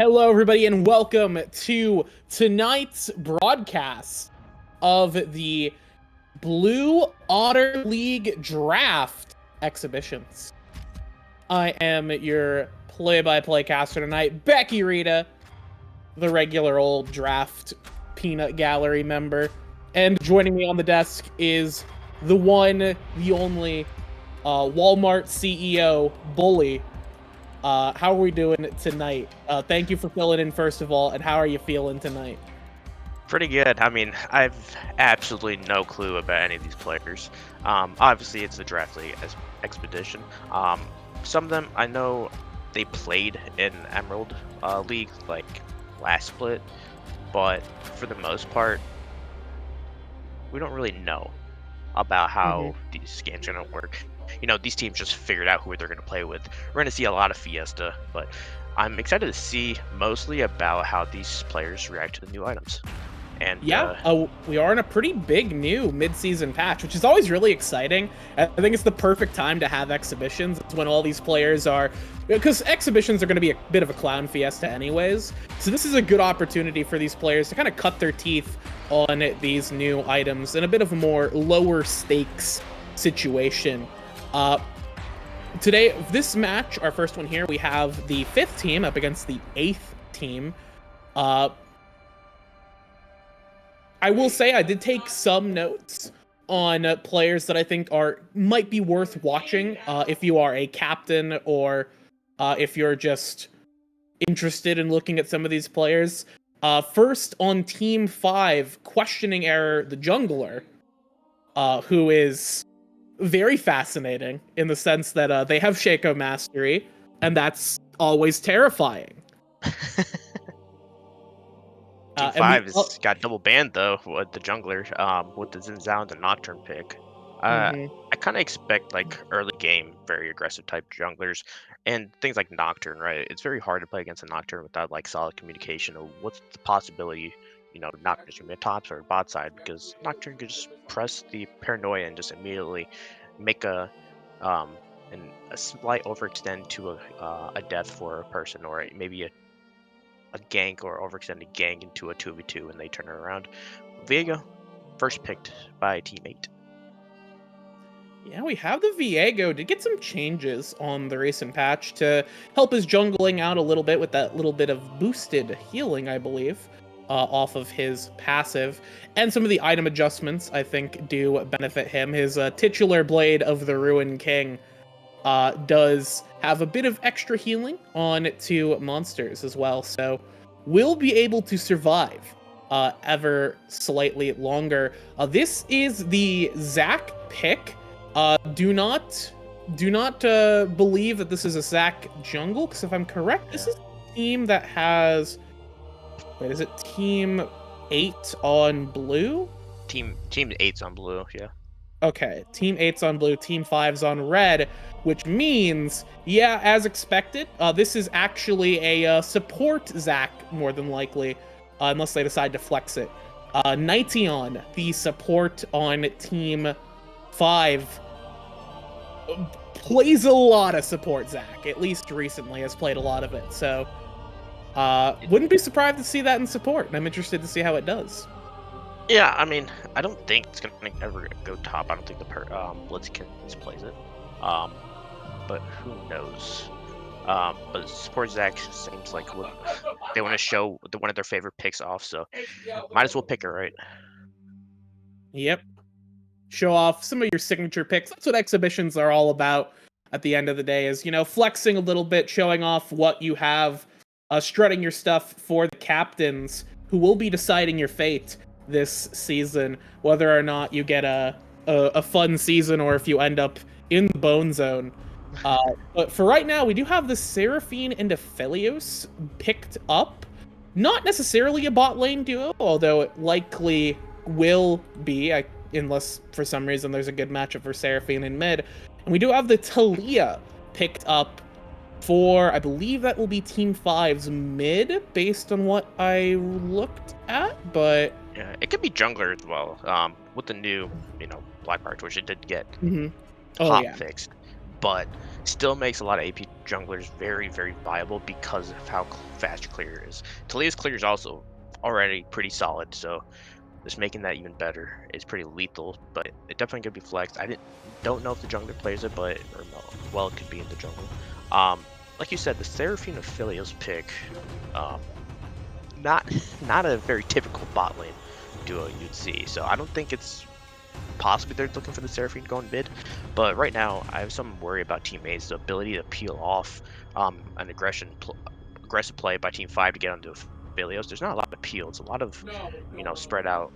Hello, everybody, and welcome to tonight's broadcast of the Blue Otter League Draft exhibitions. I am your play-by-play caster tonight, Becky Rita, the regular old draft peanut gallery member. And joining me on the desk is the one, the only Walmart CEO, Bully. How are we doing tonight? Thank you for filling in, first of all, and how are you feeling tonight? Pretty good. I mean, I've absolutely no clue about any of these players. Obviously, it's the draft league expedition. Some of them I know they played in Emerald League like last split, but for the most part, we don't really know about how these games are gonna work. You know, these teams just figured out who they're gonna play with. We're gonna see a lot of Fiesta, but I'm excited to see mostly about how these players react to the new items. And Yeah, we are in a pretty big new mid-season patch, which is always really exciting. I think it's the perfect time to have exhibitions. It's when all these players are, because exhibitions are going to be a bit of a clown fiesta anyways. So this is a good opportunity for these players to kind of cut their teeth on these new items in a bit of a more lower stakes situation. Today, this match, our first one here, we have the 5th team up against the 8th team. I will say I did take some notes on players that I think might be worth watching if you are a captain or if you're just interested in looking at some of these players. First on Team 5, Questioning Error, the jungler, who is very fascinating in the sense that they have Shaco Mastery, and that's always terrifying. Team 5 has got double banned though with the jungler, with the Zinzao and the Nocturne pick. I kind of expect like early game, very aggressive type junglers, and things like Nocturne. Right, it's very hard to play against a Nocturne without like solid communication. Or what's the possibility? You know, Nocturne is mid tops or bot side because Nocturne could just press the paranoia and just immediately make um a slight overextend to a death for a person, or maybe a gank or overextended gank into a 2v2 and they turn it around. Viego, first picked by teammate. Yeah, we have the Viego. Did get some changes on the recent patch to help his jungling out a little bit with that little bit of boosted healing, I believe, off of his passive. And some of the item adjustments, I think, do benefit him. His titular Blade of the Ruin King does have a bit of extra healing on 2 monsters as well, so will be able to survive ever slightly longer. This is the Zac pick. Do not believe that this is a Zac jungle, because if I'm correct, this is a team that has, wait, is it Team 8 on blue? Team 8's on blue, yeah. Okay, Team 8's on blue, Team 5's on red, which means, yeah, as expected, this is actually a support Zac, more than likely, unless they decide to flex it. Nighteon, the support on Team 5, plays a lot of support Zac, at least recently has played a lot of it, so wouldn't be surprised to see that in support, and I'm interested to see how it does. Yeah, I mean, I don't think it's gonna ever go top. I don't think the Blitzkins plays it. But who knows? But support Zac seems like they want to show one of their favorite picks off, so might as well pick her, right? Yep. Show off some of your signature picks. That's what exhibitions are all about at the end of the day, is, you know, flexing a little bit, showing off what you have, strutting your stuff for the captains who will be deciding your fate this season, whether or not you get a fun season or if you end up in the bone zone. But for right now, we do have the Seraphine and Aphelios picked up. Not necessarily a bot lane duo, although it likely will be, unless for some reason there's a good matchup for Seraphine in mid. And we do have the Talia picked up for, I believe that will be Team 5's mid, based on what I looked at, but... Yeah, it could be jungler as well, with the new, Black March, which it did get Oh, yeah. fixed. But still makes a lot of AP junglers very, very viable because of how fast your clear is. Talia's clear is also already pretty solid, so just making that even better is pretty lethal, but it definitely could be flexed. I don't know if the jungler plays it, but or no, well, it could be in the jungle. Like you said, the Seraphine of Philios pick, um, not not a very typical bot lane duo you'd see. So I don't think it's possibly they're looking for the Seraphine going mid, but right now I have some worry about teammates' ability to peel off an aggressive play by Team 5 to get onto Philios. There's not a lot of peel. It's a lot of, spread out,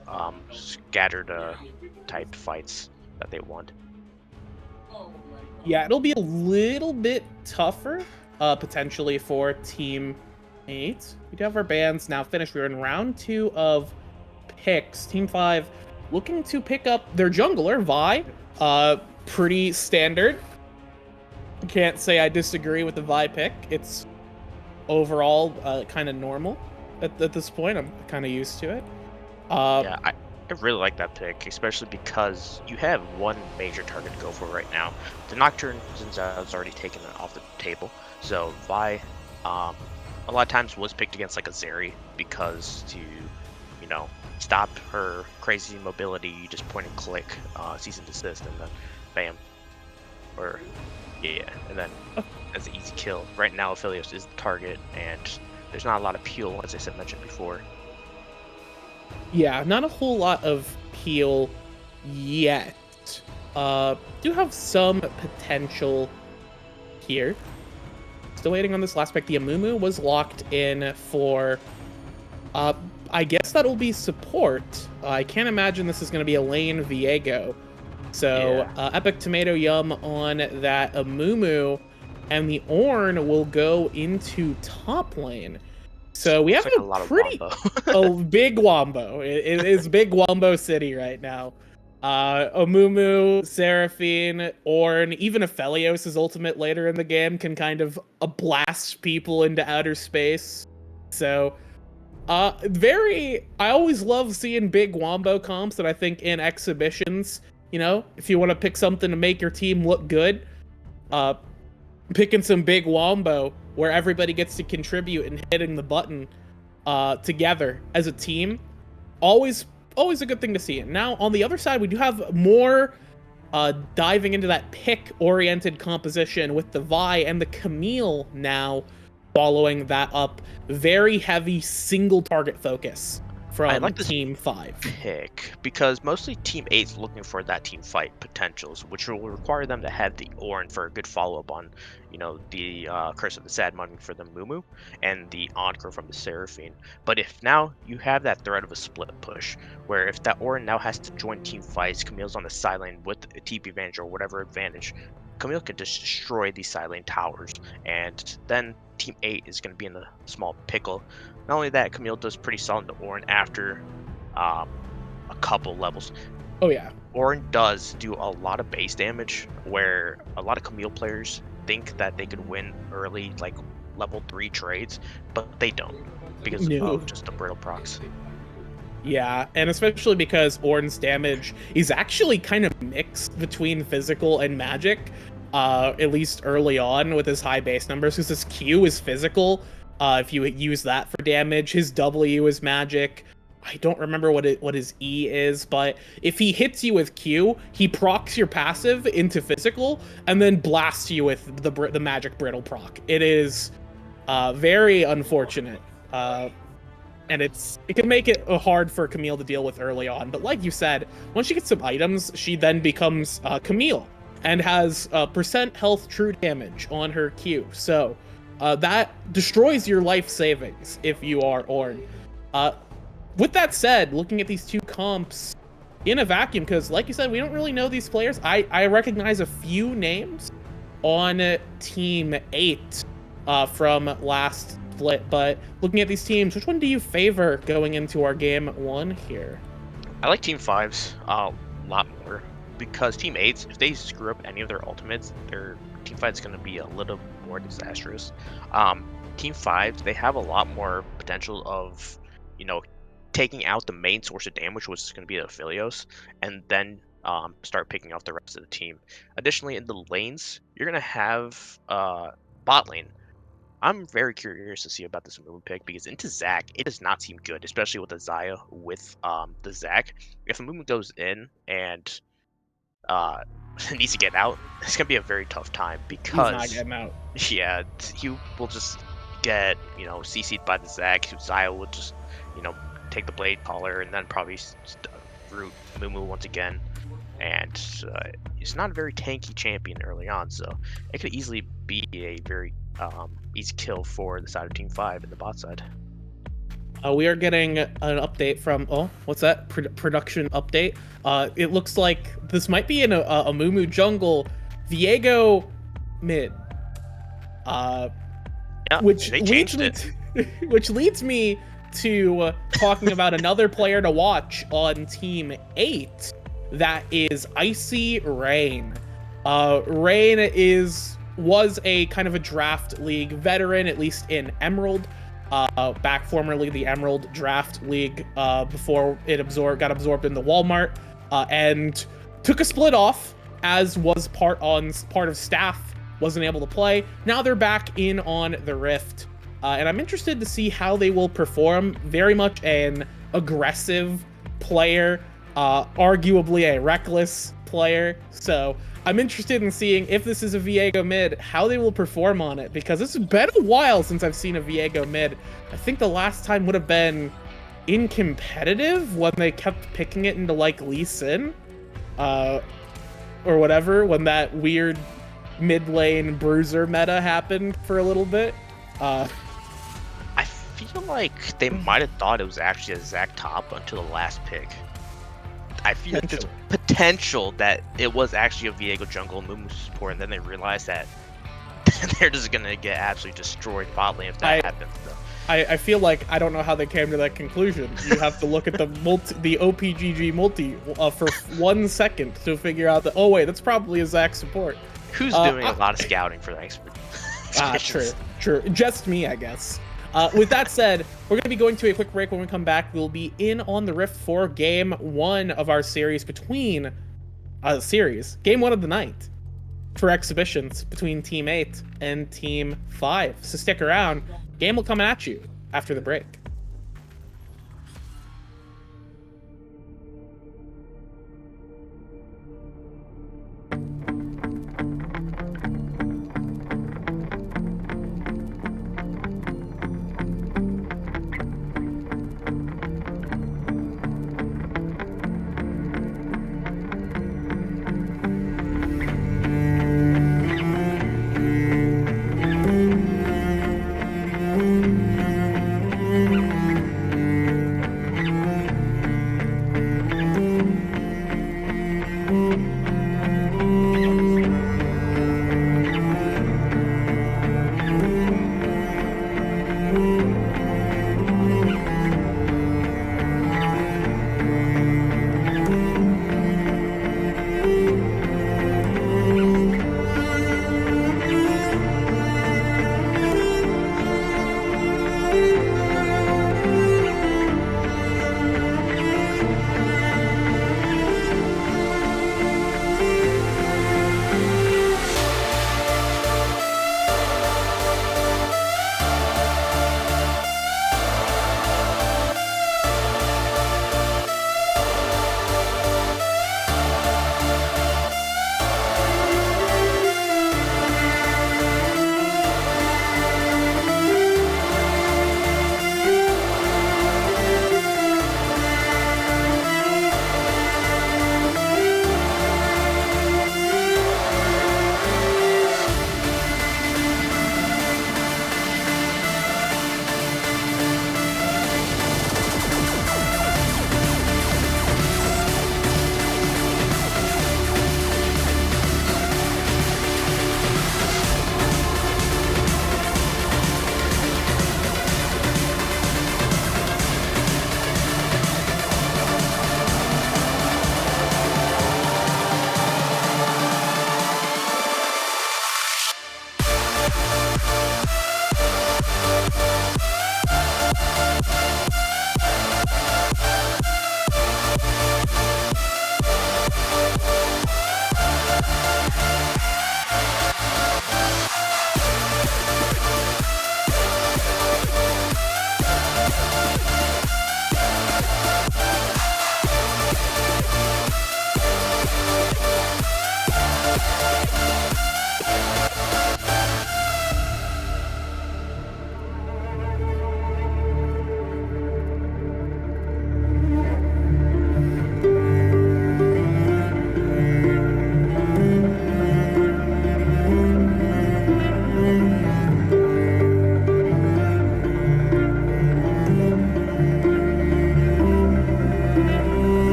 scattered type fights that they want. Yeah, it'll be a little bit tougher, potentially for Team 8. We do have our bans now finished. We're in round 2 of picks. Team 5 looking to pick up their jungler, Vi. Pretty standard. Can't say I disagree with the Vi pick. It's overall kind of normal at this point. I'm kind of used to it. Yeah, I really like that pick, especially because you have one major target to go for right now. The Nocturne Zinzao's already taken it off the table, so Vi, a lot of times was picked against like a Zeri because to, stop her crazy mobility, you just point and click, cease and desist, and then bam, or yeah, and then that's an easy kill. Right now, Aphelios is the target, and there's not a lot of peel, as I mentioned before. Yeah, not a whole lot of peel yet. Do have some potential here. Still waiting on this last pick. The Amumu was locked in for, I guess that'll be support. I can't imagine this is going to be a lane Viego. So Yeah. Epic Tomato Yum on that Amumu, and the Ornn will go into top lane. So we Looks have like a a lot of pretty wombo. a big wombo. It is big wombo city right now. Amumu, Seraphine, Ornn, even Aphelios' ultimate later in the game can kind of blast people into outer space. So I always love seeing big wombo comps, and I think in exhibitions, if you want to pick something to make your team look good, uh, picking some big wombo where everybody gets to contribute and hitting the button together as a team, always a good thing to see. And now on the other side, we do have more diving into that pick oriented composition with the Vi and the Camille now following that up. Very heavy single target focus I from like this Team 5. pick because mostly Team 8's looking for that team fight potentials, which will require them to have the Ornn for a good follow-up on, the Curse of the Sad Mummy for the Mumu and the Encore from the Seraphine. But if now you have that threat of a split push, where if that Ornn now has to join team fights, Camille's on the side lane with a TP advantage or whatever advantage, Camille can just destroy these side lane towers, and then Team 8 is going to be in a small pickle. Not only that, Camille does pretty solid to Ornn after um, a couple levels. Oh yeah. Ornn does do a lot of base damage, where a lot of Camille players think that they could win early, like level 3 trades, but they don't because No. of just the brittle procs. Yeah, and especially because Ornn's damage is actually kind of mixed between physical and magic, at least early on with his high base numbers, because his Q is physical. If you use that for damage, his W is magic. I don't remember what his E is, but if he hits you with Q, he procs your passive into physical and then blasts you with the magic brittle proc. It is very unfortunate. And it can make it hard for Camille to deal with early on. But like you said, once she gets some items, she then becomes Camille and has percent health true damage on her Q. So that destroys your life savings if you are Ornn. With that said, looking at these two comps in a vacuum, because like you said, we don't really know these players. I recognize a few names on Team 8 from last split, but looking at these teams, which one do you favor going into our game 1 here? I like Team 5's a lot more because Team 8's, if they screw up any of their ultimates, their Team 5's going to be a little more disastrous. Team 5, they have a lot more potential of, taking out the main source of damage, which is going to be the Aphelios, and then start picking off the rest of the team. Additionally, in the lanes, you're gonna have bot lane. I'm very curious to see about this Mumu pick because into Zac, it does not seem good, especially with the Zaya with the Zac. If a Mumu goes in and uh needs to get out, it's gonna be a very tough time He's not because getting out. yeah, he will just get CC'd by the Zac. Zaya will just take the blade collar and then probably root Mumu once again. And he's not a very tanky champion early on, so it could easily be a very easy kill for the side of Team 5 in the bot side. We are getting an update from, oh, what's that? Production update. It looks like this might be in a Mumu jungle, Viego mid. Yeah, Which they leads changed me it. which leads me to talking about another player to watch on Team 8. That is Icy Rain. Rain was a kind of a draft league veteran, at least in Emerald. Back formerly the Emerald Draft League, before it got absorbed into Walmart, and took a split off, as was part of staff wasn't able to play. Now they're back in on the Rift, and I'm interested to see how they will perform. Very much an aggressive player, arguably a reckless player. So I'm interested in seeing if this is a Viego mid, how they will perform on it, because it's been a while since I've seen a Viego mid. I think the last time would have been in competitive when they kept picking it into like Lee Sin, or whatever, when that weird mid lane bruiser meta happened for a little bit. I feel like they might have thought it was actually a Zac top until the last pick. I feel like there's potential that it was actually a Viego jungle Mumu support, and then they realized that they're just gonna get absolutely destroyed bot lane if that happens. So. I feel like I don't know how they came to that conclusion. You have to look at the OPGG multi for 1 second to figure out that, oh wait, that's probably a Zac support. Who's doing a lot of scouting for the expert? True. Just me, I guess. With that said, we're going to be going to a quick break. When we come back, we'll be in on the Rift for Game 1 of our series game 1 of the night for exhibitions between Team 8 and Team 5. So stick around. Game will come at you after the break.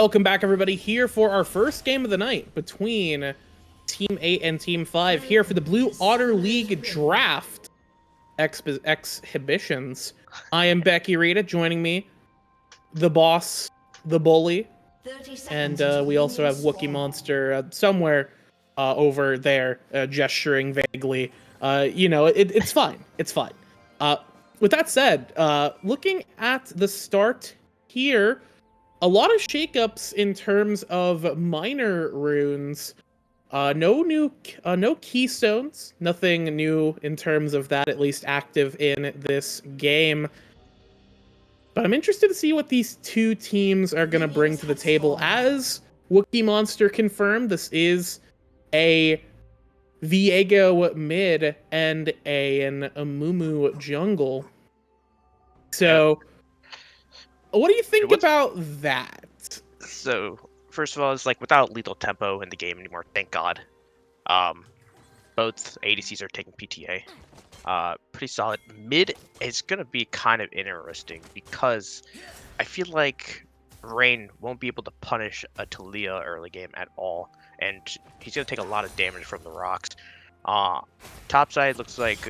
Welcome back, everybody, here for our first game of the night between Team 8 and Team 5 here for the Blue Otter League Draft Exhibitions. I am Becky Rita, joining me, the boss, the bully, and we also have Wookie Monster somewhere over there gesturing vaguely. It's fine. It's fine. With that said, looking at the start here, a lot of shakeups in terms of minor runes. No keystones. Nothing new in terms of that, at least active in this game. But I'm interested to see what these two teams are going to bring to the table. As Wookie Monster confirmed, this is a Viego mid and an Amumu jungle. So, what do you think about that? So, first of all, it's like without lethal tempo in the game anymore, thank God. Both ADCs are taking PTA. Pretty solid. Mid is going to be kind of interesting because I feel like Rain won't be able to punish a Talia early game at all, and he's going to take a lot of damage from the rocks. Top side looks like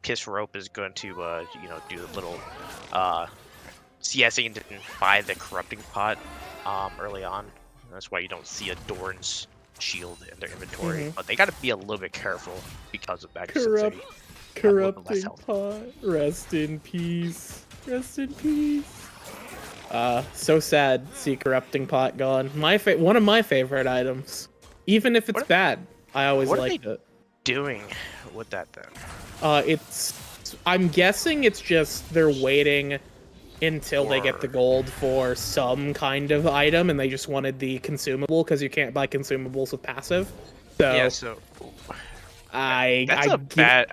Kiss Rope is going to do a little CSing and didn't buy the corrupting pot early on. That's why you don't see a Dorn's shield in their inventory. But they got to be a little bit careful because of that. Corrupting pot. Rest in peace. Rest in peace. So sad. See corrupting pot gone. One of my favorite items. Even if it's bad, I always liked it. What are they doing with that then? I'm guessing it's just they're waiting until they get the gold for some kind of item, and they just wanted the consumable because you can't buy consumables with passive. So yeah, so I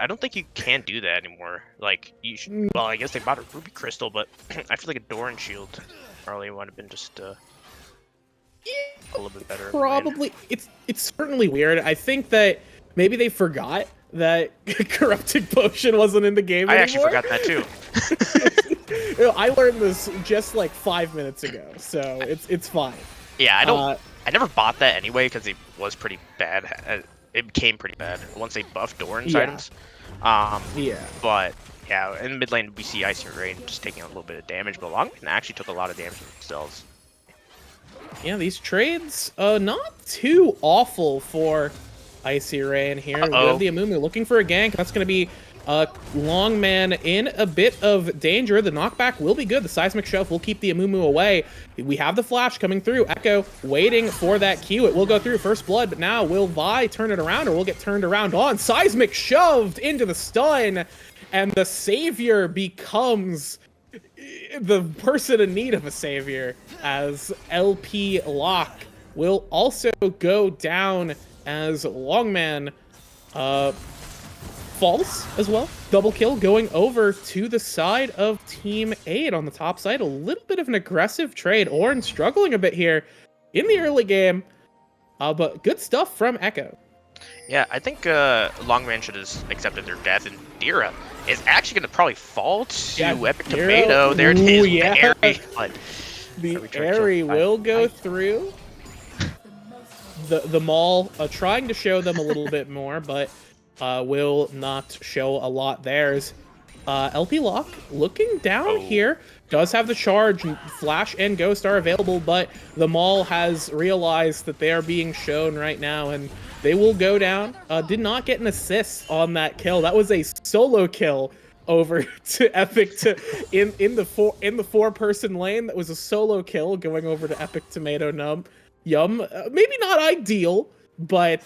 don't think you can do that anymore. Like you should, well, I guess they bought a ruby crystal, but I feel like a Doran shield probably would have been just a little bit better. Probably, it's certainly weird. I think that maybe they forgot that corrupting potion wasn't in the game anymore. I actually forgot that too. I learned this just like 5 minutes ago, so it's fine. Yeah, I never bought that anyway because it was pretty bad. It became pretty bad once they buffed Doran's items. But yeah, in mid lane we see Icy Rain just taking a little bit of damage, but Longlane actually took a lot of damage themselves. Yeah, these trades not too awful for Icy Rain here. We have the Amumu looking for a gank. That's going to be Longman in a bit of danger. The knockback will be good. The seismic shove will keep the Amumu away. We have the flash coming through. Echo waiting for that Q. It will go through first blood, but now will Vi turn it around, or will get turned around on? Seismic shoved into the stun, and the savior becomes the person in need of a savior, as LP Lock will also go down as Longman falls as well. Double kill going over to the side of Team 8 on the top side. A little bit of an aggressive trade. Orin struggling a bit here in the early game, but good stuff from Echo. Yeah, I think Longman should have accepted their death, and Dira is actually going to probably fall to Epic Tomato. There it is. Yeah. The Airy will go through. The Maul trying to show them a little bit more, but will not show a lot. There's LP Lock looking down here. Does have the charge, Flash and Ghost are available, but the Maul has realized that they are being shown right now, and they will go down. Did not get an assist on that kill. That was a solo kill over to Epic in the four-person lane. That was a solo kill going over to Epic Tomato Yum. Maybe not ideal, but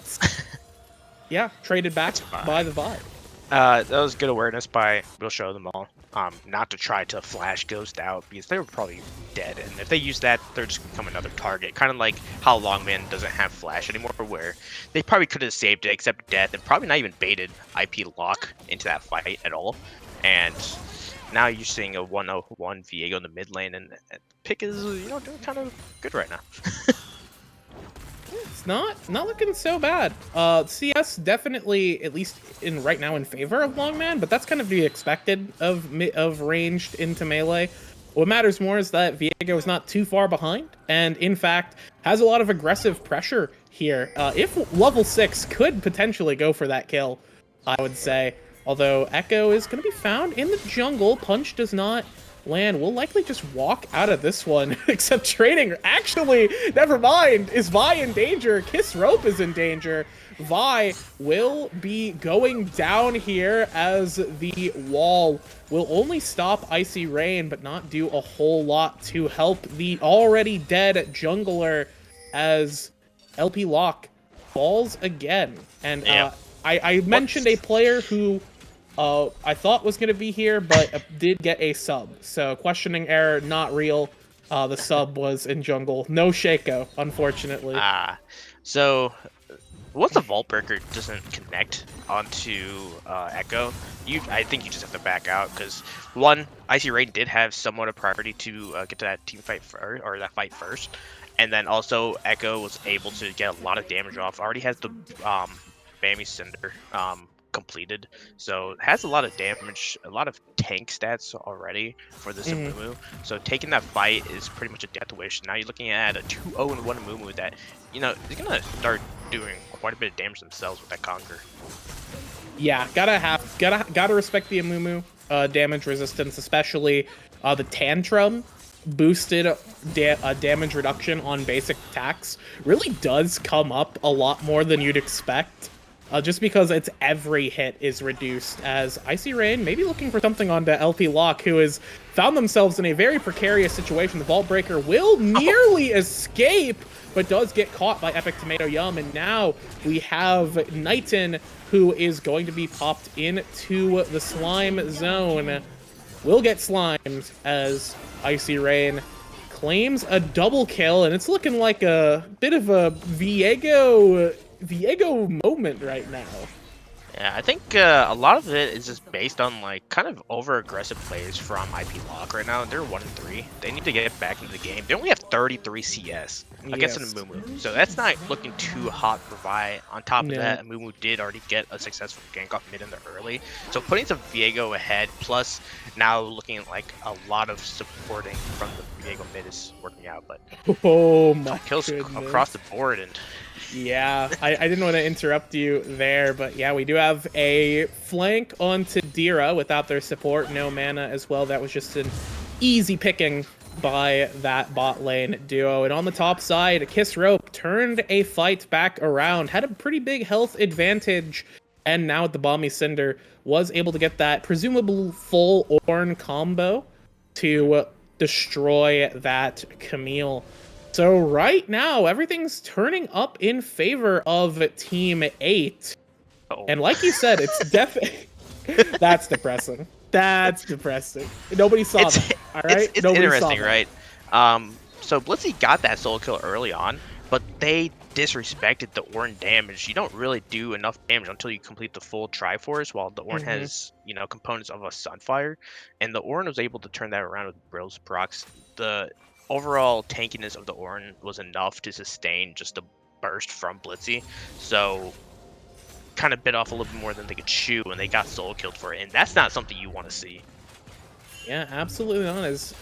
yeah, traded back by the Vi. That was good awareness by We'll Show Them All. Not to try to flash Ghost out, because they were probably dead, and if they use that, they're just become another target. Kind of like how Longman doesn't have flash anymore, where they probably could have saved it except death, and probably not even baited IP Lock into that fight at all. And now you're seeing a 101 Viego in the mid lane, and pick is doing kind of good right now. It's not looking so bad. CS definitely, at least right now, in favor of Longman, but that's kind of to be expected of ranged into melee. What matters more is that Viego is not too far behind, and in fact has a lot of aggressive pressure here. If level 6 could potentially go for that kill, I would say. Although Echo is going to be found in the jungle. Punch does not land. We'll likely just walk out of this one, except trading. Actually, never mind. Is Vi in danger? Kiss Rope is in danger. Vi will be going down here as the wall will only stop Icy Rain, but not do a whole lot to help the already dead jungler as LP Lock falls again. And I mentioned a player who I thought was going to be here, but did get a sub. So questioning error, not real. The sub was in jungle. No Shaco, unfortunately. So once the Vault Breaker doesn't connect onto Echo, I think you just have to back out, because one, Icy Rain did have somewhat of priority to get to that team fight first, or that fight first, and then also Echo was able to get a lot of damage off. Already has the Bammy Cinder completed, so it has a lot of damage, a lot of tank stats already for this Amumu. So taking that fight is pretty much a death wish. Now you're looking at a 2-0-1 Amumu that, you know, is gonna start doing quite a bit of damage themselves with that Conquer. Yeah, gotta respect the Amumu damage resistance, especially the Tantrum boosted damage reduction on basic attacks really does come up a lot more than you'd expect. Just because its every hit is reduced, as Icy Rain maybe looking for something onto LP Lock, who has found themselves in a very precarious situation. The Vault Breaker will nearly escape, but does get caught by Epic Tomato Yum, and now we have Knighton, who is going to be popped into the slime zone. Will get slimed as Icy Rain claims a double kill, and it's looking like a bit of a Viego moment right now. Yeah, I think a lot of it is just based on like kind of over-aggressive plays from IP Lock right now. They're 1-3. They need to get back into the game. They only have 33 CS against an Amumu, so that's not looking too hot for Vi. On top of that, Amumu did already get a successful gank off mid in the early, so putting some Viego ahead, plus now looking like a lot of supporting from the Viego mid is working out. But oh my kills goodness. Across the board, and yeah, I didn't want to interrupt you there, but yeah, we do have a flank onto Dira without their support, no mana as well. That was just an easy picking by that bot lane duo. And on the top side, Kiss Rope turned a fight back around, had a pretty big health advantage, and now with the Balmy Cinder, was able to get that presumable full Ornn combo to destroy that Camille. So right now, everything's turning up in favor of Team 8. And like you said, it's definitely... That's depressing. That's depressing. Nobody saw that, all right? It's interesting, right? So Blitzy got that solo kill early on, but they disrespected the Ornn damage. You don't really do enough damage until you complete the full Triforce, while the Ornn has, you know, components of a Sunfire. And the Ornn was able to turn that around with Brill's procs. The overall tankiness of the Ornn was enough to sustain just a burst from Blitzy, so kind of bit off a little bit more than they could chew, and they got solo killed for it, and that's not something you want to see. Yeah, absolutely not. As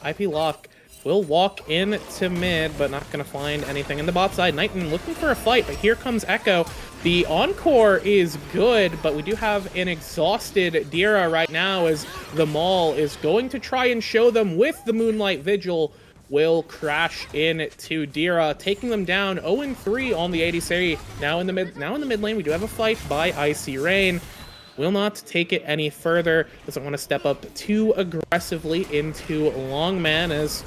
IP Lock will walk into mid, but not going to find anything in the bot side. Knighton looking for a fight, but here comes Echo. The Encore is good, but we do have an exhausted Dira right now, as the Maul is going to try and show them with the Moonlight Vigil. Will crash into Dira, taking them down 0-3 on the ADC. Now in the mid lane, we do have a fight by Icy Rain. Will not take it any further. Doesn't want to step up too aggressively into Longman, as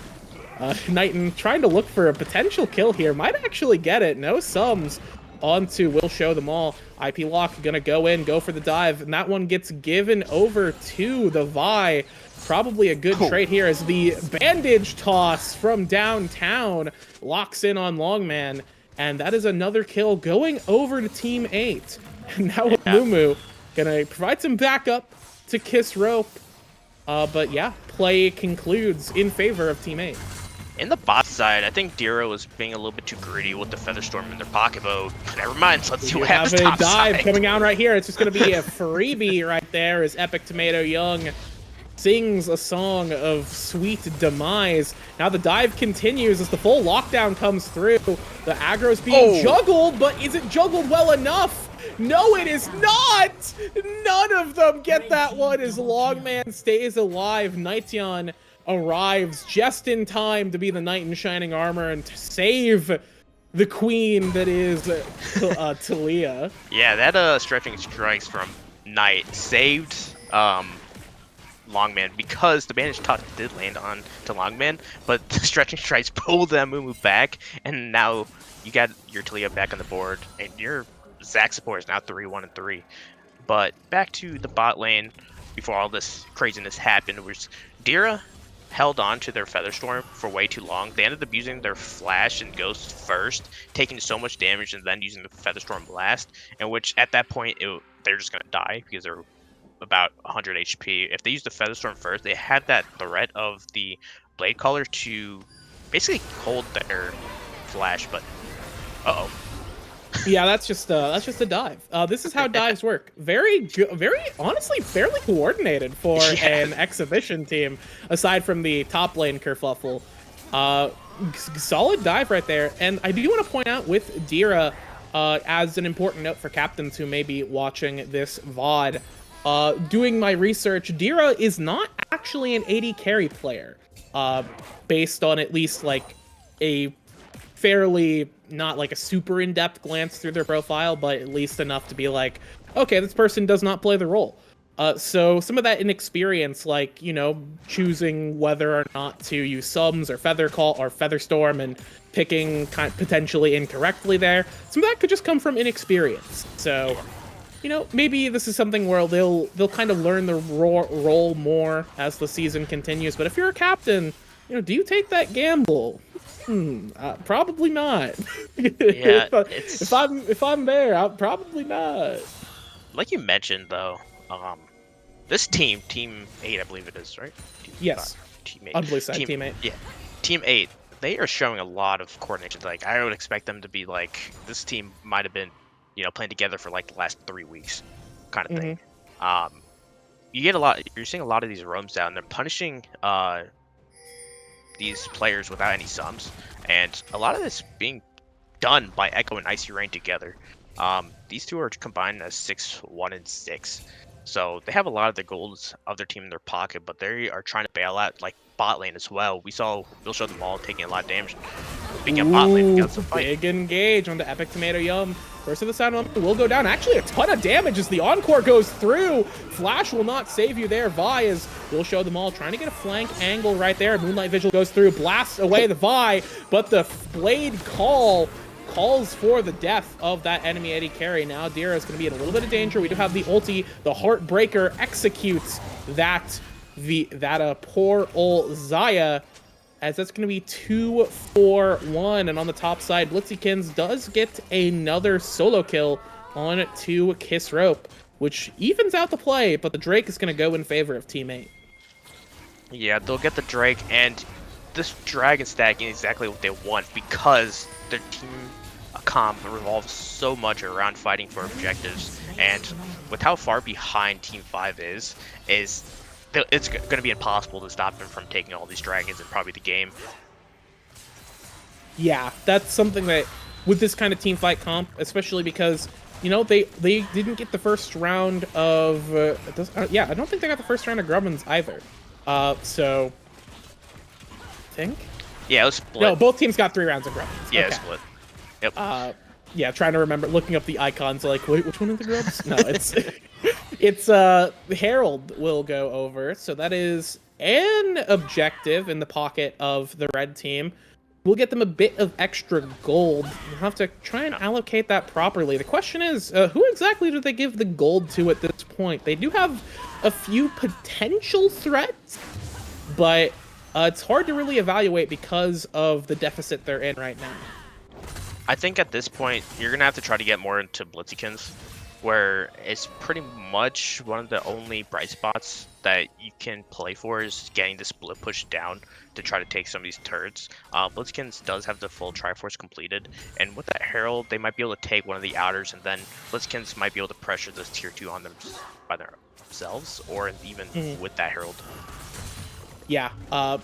Knighton trying to look for a potential kill here. Might actually get it. No sums onto Will Show Them All. IP Lock gonna go in, go for the dive, and that one gets given over to the Vi. Probably a good trade here, as the bandage toss from downtown locks in on Longman, and that is another kill going over to Team 8. And now Mumu gonna provide some backup to Kiss Rope, but yeah, play concludes in favor of Team 8. In the bot side, I think Dira was being a little bit too greedy with the Featherstorm in their pocket, but never mind. Let's see what happens. We have a dive coming out right here. It's just going to be a freebie right there, as Epic Tomato Young sings a song of sweet demise. Now the dive continues as the full lockdown comes through. The aggro's being juggled, but is it juggled well enough? No, it is not! None of them get that one as Longman stays alive. Nightyon arrives just in time to be the knight in shining armor and to save the queen that is Talia. Yeah, that stretching strikes from Knight saved Longman, because the bandage touch did land on to Longman, but the stretching strikes pulled that Mumu back, and now you got your Talia back on the board, and your Zac support is now 3-1-3. But back to the bot lane before all this craziness happened, was Dira held on to their Featherstorm for way too long. They ended up using their Flash and Ghost first, taking so much damage, and then using the Featherstorm last, in which at that point they're just gonna die because they're about 100 HP. If they used the Featherstorm first, they had that threat of the Blade Caller to basically hold their Flash, but Yeah, that's just a dive. This is how dives work. Very honestly, fairly coordinated for an exhibition team, aside from the top lane kerfuffle. Solid dive right there. And I do want to point out with Dira, as an important note for captains who may be watching this VOD, doing my research, Dira is not actually an AD carry player, based on at least like a fairly, not like a super in-depth glance through their profile, but at least enough to be like, okay, this person does not play the role. So some of that inexperience, like, you know, choosing whether or not to use Sums or Feather Call or Featherstorm and picking potentially incorrectly there, some of that could just come from inexperience. So, you know, maybe this is something where they'll kind of learn the role more as the season continues. But if you're a captain, you know, do you take that gamble? Probably not. Yeah, if I'm there, I'm probably not. Like you mentioned, though, this team 8, I believe it is, right? Yes. Team 8. Unbelievable. Team 8. Yeah, Team 8. They are showing a lot of coordination. Like, I would expect them to be like, this team might have been, you know, playing together for like the last 3 weeks, kind of thing. You're seeing a lot of these roams down. They're punishing these players without any sums, and a lot of this being done by Echo and Icy Rain together. These two are combined as 6-1 and 6, so they have a lot of the goals of their team in their pocket, but they are trying to bail out like bot lane as well. We'll show them all taking a lot of damage. Big bot lane against the fight. Big engage on the Epic Tomato Yum. First of the sound will go down. Actually, a ton of damage as the Encore goes through. Flash will not save you there. Vi is, we'll show them all, trying to get a flank angle right there. Moonlight Vigil goes through, blasts away the Vi, but the Blade Call calls for the death of that enemy AD carry. Now Dira is going to be in a little bit of danger. We do have the ulti. The Heartbreaker executes that poor old Xayah, as that's going to be 2-4-1. And on the top side, Blitzykins does get another solo kill on to Kiss Rope, which evens out the play, but the Drake is going to go in favor of Team 8. Yeah, they'll get the Drake, and this Dragon stacking is exactly what they want, because their team comp revolves so much around fighting for objectives, and with how far behind Team 5 is it's going to be impossible to stop them from taking all these dragons and probably the game. Yeah, that's something that, with this kind of team fight comp, especially because, you know, they didn't get the first round of... yeah, I don't think they got the first round of Grubbins either. So... I think? Yeah, it was split. No, both teams got 3 rounds of Grubbins. Yeah, okay. It was split. Yep. Yeah, trying to remember, looking up the icons, like, wait, which one are the Grubs? No, it's Herald will go over, so that is an objective in the pocket of the red team. We'll get them a bit of extra gold. We'll have to try and allocate that properly. The question is, who exactly do they give the gold to at this point? They do have a few potential threats, but it's hard to really evaluate because of the deficit they're in right now. I think at this point, you're going to have to try to get more into Blitzykins, where it's pretty much one of the only bright spots that you can play for is getting the split push down to try to take some of these turrets. Blitzykins does have the full Triforce completed, and with that Herald, they might be able to take one of the outers, and then Blitzykins might be able to pressure this tier 2 on them by themselves, or even with that Herald. Yeah, I'd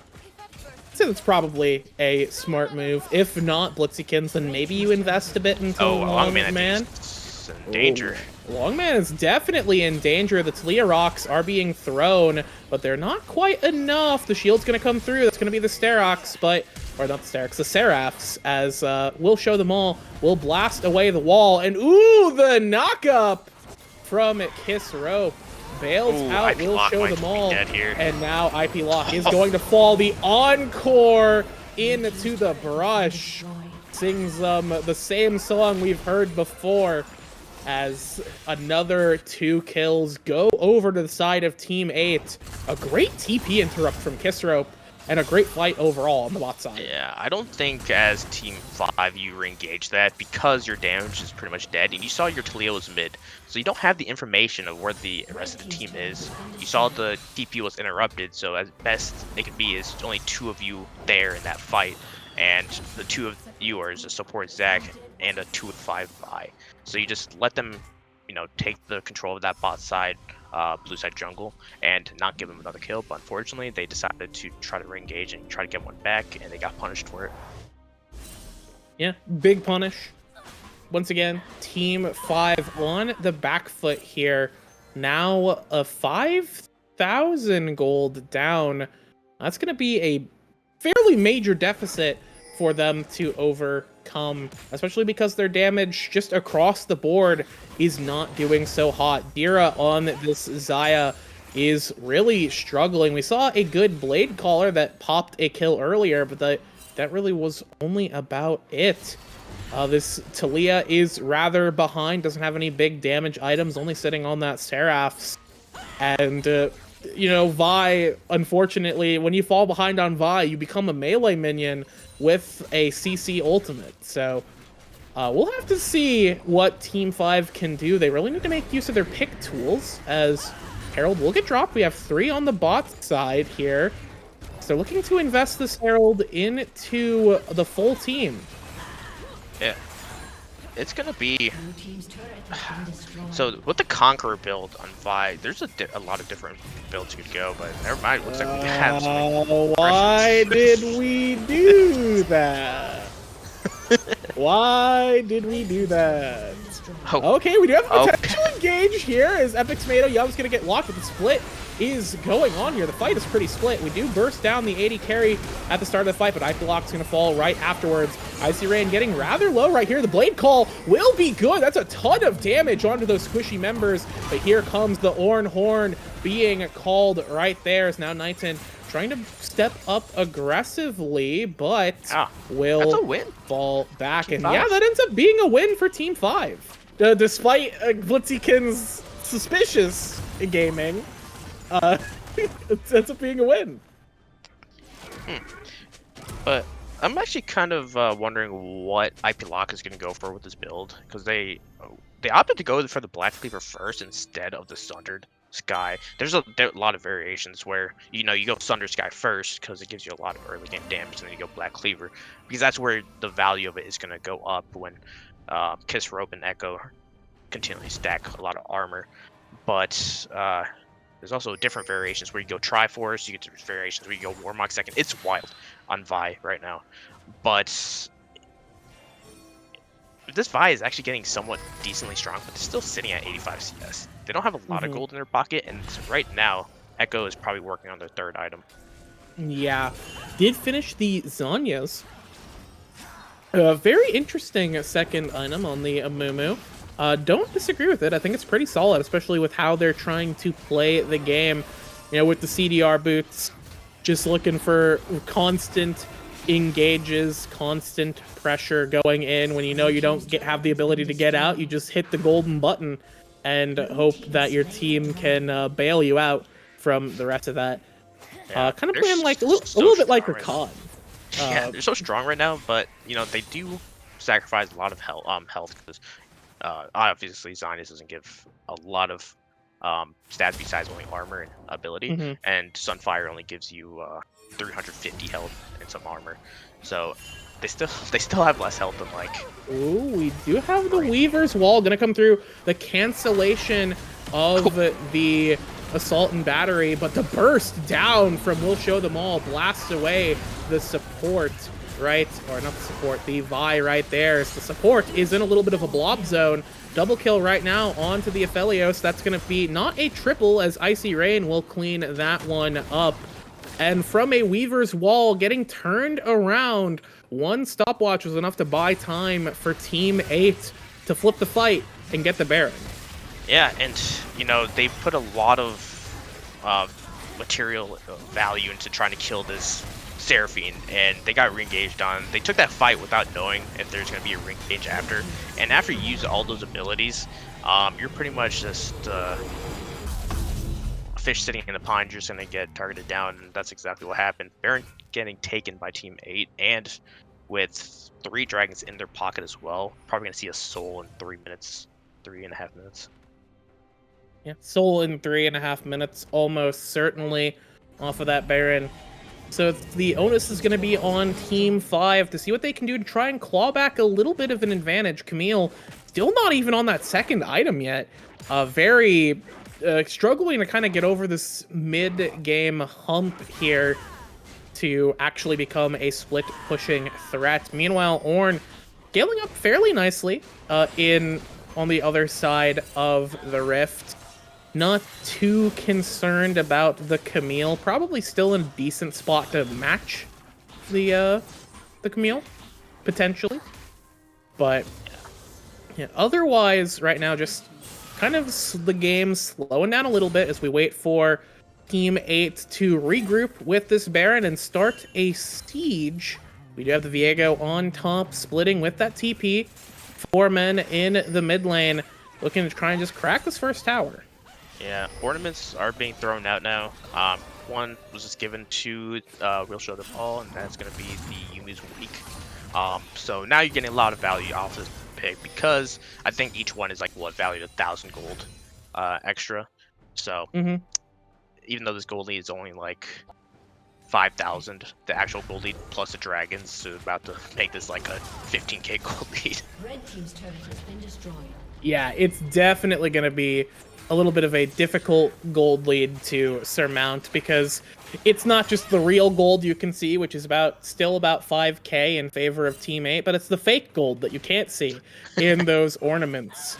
say that's probably a smart move. If not Blitzykins, then maybe you invest a bit into Longman, I Longman. think is in danger. Longman is definitely in danger. The Talia rocks are being thrown, but they're not quite enough. The shield's going to come through. That's going to be the Sterox, or not the Sterox, the Seraphs, as we'll show them all. We'll blast away the wall, and ooh, the knock-up from Kiss Rope. Bails out, will show them all, and now IP Lock is going to fall. The encore into the brush sings the same song we've heard before, as another 2 kills go over to the side of Team 8. A great TP interrupt from Kiss Rope, and a great fight overall on the bot side. Yeah, I don't think as Team 5 you re-engage that, because your damage is pretty much dead, and you saw your Talia was mid, so you don't have the information of where the rest of the team is. You saw the TP was interrupted, so as best it can be is only 2 of you there in that fight, and the 2 of you are as a support Zach and a 2-5 Vi. So you just let them, take the control of that bot side, blue side jungle, and not give them another kill. But unfortunately, they decided to try to re-engage and try to get one back, and they got punished for it. Yeah, big punish. Once again, Team 5 on the back foot here. Now a 5,000 gold down. That's going to be a fairly major deficit for them to overcome, especially because their damage just across the board is not doing so hot. Dira on this Xayah is really struggling. We saw a good Blade Caller that popped a kill earlier, but that really was only about it. This Talia is rather behind, doesn't have any big damage items, only sitting on that Seraphs. And, Vi, unfortunately, when you fall behind on Vi, you become a melee minion with a CC ultimate. So we'll have to see what Team 5 can do. They really need to make use of their pick tools, as Herald will get dropped. We have 3 on the bot side here. So they're looking to invest this Herald into the full team. Yeah. It's going to be... So, with the Conqueror build on Vi, there's a lot of different builds you could go, but never mind. It looks like we have some... Why did we do that? Why did we do that? Okay, we do have a potential engage here, as Epic Tomato Yum's going to get locked, but the split is going on here. The fight is pretty split. We do burst down the 80 carry at the start of the fight, but IP Lock's going to fall right afterwards. Icy Rain getting rather low right here. The Blade Call will be good. That's a ton of damage onto those squishy members, but here comes the Orn Horn being called right there. As now Knighton trying to step up aggressively, but will fall back. And yeah, that ends up being a win for Team 5. Despite Blitzykins' suspicious gaming, it ends up being a win. But I'm actually kind of wondering what IP Lock is going to go for with this build, because they opted to go for the Black Cleaver first instead of the Sundered Sky. There's a lot of variations where you go Sundered Sky first because it gives you a lot of early game damage, and then you go Black Cleaver because that's where the value of it is going to go up when Kiss Rope and Echo continually stack a lot of armor. But there's also different variations where you go Triforce, you get different variations where you go Warmog second. It's wild on Vi right now. But this Vi is actually getting somewhat decently strong, but they're still sitting at 85 CS. They don't have a lot of gold in their pocket, and right now, Echo is probably working on their 3rd item. Yeah, did finish the Zanyas. Very interesting 2nd item on the Amumu. Don't disagree with it. I think it's pretty solid, especially with how they're trying to play the game. With the CDR boots, just looking for constant engages, constant pressure going in. When you don't have the ability to get out, you just hit the golden button and hope that your team can bail you out from the rest of that. Yeah, kind of playing like a little bit like Rakan. Yeah, they're so strong right now, but they do sacrifice a lot of health because obviously Zionist doesn't give a lot of stats besides only armor and ability, and Sunfire only gives you 350 health and some armor, so they still have less health than like. Ooh, we do have the Weaver's Wall gonna come through. The cancellation of the assault and battery, but the burst down from Will Show Them All blasts away the support, right? Or not the support, the Vi right there. So the support is in a little bit of a blob zone. Double kill right now onto the Aphelios. That's going to be not a triple, as Icy Rain will clean that one up. And from a Weaver's Wall getting turned around, one stopwatch was enough to buy time for Team 8 to flip the fight and get the Baron. Yeah, and, you know, they put a lot of material value into trying to kill this Seraphine, and they got re-engaged on. They took that fight without knowing if there's going to be a re-engage after. And after you use all those abilities, you're pretty much just a fish sitting in the pond. You're just going to get targeted down, and that's exactly what happened. Baron getting taken by Team 8, and with 3 dragons in their pocket as well, probably going to see a soul in 3 minutes, 3.5 minutes. Yeah, soul in 3.5 minutes, almost certainly off of that Baron. So the onus is going to be on Team 5 to see what they can do to try and claw back a little bit of an advantage. Camille still not even on that second item yet. Very struggling to kind of get over this mid-game hump here to actually become a split-pushing threat. Meanwhile, Ornn scaling up fairly nicely on the other side of the Rift. Not too concerned about the Camille. Probably still in a decent spot to match the Camille, potentially. But yeah, otherwise, right now, just kind of the game slowing down a little bit as we wait for Team 8 to regroup with this Baron and start a siege. We do have the Viego on top, splitting with that TP. 4 men in the mid lane, looking to try and just crack this first tower. Yeah, ornaments are being thrown out now. One was just given to Will Show Them All, and that's going to be the Yumi's Weak. So now you're getting a lot of value off this pick, because I think each one is like, what, valued 1,000 gold extra. So even though this gold lead is only like 5,000, the actual gold lead plus the dragons, so about to make this like a 15k gold lead. Red team's turret has been destroyed. Yeah, it's definitely going to be a little bit of a difficult gold lead to surmount, because it's not just the real gold you can see, which is still about 5k in favor of Team 8, but it's the fake gold that you can't see in those ornaments,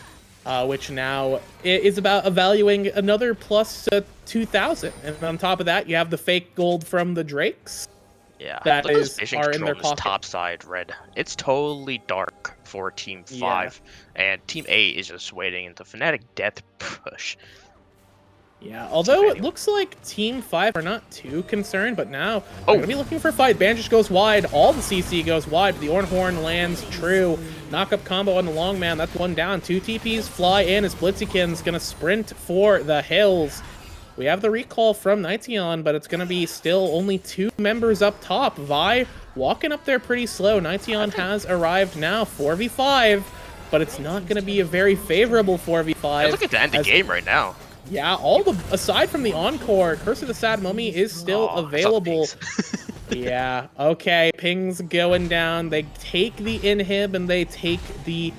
which now is about valuing another plus 2,000. And on top of that, you have the fake gold from the Drakes. Yeah, that are in their pocket. Top side red. It's totally dark for Team 5, and Team 8 is just waiting into Fnatic death push. Yeah, although it looks like Team 5 are not too concerned, but now they're going to be looking for a fight. Banjish goes wide, all the CC goes wide, but the Ornhorn lands true. Knock-up combo on the long man, that's one down. 2 TPs fly in as Blitzykin's going to sprint for the hills. We have the recall from Nighteon, but it's going to be still only 2 members up top. Vi walking up there pretty slow. Nighteon has arrived now, 4v5, but it's not going to be a very favorable 4v5. Look at the end of the game right now. Yeah, aside from the Encore, Curse of the Sad Mummy is still available. Yeah, okay, ping's going down. They take the inhib and they take the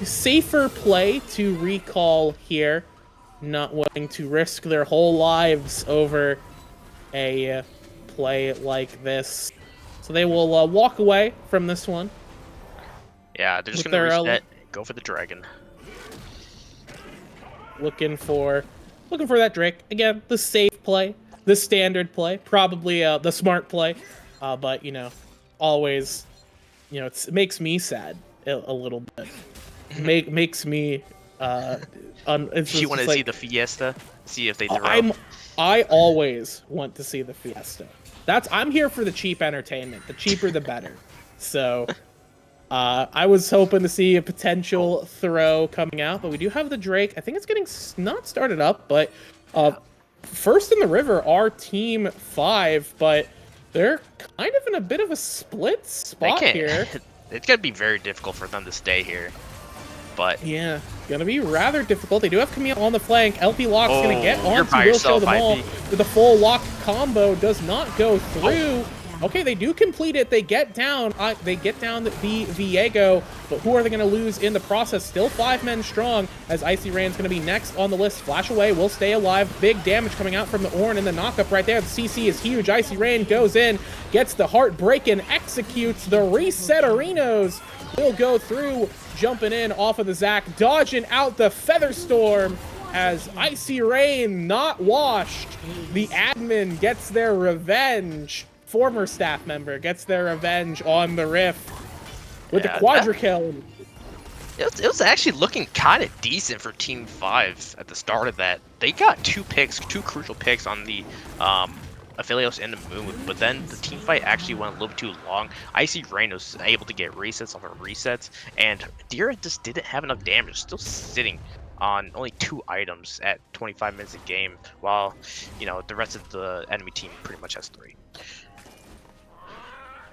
safer play to recall here. Not wanting to risk their whole lives over a play like this. So they will walk away from this one. Yeah, they're just going to reset, go for the dragon. Looking for that Drake. Again, the safe play, the standard play, probably the smart play. But, you know, always, you know, it makes me sad a little bit. Makes me... you want to see the Fiesta? See if they throw? I always want to see the Fiesta. I'm here for the cheap entertainment. The cheaper, the better. So, I was hoping to see a potential throw coming out, but we do have the Drake. I think it's getting not started up, but first in the river are Team 5, but they're kind of in a bit of a split spot here. It's going to be very difficult for them to stay here. But yeah, gonna be rather difficult. They do have Camille on the flank. LP Lock's gonna get on to Will Show Them All with a full lock combo. Does not go through. Okay, they do complete it. They get down. They get down the Viego, but who are they going to lose in the process? Still 5 men strong, as Icy Rain's going to be next on the list. Flash away, will stay alive. Big damage coming out from the Ornn, and the knockup right there. The CC is huge. Icy Rain goes in, gets the heartbreak, and executes the reset. Arenos will go through, jumping in off of the Zac, dodging out the Featherstorm, as Icy Rain not washed. The admin gets their revenge. Former staff member gets their revenge on the Rift with the quadra kill. It was actually looking kind of decent for Team 5 at the start of that. They got 2 crucial picks on the Aphelios and the Moon, but then the team fight actually went a little too long. Icy Rain was able to get resets off of resets, and Dira just didn't have enough damage, still sitting on only 2 items at 25 minutes a game, while, you know, the rest of the enemy team pretty much has 3.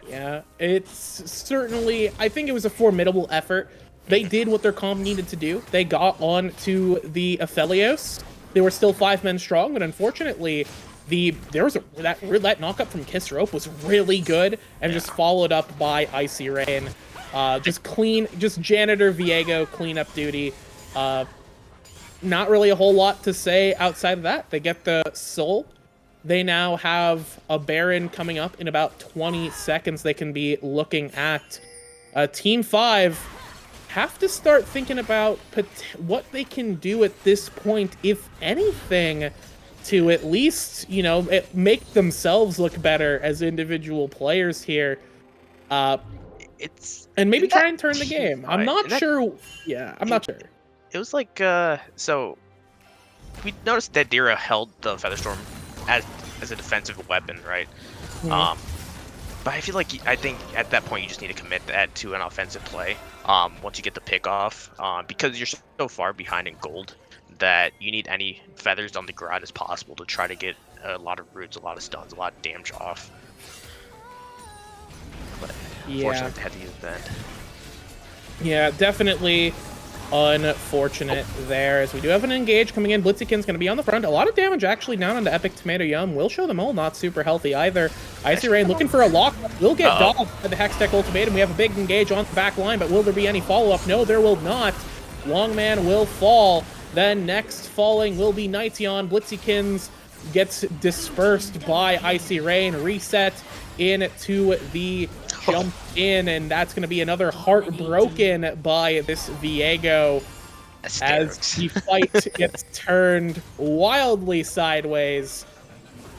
Yeah, it's certainly, I think it was a formidable effort. They did what their comp needed to do. They got on to the Aphelios. They were still 5 men strong, but unfortunately, that roulette knockup from Kiss Rope was really good, and just followed up by Icy Rain. Just janitor Viego cleanup duty. Not really a whole lot to say outside of that. They get the soul. They now have a Baron coming up in about 20 seconds they can be looking at. Team 5 have to start thinking about what they can do at this point, if anything, to at least, you know, make themselves look better as individual players here. And maybe try and turn the game. I'm not sure. Yeah, I'm not sure. It was like, so we noticed that Dira held the Featherstorm as a defensive weapon, right? Mm-hmm. But I feel like, I think at that point you just need to commit that to an offensive play once you get the pick off, because you're so far behind in gold that you need any feathers on the ground as possible to try to get a lot of roots, a lot of stuns, a lot of damage off. But unfortunately, they had to use that. Yeah, definitely unfortunate there, as we do have an engage coming in. Blitzykin's going to be on the front. A lot of damage actually down onto Epic Tomato Yum. Will show them all not super healthy either. Icy Rain looking for a lock. Will get dogged by the Hextech Ultimatum. We have a big engage on the back line, but will there be any follow-up? No, there will not. Longman will fall. Then next falling will be Nightsion. Blitzykins gets dispersed by Icy Rain. Reset into the jump in, and that's going to be another heartbroken by this Viego as the fight gets turned wildly sideways.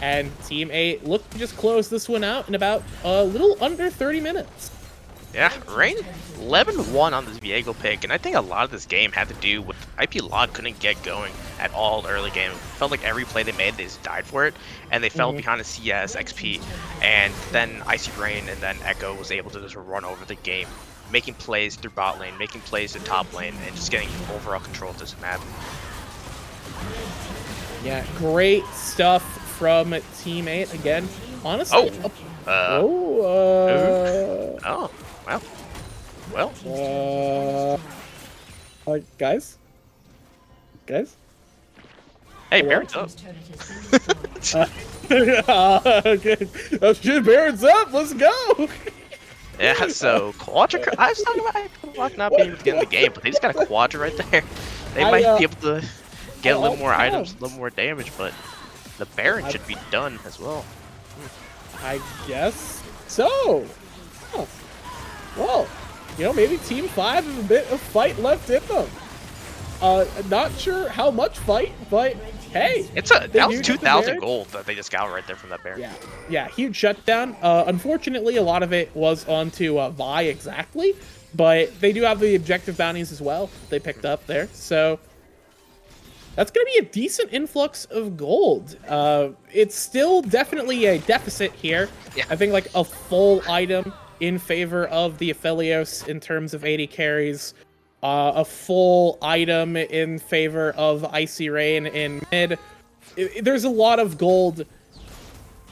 And Team 8 look to just close this one out in about a little under 30 minutes. Yeah, Rain 11-1 on this Viego pick, and I think a lot of this game had to do with IP Log couldn't get going at all the early game. It felt like every play they made, they just died for it, and they fell behind the CS, XP, and then Icy Rain and then Echo was able to just run over the game, making plays through bot lane, making plays in top lane, and just getting overall control of this map. Yeah, great stuff from Team 8 again. Honestly, guys? Hey, Baron's up. Okay. Baron's up, let's go! Yeah, so Quadra, I was talking about Lock not being able to get in the game, but they just got a Quadra right there. They might be able to get a little more items, a little more damage, but the Baron should be done as well. I guess so. Huh. Well, you know, maybe Team 5 has a bit of fight left in them. Not sure how much fight, but hey, that was 2,000 gold that they just got right there from that Baron. Yeah, huge shutdown. Unfortunately, a lot of it was onto Vi exactly, but they do have the objective bounties as well they picked up there, so that's going to be a decent influx of gold. It's still definitely a deficit here. Yeah. I think like a full item in favor of the Aphelios in terms of 80 carries. A full item in favor of Icy Rain in mid. There's a lot of gold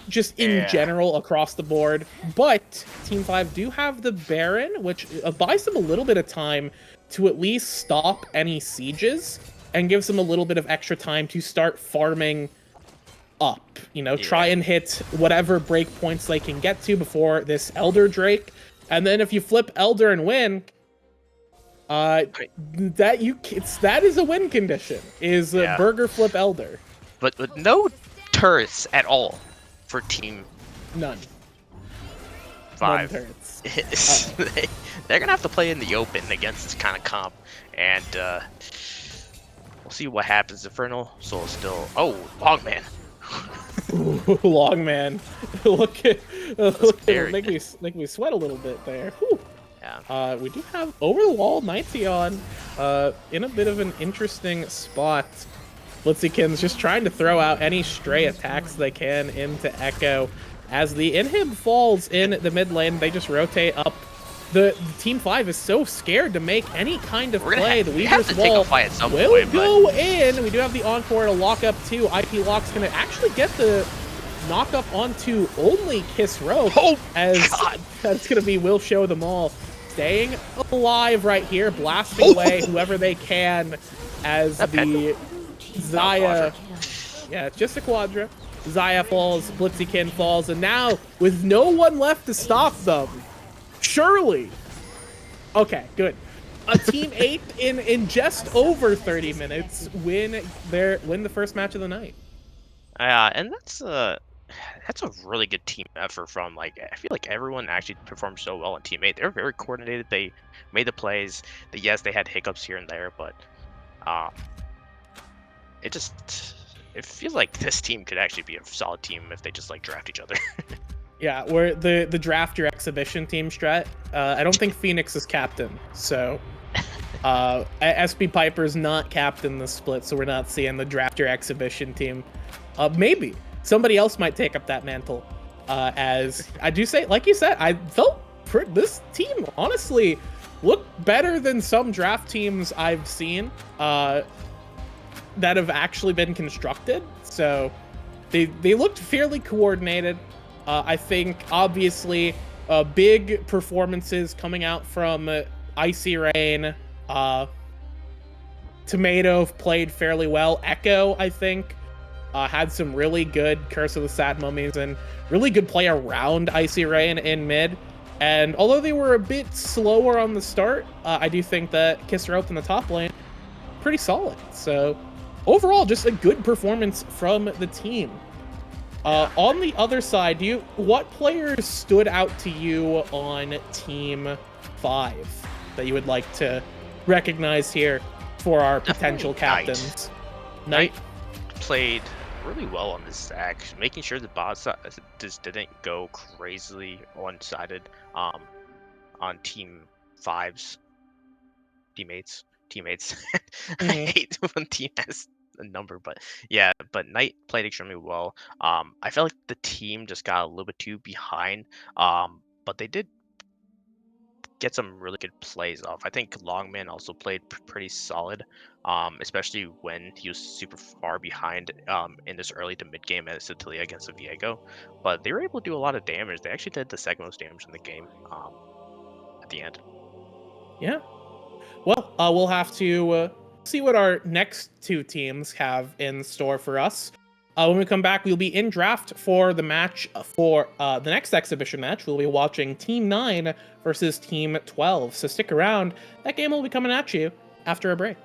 just in general across the board. But Team 5 do have the Baron, which buys them a little bit of time to at least stop any sieges and gives them a little bit of extra time to start farming up. Try and hit whatever breakpoints they can get to before this Elder Drake. And then if you flip Elder and win, that is a win condition. Is Burger flip Elder. But with no turrets at all for Team None 5. None turrets. They're gonna have to play in the open against this kind of comp, and we'll see what happens. Infernal Soul is still. Oh, Longman. Ooh, Longman. look at make me sweat a little bit there. Whew. Yeah. We do have over the wall Nightsion in a bit of an interesting spot. Blitzykins just trying to throw out any stray attacks they can into Echo. As the inhib falls in the mid lane, they just rotate up. The Team 5 is so scared to make any kind of play. The Weaver's Wall will go in. We do have the Encore to lock up too. IP Lock's going to actually get the knock up onto only Kiss Rope. Oh, as God. That's going to be Will Show Them All. Staying alive right here, blasting away whoever they can as the Xayah. Yeah, just a Quadra. Xayah falls, Blitzykin falls, and now with no one left to stop them, surely. Okay, good. A Team 8 in just over 30 minutes win the first match of the night. And that's a really good team effort from, I feel like everyone actually performed so well in Team 8. They're very coordinated. They made the plays. Yes, they had hiccups here and there, but it feels like this team could actually be a solid team if they just draft each other. Yeah, where the draft your exhibition team strat. I don't think Phoenix is captain, so SP Piper's not captain the split, so we're not seeing the draft your exhibition team. Maybe somebody else might take up that mantle. As I do say, like you said, I felt this team honestly looked better than some draft teams I've seen that have actually been constructed. So they looked fairly coordinated. I think obviously big performances coming out from Icy Rain. Tomato played fairly well. Echo, I think, had some really good Curse of the Sad Mummies and really good play around Icy Rain in mid. And although they were a bit slower on the start, I do think that Kiss Rope in the top lane pretty solid. So overall, just a good performance from the team. On the other side, what players stood out to you on Team 5 that you would like to recognize here for our potential captains? Knight played really well on this stack, making sure the bot side just didn't go crazily one-sided on Team 5's teammates. I hate when team has a number, but yeah, but Knight played extremely well. I felt like the team just got a little bit too behind, but they did get some really good plays off. I think Longman also played pretty solid, especially when he was super far behind in this early to mid game at Cecilia against the Viego. But they were able to do a lot of damage. They actually did the second most damage in the game at the end. Yeah. Well, we'll have to see what our next two teams have in store for us. When we come back, we'll be in draft for the match for the next exhibition match. We'll be watching Team 9 versus Team 12. So stick around. That game will be coming at you after a break.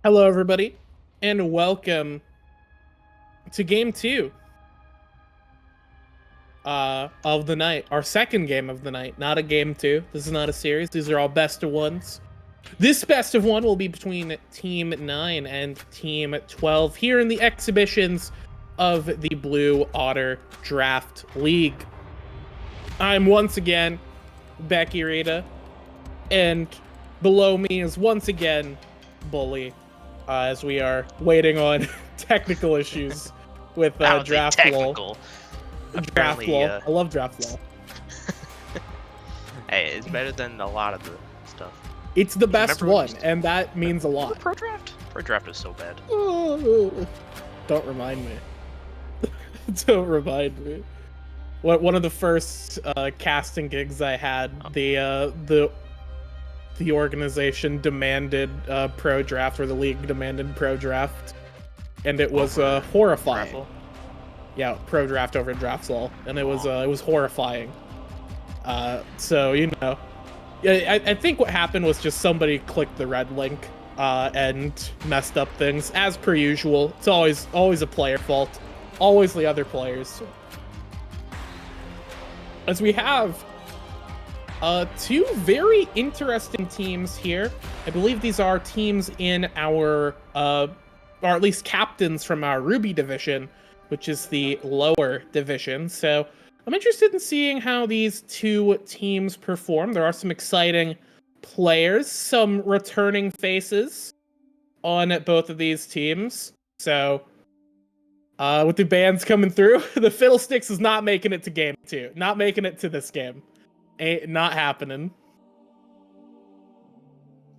Hello, everybody, and welcome to Game 2 of the night. Our second game of the night, not a Game 2. This is not a series. These are all best of ones. This best of one will be between Team 9 and Team 12 here in the exhibitions of the Blue Otter Draft League. I'm once again Becky Rita, and below me is once again Bully. As we are waiting on technical issues with draft wall. Draft wall. I love draft wall. Hey, it's better than a lot of the stuff. It's the best one, and that means a lot. Pro draft? Pro draft is so bad. Don't remind me. Don't remind me. One of the first casting gigs I had, the organization demanded pro draft, or the league demanded pro draft, and it was horrifying. Raffle? Yeah, pro draft over draft law, and it was horrifying. So I think what happened was just somebody clicked the red link and messed up things as per usual. It's always a player fault, always the other players. As we have two very interesting teams here. I believe these are teams in our, or at least captains from our Ruby division, which is the lower division. So I'm interested in seeing how these two teams perform. There are some exciting players, some returning faces on both of these teams. So with the bans coming through, the Fiddlesticks is not making it to game 2. Not making it to this game. Ain't not happening.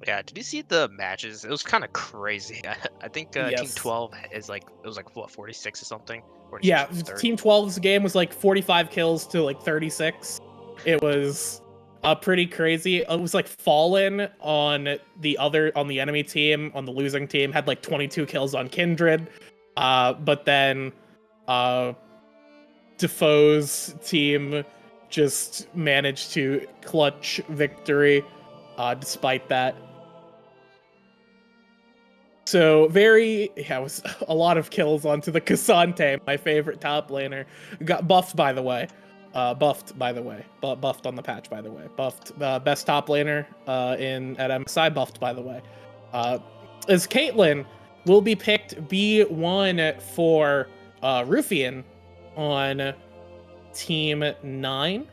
Yeah, did you see the matches? It was kind of crazy. I think Yes. Team 12 is it was what, 46 or something? 46 Yeah, or 30? Team 12's game was like 45 kills to like 36. It was pretty crazy. It was like Fallen on the enemy team, on the losing team, had like 22 kills on Kindred. But then Defoe's team just managed to clutch victory despite that. So it was a lot of kills onto the Cassante, my favorite top laner. Got buffed, by the way. Buffed on the patch, by the way. Buffed, best top laner at MSI, buffed, by the way. As Caitlyn will be picked B1 for Ruffian on Team 9,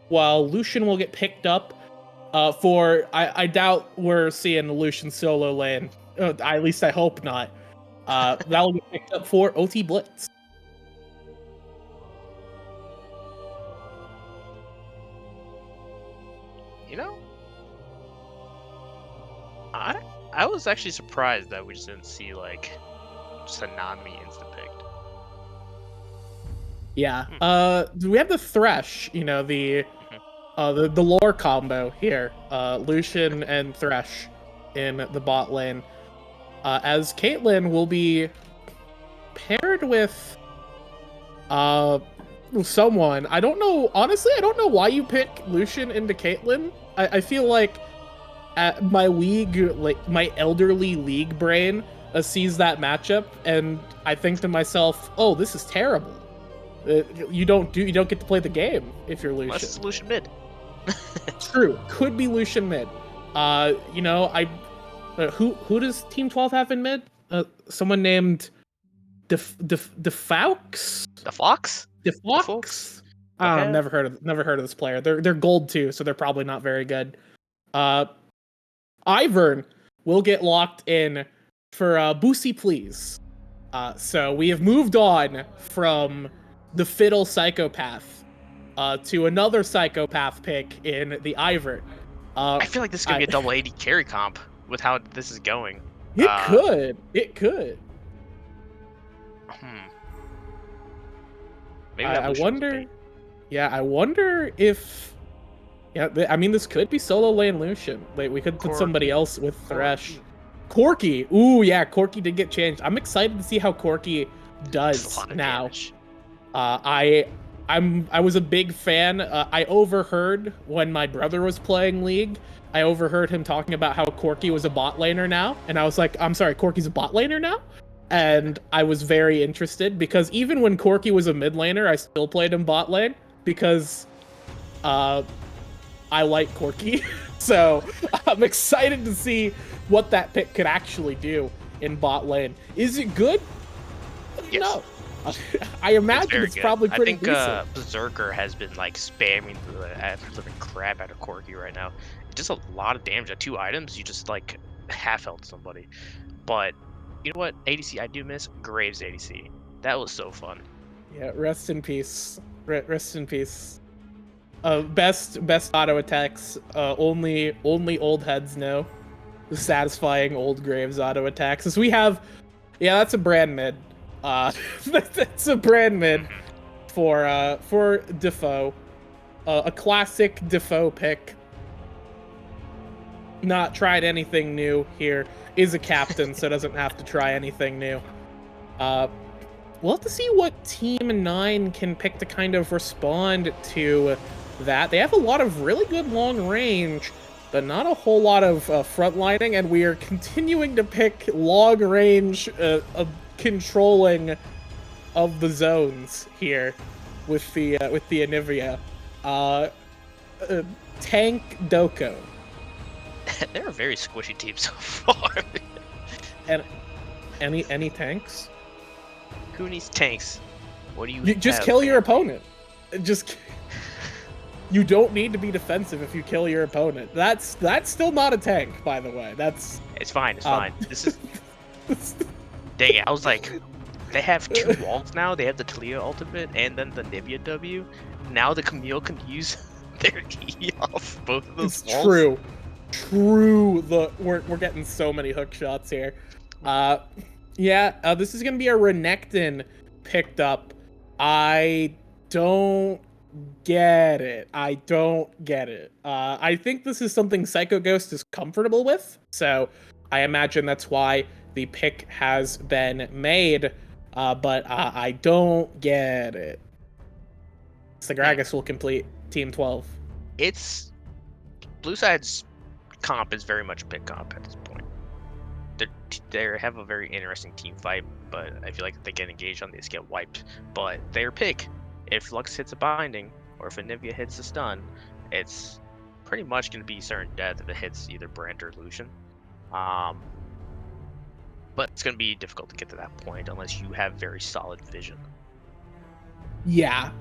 while Lucian will get picked up for... I doubt we're seeing Lucian solo lane. At least I hope not. That will get picked up for OT Blitz. You know, I was actually surprised that we just didn't see like just a non-me insta-picked. Yeah. We have the Thresh, the lore combo here. Lucian and Thresh in the bot lane. As Caitlyn will be paired with someone. I don't know. Honestly, I don't know why you pick Lucian into Caitlyn. I feel like at my league, like my elderly league brain, sees that matchup, and I think to myself, "Oh, this is terrible. You don't get to play the game if you're Lucian." Unless it's Lucian mid. True, could be Lucian mid. Who does Team 12 have in mid? Someone named Defaux? Defox? Defox? Never heard of this player. They're gold too, so they're probably not very good. Ivern will get locked in for Boosie Please. So we have moved on from the Fiddle Psychopath to another Psychopath pick in the Ivern. I feel like this is gonna be a double 80 carry comp with how this is going. It could. Maybe I wonder. Yeah, I wonder if. Yeah, this could be solo lane Lucian. Like, we could put somebody else with Thresh. Corki. Ooh, yeah, Corki did get changed. I'm excited to see how Corki does now. I I was a big fan. I overheard when my brother was playing League. I overheard him talking about how Corki was a bot laner now, and I was like, I'm sorry, Corki's a bot laner now? And I was very interested because even when Corki was a mid laner, I still played him bot lane because I like Corki. So I'm excited to see what that pick could actually do in bot lane. Is it good? Yes. No. I imagine it's probably pretty decent. I think Berserker has been like spamming the living crap out of Corki right now. It does a lot of damage at 2 items. You just like half-health somebody. But you know what ADC I do miss? Graves ADC. That was so fun. Yeah, rest in peace. Rest in peace. Best auto attacks. Only old heads know the satisfying old Graves auto attacks. As we have, yeah, that's a brand mid. That's a brand mid for Defoe. A classic Defoe pick. Not tried anything new here. Is a captain, so doesn't have to try anything new. We'll have to see what Team 9 can pick to kind of respond to that. They have a lot of really good long range, but not a whole lot of frontlining, and we are continuing to pick long range controlling of the zones here with the Anivia. Tank Doko. They're a very squishy team so far. And any tanks? Who needs tanks? What do you just kill your opponent. You don't need to be defensive if you kill your opponent. That's still not a tank, by the way. It's fine. It's fine. This is. Dang it! I was like, they have 2 walls now. They have the Talia ultimate and then the Nivea W. Now the Camille can use their E off both of those walls. True. We're getting so many hook shots here. This is gonna be a Renekton picked up. I don't get it. I think this is something Psycho Ghost is comfortable with, so I imagine that's why the pick has been made, but I don't get it. Sagragas will complete Team 12. It's Blue Side's comp is very much a pick comp at this point. They have a very interesting team fight, but I feel like if they get engaged on, they just get wiped. But their pick, if Lux hits a binding or if Anivia hits a stun, it's pretty much going to be certain death if it hits either Brand or Lucian. But it's going to be difficult to get to that point unless you have very solid vision. Yeah,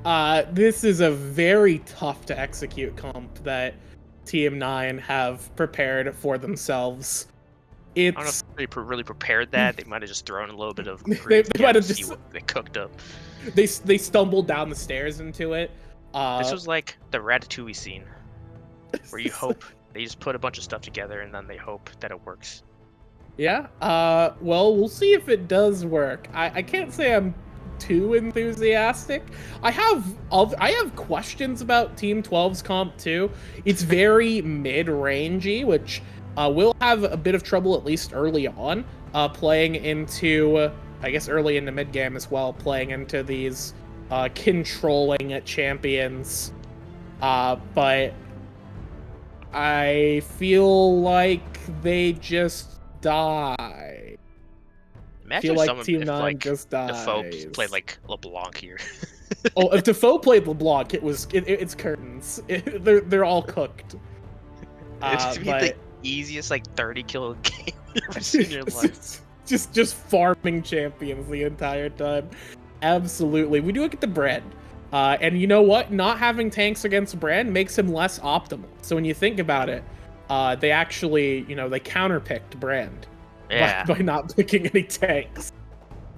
this is a very tough to execute comp that Team 9 have prepared for themselves. I don't know if they really prepared that. They might have just thrown a little bit of they might have just what they cooked up. They stumbled down the stairs into it. This was like the Ratatouille scene, where you hope they just put a bunch of stuff together and then they hope that it works. Yeah. Well, we'll see if it does work. I can't say I'm too enthusiastic. I have questions about Team 12's comp too. It's very mid-rangey, which we'll have a bit of trouble at least early on playing into, I guess early into mid-game as well, playing into these controlling champions. But I feel like they just die. Imagine feel if like Team 9 like just dies. Defoe played like LeBlanc here. Oh, if Defoe played LeBlanc, it's curtains. They're all cooked. It's the easiest like 30 kill game you've ever seen in your life. Just farming champions the entire time. Absolutely. We do get the Brand. And you know what? Not having tanks against Brand makes him less optimal. So when you think about it, they actually, they counterpicked Brand. Yeah. By not picking any tanks.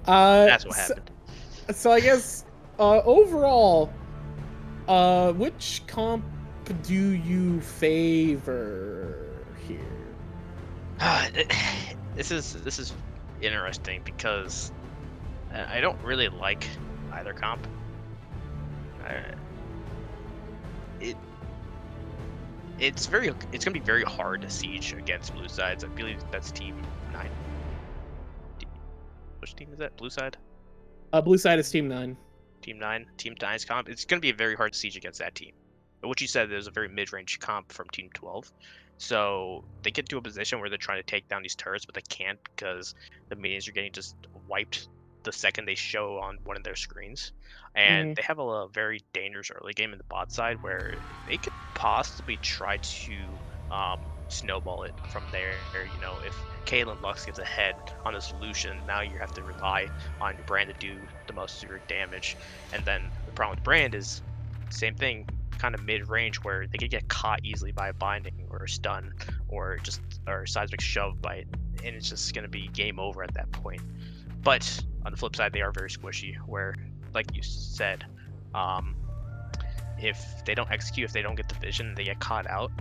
That's what happened. So I guess overall, which comp do you favor here? This is interesting because I don't really like either comp. It's gonna be very hard to siege against Blue Sides. I believe that's Team 9. Which team is that? Blue Side? Blue Side is Team 9. Team 9, Team 9's comp. It's going to be a very hard siege against that team. But what you said, there's a very mid-range comp from Team 12. So they get to a position where they're trying to take down these turrets, but they can't because the minions are getting just wiped the second they show on one of their screens. And they have a very dangerous early game in the bot side where they could possibly try to snowball it from there. You know, if Caitlyn Lux gets ahead on the solution, now you have to rely on your brand to do the most severe damage. And then the problem with brand is same thing, kind of mid-range where they could get caught easily by a binding or a stun or seismic shove by it, and it's just going to be game over at that point. But on the flip side, they are very squishy where, like you said, if they don't execute, if they don't get the vision, they get caught out,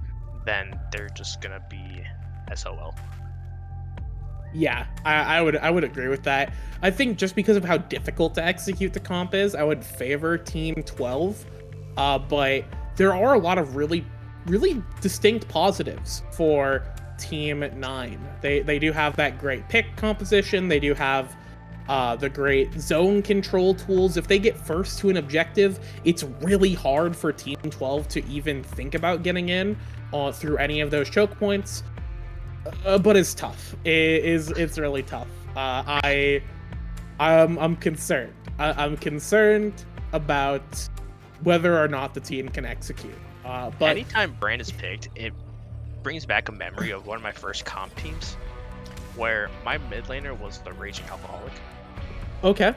then they're just gonna be SOL. Yeah, I would agree with that. I think just because of how difficult to execute the comp is, I would favor Team 12. But there are a lot of really distinct positives for Team 9. They do have that great pick composition. They do have the great zone control tools. If they get first to an objective, it's really hard for Team 12 to even think about getting in through any of those choke points. But it's tough. It's really tough. I'm concerned. I'm concerned about whether or not the team can execute. But anytime Brand is picked, it brings back a memory of one of my first comp teams, where my mid laner was the Raging Alcoholic. Okay.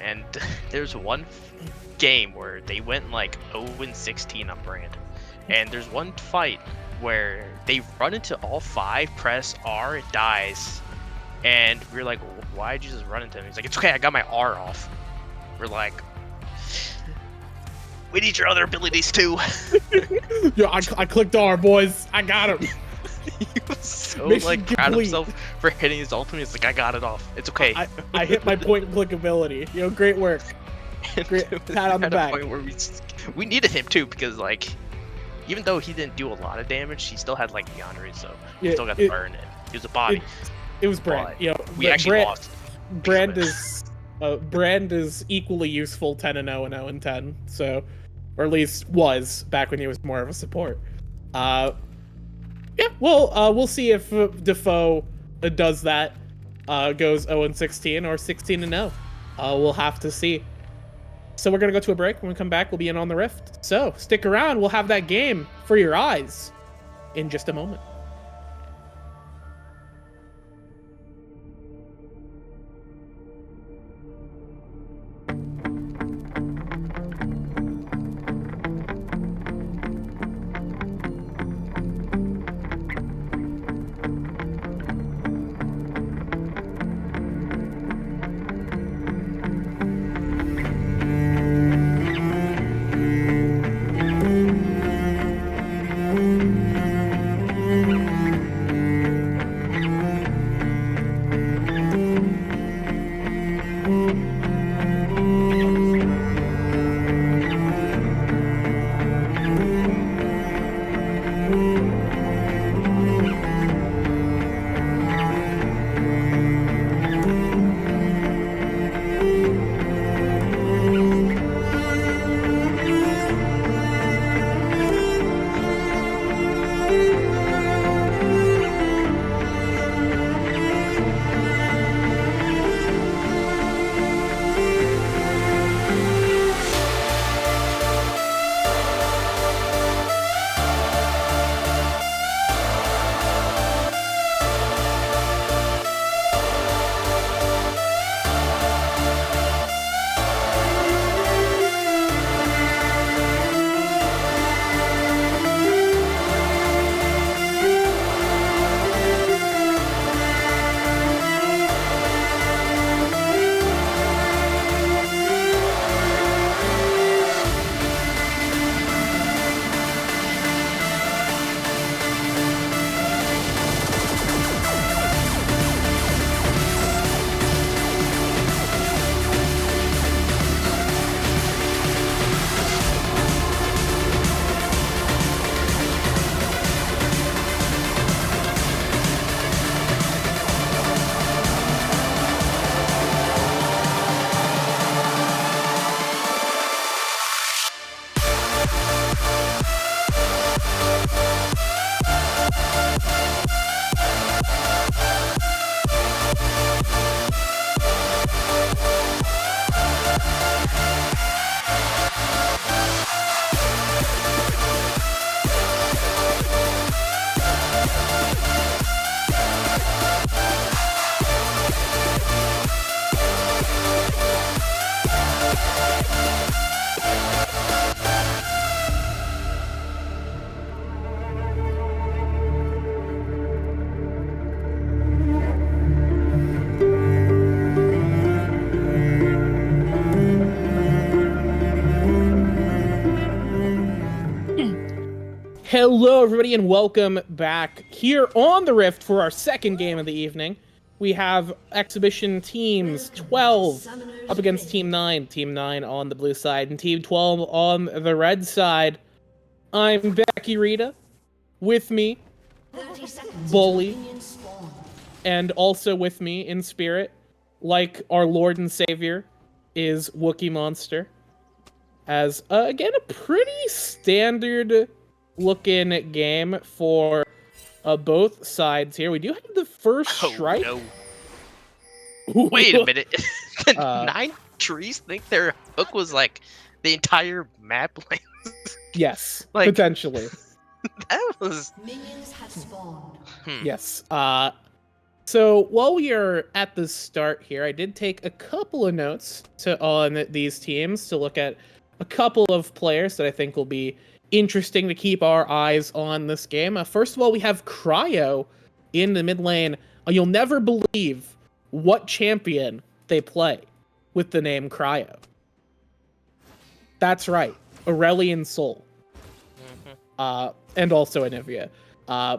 And there's one game where they went like 0-16 on Brand, and there's one fight where they run into all 5, press R, it dies, and we're like, why'd you just run into him? He's like, it's okay, I got my R off. We're like, we need your other abilities too. Yo, I clicked R, boys. I got him. He was so Mission like proud of complete. himself for hitting his ultimate. He's like, I got it off. It's okay. I hit my point and click ability. Yo, great work. Great pat on the back. Point where we needed him too, because like, even though he didn't do a lot of damage, he still had like Yandere, so he still got the burn in. He was a body. It was Brand. But You know, we actually lost. Brand is equally useful 10-0 and 0-10. So, or at least was back when he was more of a support. Yeah, well, we'll see if Defoe does that, goes 0-16 or 16-0. We'll have to see. So we're gonna go to a break. When we come back, we'll be in On the Rift. So stick around. We'll have that game for your eyes in just a moment. Hello, everybody, and welcome back here on the Rift for our second game of the evening. We have exhibition teams 12 up against Team 9. Team 9 on the blue side and Team 12 on the red side. I'm Becky Rita. With me, Bully, and also with me in spirit, like our Lord and Savior, is Wookiee Monster. As, again, a pretty standard looking game for both sides here. We do have the first strike. No. Wait a minute. The 9 trees think their hook was like the entire map length? Yes, like, potentially. That was... Minions have spawned. Yes. So while we are at the start here, I did take a couple of notes on these teams to look at a couple of players that I think will be interesting to keep our eyes on this game. First of all, we have Cryo in the mid lane. You'll never believe what champion they play with the name Cryo. That's right, Aurelion Sol. And also Anivia.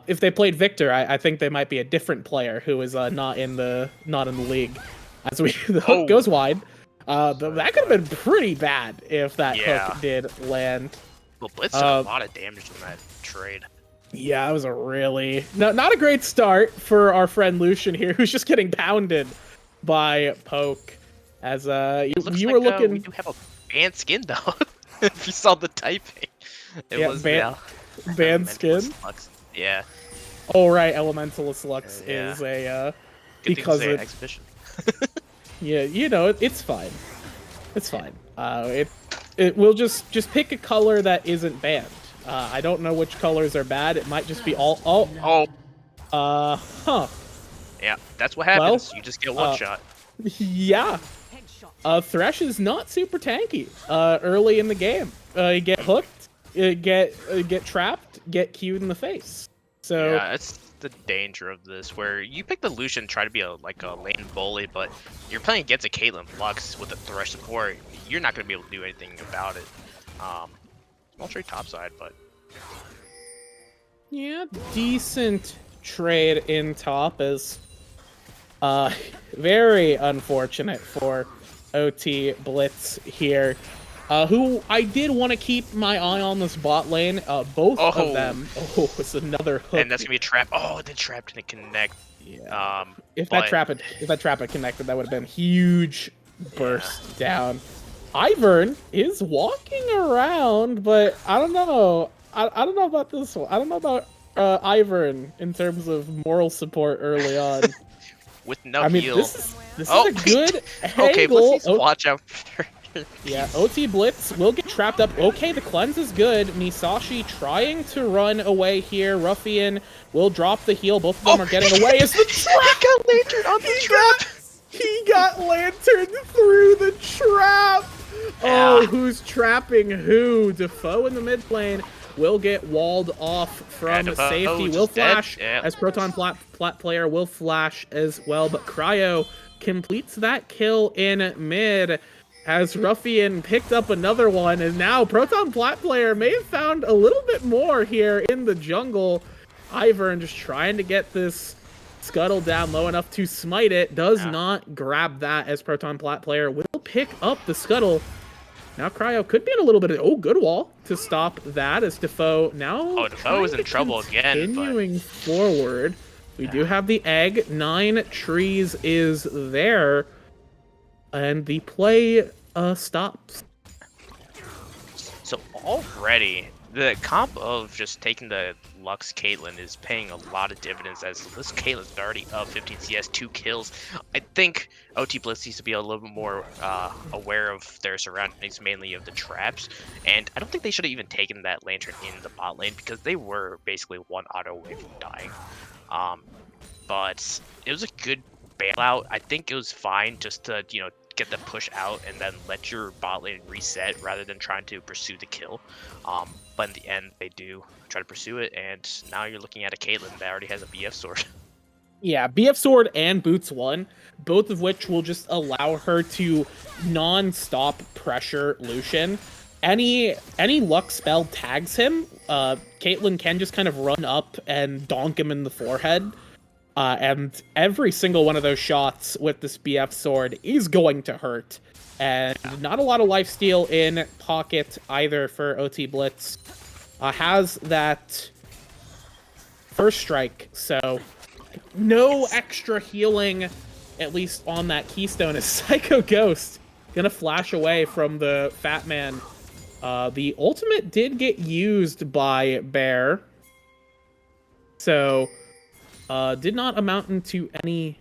If they played Victor, I think they might be a different player who is not in the league. As the hook goes wide. That could have been pretty bad if that hook did land. Well, Blitz did a lot of damage in that trade. Yeah, it was a really... not a great start for our friend Lucian here, who's just getting pounded by Poke. As you were looking... we do have a banned skin, though. If you saw the typing. It was banned skin? Lux. Yeah. Oh, right, Elementalist Lux is a... Good because thing to say exhibition. Yeah, you know, it's fine. It's fine. It will just pick a color that isn't banned. I don't know which colors are bad. It might just be all. Huh. Yeah, that's what happens. Well, you just get one shot. Yeah. Thresh is not super tanky. Early in the game, you get hooked, get trapped, get Q'd in the face. So yeah, that's the danger of this, where you pick the Lucian, try to be a lane bully, but you're playing against a Caitlyn Lux with a Thresh support. You're not going to be able to do anything about it. Small trade topside, but yeah, decent trade in top is very unfortunate for OT Blitz here. Who I did want to keep my eye on this bot lane. Both of them. Oh, it's another hook. And that's gonna be a trap. Oh, the trap didn't connect. Yeah. If that trap had connected, that would have been huge burst down. Ivern is walking around, but I don't know. I don't know about this one. I don't know about Ivern in terms of moral support early on. With no heal. This is a good angle. Okay, let's watch out for... Yeah, OT Blitz will get trapped up. Okay, the cleanse is good. Misashi trying to run away here. Ruffian will drop the heal. Both of them are getting away. Is the trap? He got lantern on the trap. He got lantern through the trap. Oh, who's trapping who? Defoe in the mid lane will get walled off from safety. Will flash as Proton Plat player will flash as well, but Cryo completes that kill in mid. As Ruffian picked up another one, and now Proton Plat player may have found a little bit more here in the jungle. Ivern just trying to get this scuttle down low enough to smite it. Does not grab that, as Proton Plat player will pick up the scuttle. Now Cryo could be in a little bit of... Oh, good wall to stop that, as Defoe now... Oh, Defoe is in trouble again. Continuing forward. We do have the egg. 9 trees is there. And the play stops. So already, The comp of just taking the Lux Caitlyn is paying a lot of dividends, as this Caitlyn's already up 15 CS, 2 kills. I think OT Blitz needs to be a little bit more aware of their surroundings, mainly of the traps. And I don't think they should have even taken that Lantern in the bot lane, because they were basically one auto away from dying. But it was a good bailout. I think it was fine just to, get the push out and then let your bot lane reset rather than trying to pursue the kill. But in the end, they do try to pursue it, and now you're looking at a Caitlyn that already has a BF sword. Yeah, BF sword and Boots 1, both of which will just allow her to non-stop pressure Lucian. Any luck spell tags him, Caitlyn can just kind of run up and donk him in the forehead. And every single one of those shots with this BF sword is going to hurt. And not a lot of lifesteal in pocket either for OT Blitz. Has that first strike, so no extra healing, at least on that keystone, as Psycho Ghost gonna flash away from the Fat Man. The ultimate did get used by Bear, so did not amount into any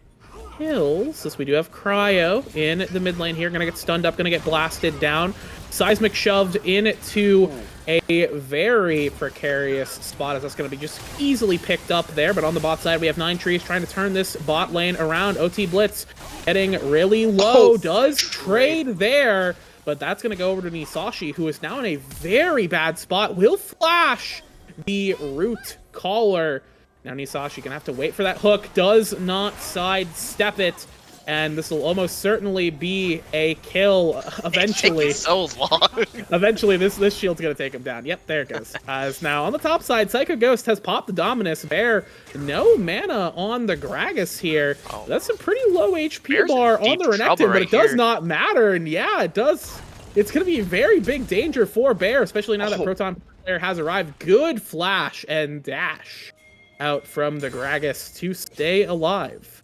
kills, as we do have Cryo in the mid lane here. Gonna get stunned up, gonna get blasted down. Seismic shoved into a very precarious spot, as that's gonna be just easily picked up there. But on the bot side, we have 9 trees trying to turn this bot lane around. OT Blitz getting really low, does trade there, but that's gonna go over to Nisashi, who is now in a very bad spot. Will flash the root caller. Now Nisashi gonna have to wait for that hook, does not sidestep it, and this will almost certainly be a kill eventually. It takes so long. Eventually, this shield's gonna take him down. Yep, there it goes. As now on the top side, Psycho Ghost has popped the Dominus. Bear, no mana on the Gragas here. Oh. That's a pretty low HP Bear's bar on the Renekton, but it does here. not matter. And yeah, it does. It's gonna be a very big danger for Bear, especially now that Proton player has arrived. Good flash and dash out from the Gragas to stay alive.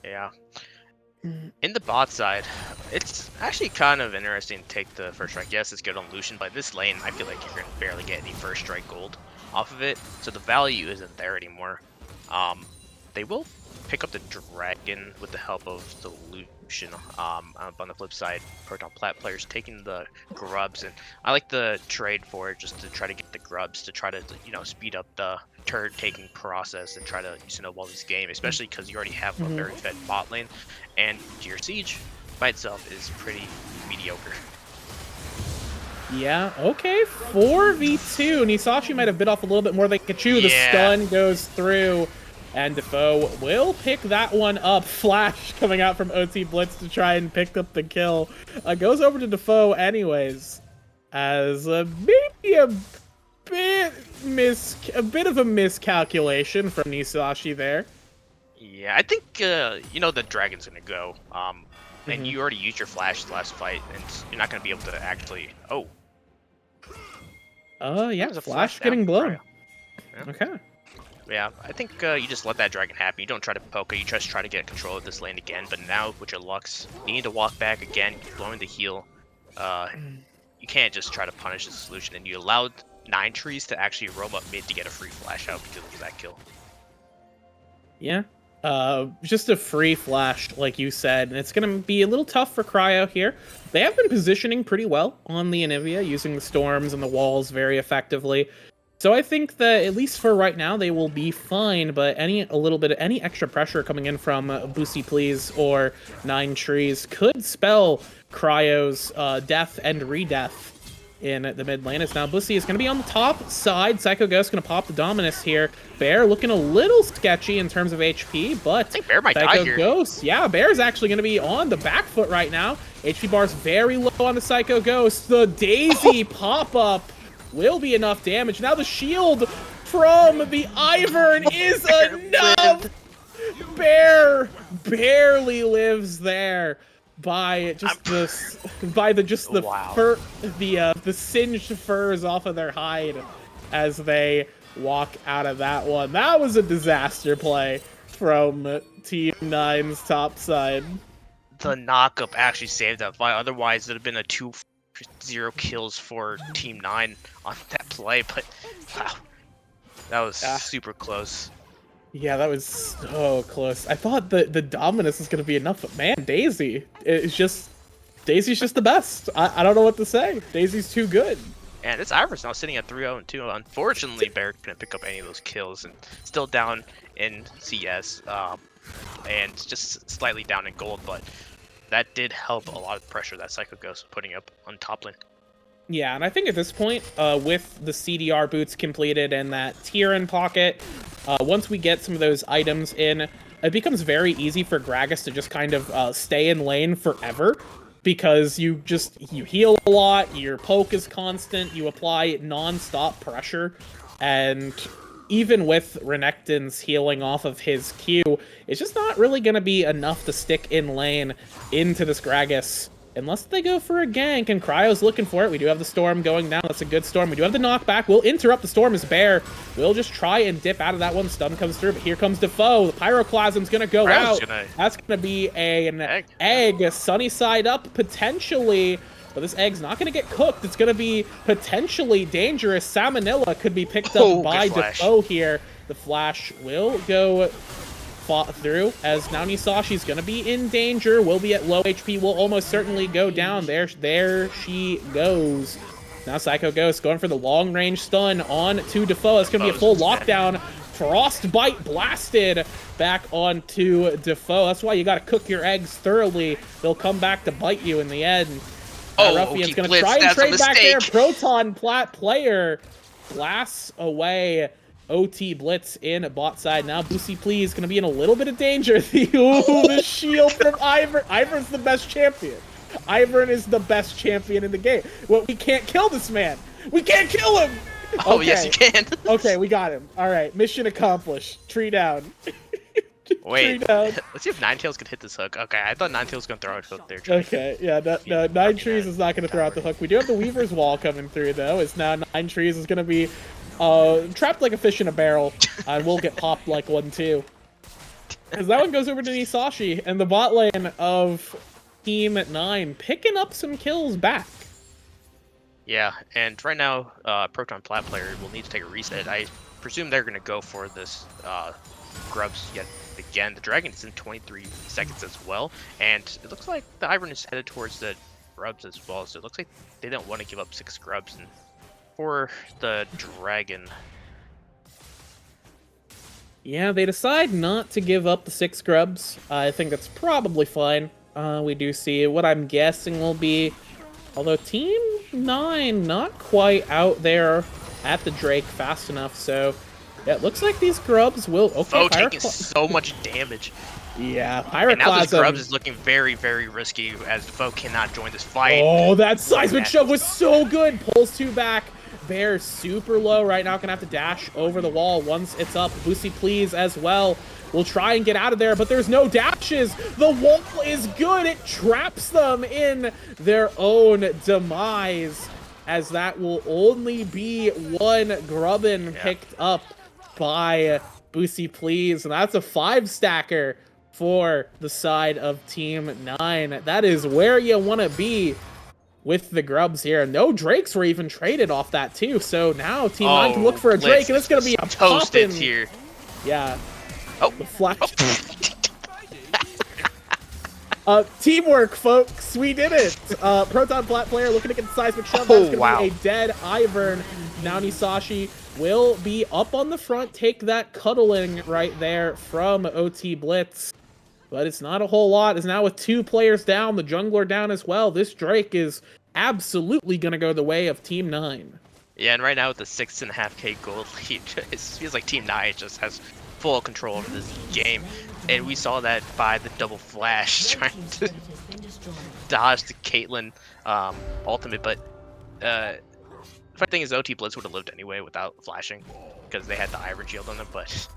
Yeah. In the bot side, it's actually kind of interesting to take the first strike. Yes, it's good on Lucian, but this lane, I feel like you're going to barely get any first strike gold off of it, so the value isn't there anymore. They will pick up the dragon with the help of the Lucian. On the flip side, Proton Plat players taking the grubs, and I like the trade for it just to try to get the grubs to try to, speed up the turret taking process and try to snowball this game, especially because you already have a very fed bot lane, and your siege by itself is pretty mediocre. Yeah, okay, 4v2. Nisashi might have bit off a little bit more than could chew. The stun goes through, and Defoe will pick that one up. Flash coming out from OT Blitz to try and pick up the kill. Goes over to Defoe anyways, as maybe a bit of a miscalculation from Nisashi there. Yeah, I think the dragon's gonna go. And you already used your flash last fight, and you're not gonna be able to actually. Oh. Yeah, the flash getting blown. Yeah. Okay. Yeah, I think you just let that dragon happen. You don't try to poke it. You just try to get control of this lane again. But now with your Lux, you need to walk back again, blowing the heal. You can't just try to punish the solution, and you allowed 9 trees to actually roam up mid to get a free flash out because of that kill. Yeah. Just a free flash, like you said, and it's going to be a little tough for Cryo here. They have been positioning pretty well on the Anivia, using the storms and the walls very effectively. So I think that, at least for right now, they will be fine, but any extra pressure coming in from Boosty Please or 9 Trees could spell Cryo's death and re-death in the mid lane. As now Bussy is going to be on the top side. Psycho Ghost going to pop the Dominus here. Bear looking a little sketchy in terms of HP, but I think Bear might Psycho die here. Ghost, yeah, Bear's actually going to be on the back foot right now. HP bar's very low on the Psycho Ghost. The Daisy pop-up will be enough damage. Now the shield from the Ivern is enough. Bear barely lives there by just the singed furs off of their hide as they walk out of that one. That was a disaster play from Team 9's top side. The knockup actually saved that fight. Otherwise, it would have been a 2 0 kills for Team 9 on that play, but wow, that was super close. Yeah, that was so close. I thought the Dominus was going to be enough, but man, Daisy's just the best. I don't know what to say. Daisy's too good. And this Ivern's now sitting at 3-0-2. Unfortunately, Barrett couldn't pick up any of those kills and still down in CS and just slightly down in gold, but that did help a lot of pressure that Psycho Ghost putting up on top lane. Yeah, and I think at this point, with the CDR boots completed and that tier in pocket, once we get some of those items in, it becomes very easy for Gragas to just kind of stay in lane forever, because you heal a lot, your poke is constant, you apply non-stop pressure, and even with Renekton's healing off of his Q, it's just not really going to be enough to stick in lane into this Gragas. Unless they go for a gank, and Cryo's looking for it. We do have the Storm going down. That's a good Storm. We do have the knockback. We'll interrupt the Storm as Bear. We'll just try and dip out of that one. Stun comes through, but here comes Defoe. The Pyroclasm's going to go out. That's going to be an egg. Sunny side up, potentially. But this egg's not going to get cooked. It's going to be potentially dangerous. Salmonella could be picked up by Defoe here. The flash will go fought through, as now Nisashi's gonna be in danger, will be at low HP, will almost certainly go down. There she goes. Now Psycho Ghost going for the long range stun on to Defoe. It's gonna be a full lockdown. Frostbite blasted back onto Defoe. That's why you gotta cook your eggs thoroughly. They'll come back to bite you in the end. Ruffian's gonna try and trade back there. Proton player blasts away OT Blitz in bot side. Now Boosie Please gonna be in a little bit of danger. The shield from Ivern. Ivern's the best champion. Ivern is the best champion in the game. Well, we can't kill this man. We can't kill him. Oh, okay. Yes, you can. Okay, we got him. All right, mission accomplished. Tree down. Wait, let's see if Ninetales could hit this hook. Okay, I thought Ninetales was gonna throw out a hook there. Okay, yeah, no, Nine Trees is not gonna throw out the hook. We do have the Weaver's Wall coming through though. It's now Nine Trees is gonna be trapped like a fish in a barrel, and we'll get popped like one too. As that one goes over to Nisashi, and the bot lane of Team 9 picking up some kills back. Yeah, and right now, Proton Plat player will need to take a reset. I presume they're gonna go for this Grubs yet again. The Dragon is in 23 seconds as well, and it looks like the Ivern is headed towards the Grubs as well, so it looks like they don't want to give up 6 Grubs. And for the Dragon, yeah, they decide not to give up the 6 Grubs. I think that's probably fine. We do see what I'm guessing will be, although Team 9 not quite out there at the Drake fast enough, so yeah, it looks like these Grubs will... Okay, taking so much damage. Yeah, Pyroclasm. And now this Grubs is looking very, very risky, as Defoe cannot join this fight. Oh, that seismic shove was so good! Pulls 2 back. Bear super low right now, gonna have to dash over the wall once it's up. Boosie Please as well. We'll try and get out of there, but there's no dashes. The wall is good. It traps them in their own demise, as that will only be one Grubbin picked up by Boosie Please. And that's a 5-stacker for the side of Team 9. That is where you want to be with the Grubs here. No Drakes were even traded off that too, so now Team 9 can look for a Drake, and it's going to be a toasted here. Yeah. Oh, the flash. Teamwork, folks. We did it. Proton Plat player looking to get the seismic shove. That's going to be a dead Ivern. Now Nisashi will be up on the front. Take that cuddling right there from OT Blitz. But it's not a whole lot. It's now with 2 players down, the jungler down as well. This Drake is absolutely going to go the way of Team 9. Yeah, and right now with the 6.5k gold lead, it feels like Team 9 just has full control of this game. And we saw that by the double flash trying to dodge the Caitlyn ultimate. But the funny thing is OT Blitz would have lived anyway without flashing, because they had the Ivern shield on them. But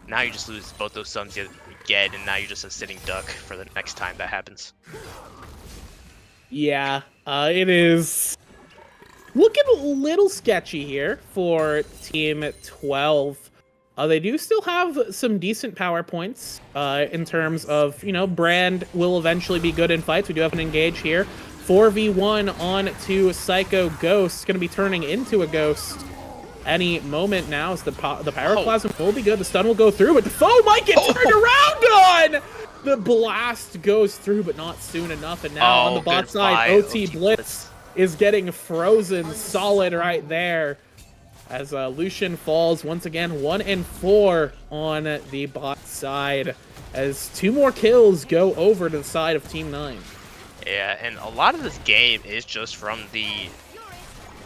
now you just lose both those suns you get, and now you're just a sitting duck for the next time that happens. Yeah, it is looking a little sketchy here for Team 12. They do still have some decent power points in terms of, you know, Brand will eventually be good in fights. We do have an engage here. 4v1 on to Psycho Ghost. Going to be turning into a ghost any moment now, as the Pyroclasm will be good. The stun will go through, but the foe might get turned around on! The blast goes through, but not soon enough. And now on the bot side, OT Blitz is getting frozen solid right there. As Lucian falls once again, 1-4 on the bot side. As 2 more kills go over to the side of Team 9. Yeah, and a lot of this game is just from the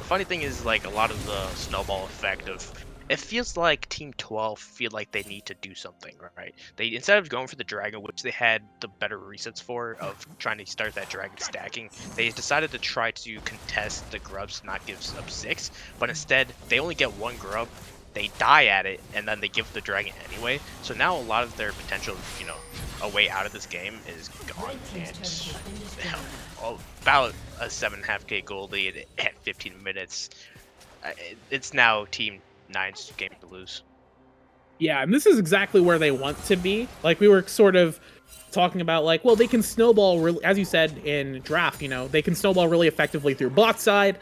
funny thing is, like, a lot of the snowball effect of, it feels like Team 12 feel like they need to do something, right? They, instead of going for the dragon, which they had the better resets for, of trying to start that dragon stacking, they decided to try to contest the grubs, not give up 6, but instead they only get 1 grub, they die at it, and then they give the dragon anyway. So now a lot of their potential, you know, a way out of this game is gone, and about a 7.5k gold lead at 15 minutes. It's now Team 9's game to lose. Yeah, and this is exactly where they want to be. Like, we were sort of talking about, like, well, they can snowball, really, as you said in draft, you know, they can snowball really effectively through bot side.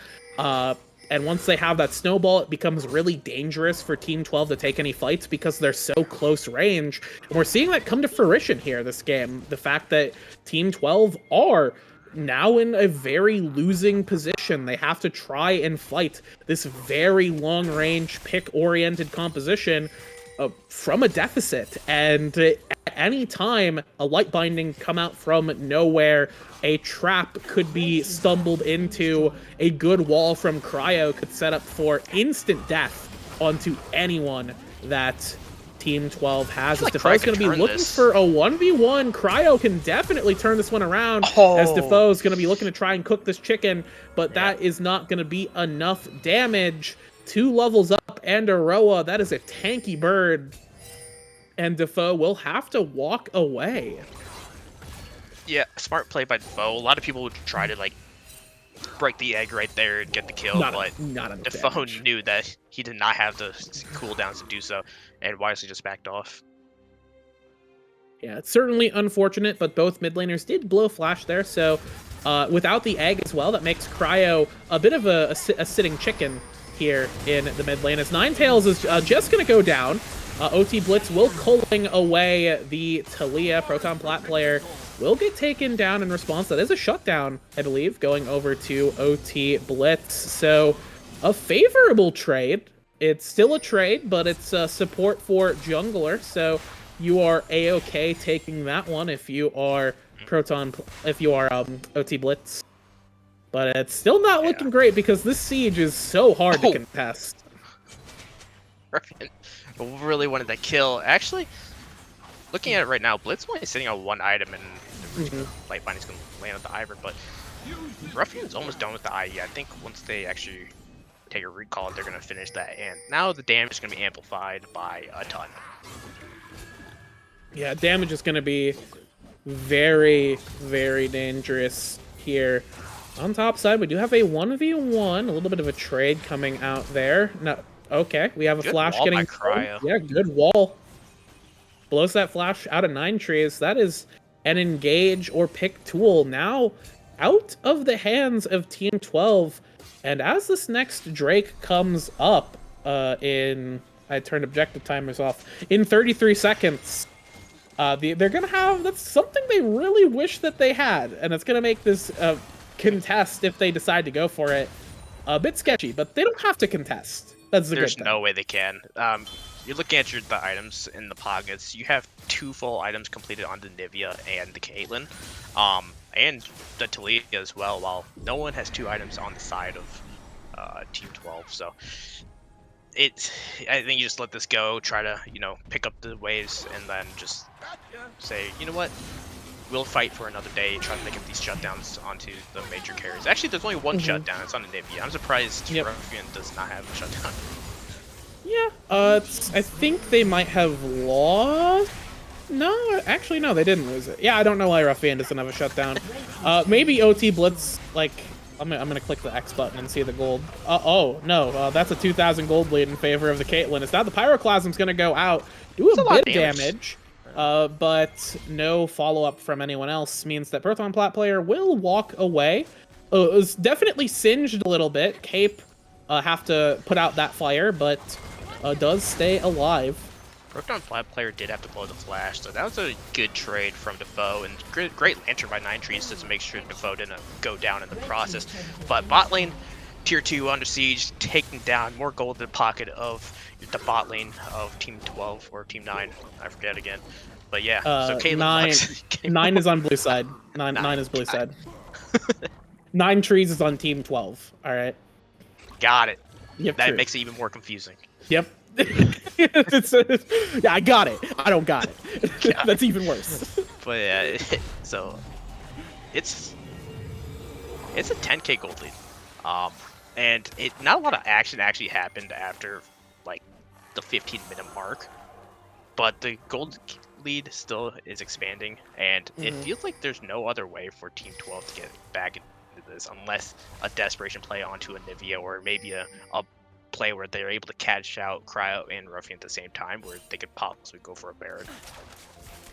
And once they have that snowball, it becomes really dangerous for Team 12 to take any fights because they're so close range. And we're seeing that come to fruition here this game. The fact that Team 12 are now in a very losing position. They have to try and fight this very long-range, pick-oriented composition from a deficit. And at any time a light binding come out from nowhere, a trap could be stumbled into, a good wall from Cryo could set up for instant death onto anyone that Team 12 has. As Defoe's going to be looking for a 1v1. Cryo can definitely turn this one around, as Defoe's going to be looking to try and cook this chicken, but that is not going to be enough damage. 2 levels up and a Roa. That is a tanky bird, and Defoe will have to walk away. Yeah, smart play by Defoe. A lot of people would try to, like, break the egg right there and get the kill, but Defoe knew that he did not have the cooldowns to do so, and wisely just backed off. Yeah, it's certainly unfortunate, but both mid laners did blow flash there, so without the egg as well, that makes Cryo a bit of a sitting chicken here in the mid lane, as Ninetales is just going to go down. OT Blitz will culling away the Talia. Proton Plat player will get taken down in response. That is a shutdown, I believe, going over to OT Blitz. So a favorable trade. It's still a trade, but it's support for jungler. So you are A-okay taking that one if you are OT Blitz. But it's still not looking great because this siege is so hard to contest. Really wanted that kill. Actually, looking at it right now, Blitz only sitting on 1 item, and Light Binding's going to land on the Ivor, but Ruffian's almost done with the IE. I think once they actually take a recall, they're going to finish that, and now the damage is going to be amplified by a ton. Yeah, damage is going to be very, very dangerous here. On top side, we do have a 1v1, a little bit of a trade coming out there. No, okay, we have a flash getting... Yeah, good wall. Blows that flash out of 9 trees. That is an engage or pick tool now out of the hands of Team 12. And as this next Drake comes up in... I turned objective timers off. In 33 seconds, they're going to have... That's something they really wish that they had. And it's going to make this contest, if they decide to go for it, a bit sketchy. But they don't have to contest. That's the There's no way they can. You're looking at the items in the pockets. You have 2 full items completed on the Nivea and the Caitlyn, and the Talia as well, while no one has 2 items on the side of Team 12. So I think you just let this go, try to, you know, pick up the waves, and then just say, you know what, we'll fight for another day, try to make up these shutdowns onto the major carries. Actually, there's only 1 shutdown. It's on the Nivea. I'm surprised Ruffian does not have a shutdown. Yeah, I think they might have lost. No, actually, no, they didn't lose it. Yeah, I don't know why Ruffian doesn't have a shutdown. Maybe OT Blitz, like, I'm gonna click the X button and see the gold. Oh, no, that's a 2,000 gold lead in favor of the Caitlyn. Is that the Pyroclasm's gonna go out, do a bit of damage. but no follow-up from anyone else means that Proton Plat player will walk away. It was definitely singed a little bit. Cape have to put out that fire, but does stay alive. Proton Plat player did have to blow the flash, so that was a good trade from Defoe, and great lantern by 9 Trees to make sure Defoe didn't go down in the process. But bot lane, tier 2 under siege, taking down more gold in the pocket of the bot lane of Team 12 or Team 9, I forget again. But yeah, so Caitlyn 9 is on blue side. 9 is blue side. 9 Trees is on Team 12. All right. Got it. Yep, that true. makes it even more confusing. Yep. Yeah, I got it. I don't got it. That's even worse. But yeah, so it's a 10k gold lead, and not a lot of action actually happened after like the 15-minute mark, but the gold lead still is expanding, and it feels like there's no other way for Team 12 to get back into this unless a desperation play onto a Nivea or maybe a play where they're able to catch out Cryo and Ruffian at the same time, where they could possibly go for a Baron.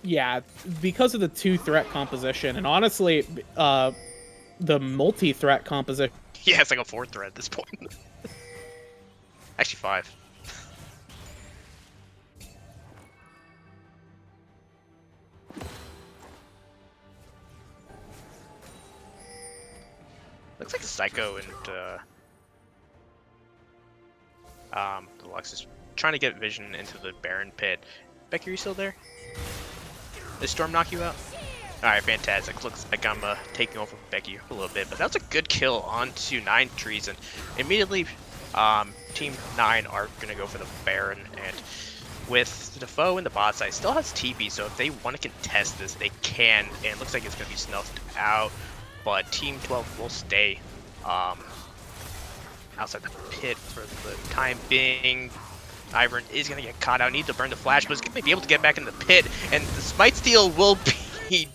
Yeah, because of the 2-threat composition, and honestly, the multi-threat composition. Yeah, it's like a 4th threat at this point. Actually 5. Looks like Psycho and the Lux is trying to get vision into the Baron pit. Becky, are you still there? Did Storm knock you out? Alright, fantastic. Looks like I'm taking over Becky a little bit, but that's a good kill onto 9 Trees, and immediately Team 9 are going to go for the Baron, and with Defoe in the bot side, still has TP, so if they want to contest this, they can, and it looks like it's going to be snuffed out, but Team 12 will stay outside the pit for the time being. Ivern is going to get caught out, need to burn the flash, but he's going to be able to get back in the pit, and the Smite Steal will be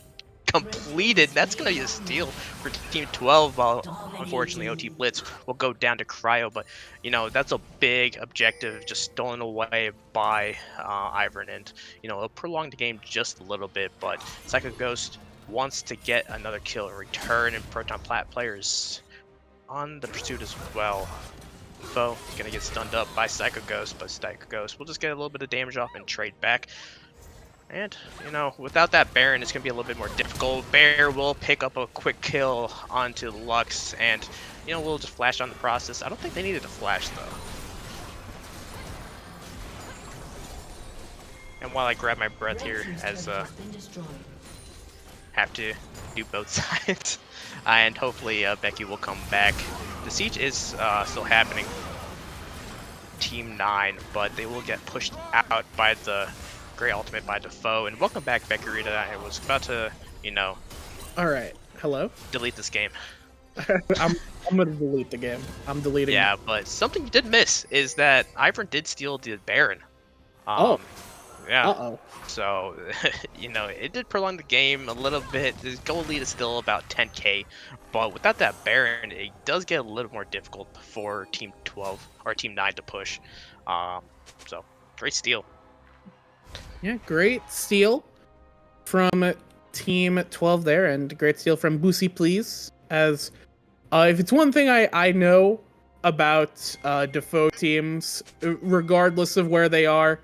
completed. That's going to be a steal for Team 12, while unfortunately OT Blitz will go down to Cryo, but you know, that's a big objective just stolen away by Ivern, and you know, it'll prolong the game just a little bit, but Psycho Ghost wants to get another kill in return, and Proton Plat players on the pursuit as well. Foe is going to get stunned up by Psycho Ghost, but Psycho Ghost will just get a little bit of damage off and trade back. And, you know, without that Baron, it's going to be a little bit more difficult. Bear will pick up a quick kill onto Lux, and, you know, we'll just flash on the process. I don't think they needed to flash, though. And while I grab my breath here, as have to do both sides, and hopefully Becky will come back. The siege is still happening. Team 9, but they will get pushed out by the great ultimate by Defoe. And welcome back, Becky Rita. I was about to, you know, all right, hello, delete this game. I'm gonna delete the game. I'm deleting. Yeah, but something you did miss is that Ivern did steal the Baron. Oh. Yeah. Uh-oh. So, you know, it did prolong the game a little bit. The goal lead is still about 10k, but without that Baron, it does get a little more difficult for Team 12 or Team 9 to push. So, great steal. Yeah, great steal from Team 12 there, and great steal from Boosie Please. As if it's one thing I know about Defoe teams, regardless of where they are,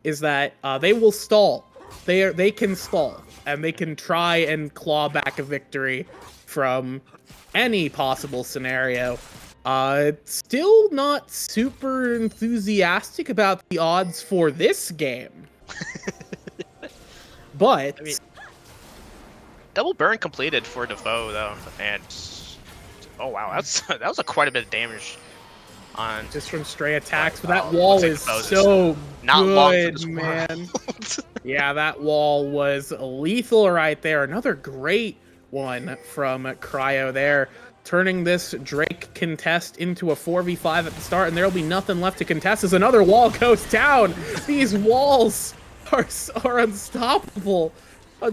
is that they will stall. They can stall, and they can try and claw back a victory from any possible scenario. Still not super enthusiastic about the odds for this game. But I mean, double burn completed for Defoe though, and oh wow, that was quite a bit of damage on just from stray attacks. But that wall is so not good, long for this man. Yeah, that wall was lethal right there. Another great one from Cryo there, turning this Drake contest into a 4v5 at the start, and there'll be nothing left to contest as another wall goes down. These walls are unstoppable.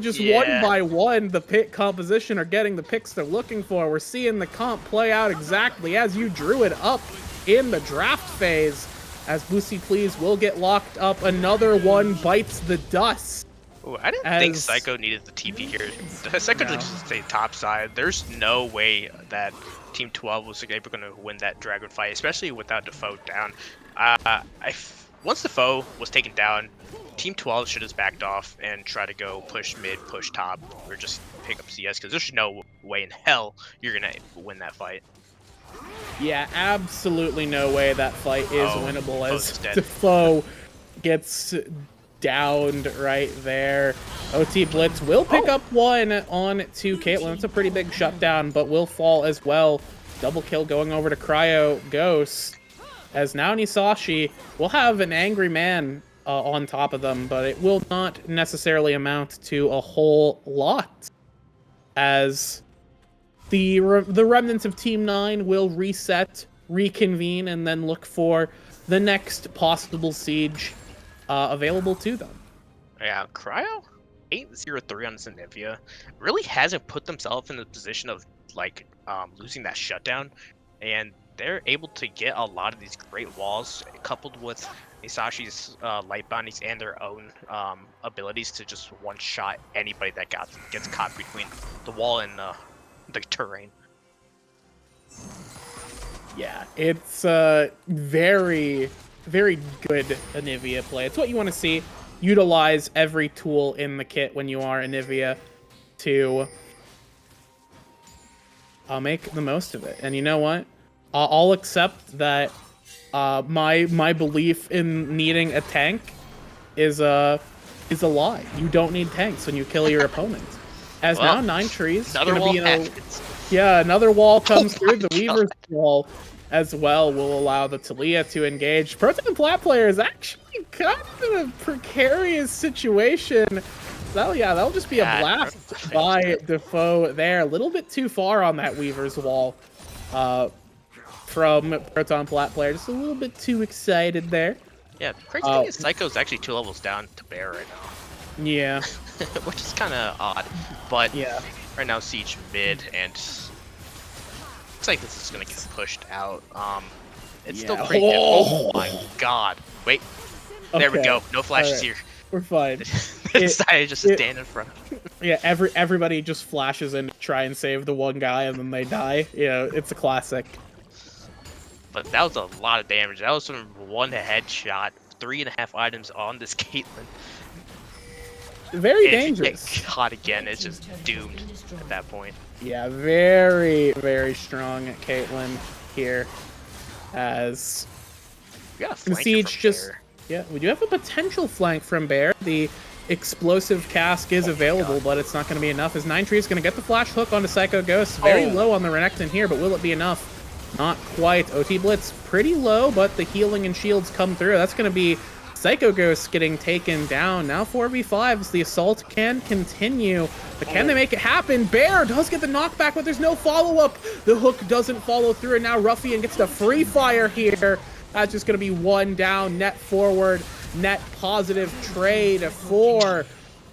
Just one by one, the pit composition are getting the picks they're looking for. We're seeing the comp play out exactly as you drew it up in the draft phase, as Boosie Please will get locked up. Another one bites the dust Ooh, I didn't think Psycho needed the TP here. Psycho just stayed top side. There's no way that Team 12 was able to win that Dragon fight, especially without Defoe down. Once Defoe was taken down, Team 12 should have backed off and tried to go push mid, push top, or just pick up CS, because there's no way in hell you're going to win that fight. Yeah, absolutely no way that fight is winnable as Defoe gets downed right there. OT Blitz will pick up one on to Caitlyn. It's a pretty big shutdown, but will fall as well. Double kill going over to Cryo Ghost, as now Nisashi will have an angry man on top of them, but it will not necessarily amount to a whole lot, as the remnants of Team 9 will reset, reconvene, and then look for the next possible siege available to them. Yeah, Cryo 8-0-3 on Zenithia really hasn't put themselves in the position of like losing that shutdown, and they're able to get a lot of these great walls coupled with Isashi's light bindings and their own abilities to just one-shot anybody that gets caught between the wall and the terrain. Yeah, it's very, very good Anivia play. It's what you want to see. Utilize every tool in the kit when you are Anivia to make the most of it. And you know what? I'll accept that my belief in needing a tank is a lie. You don't need tanks when you kill your opponent. As well, now 9 trees. Another wall another wall comes through. The Weaver's wall as well will allow the Talia to engage. Proton Plat player is actually kind of in a precarious situation. That'll just be a blast by Defoe there. A little bit too far on that Weaver's wall from Proton Plat player. Just a little bit too excited there. Yeah, the crazy thing is Psycho's actually 2 levels down to Bear right now. Yeah. Which is kind of odd. But yeah, right now Siege mid, and looks like this is going to get pushed out. It's still pretty good. Oh my god. Wait. There we go. No flashes here. We're fine. Decided just to stand in front. Yeah, everybody just flashes in to try and save the one guy, and then they die. Yeah, it's a classic. But that was a lot of damage. That was from one headshot, 3.5 items on this Caitlyn. Very dangerous. If you get caught again, it's just doomed at that point. Yeah, very, very strong Caitlyn here. As the siege just we do have a potential flank from Bear. The explosive cask is available, but it's not going to be enough. As 9 Trees going to get the flash hook onto Psycho Ghost. Very low on the Renekton here, but will it be enough? Not quite. OT Blitz pretty low, but the healing and shields come through. That's going to be Psycho Ghost getting taken down. Now 4v5s. The assault can continue, but can they make it happen? Bear does get the knockback, but there's no follow-up. The hook doesn't follow through, and now Ruffian gets the free fire here. That's just going to be one down. Net forward, net positive trade for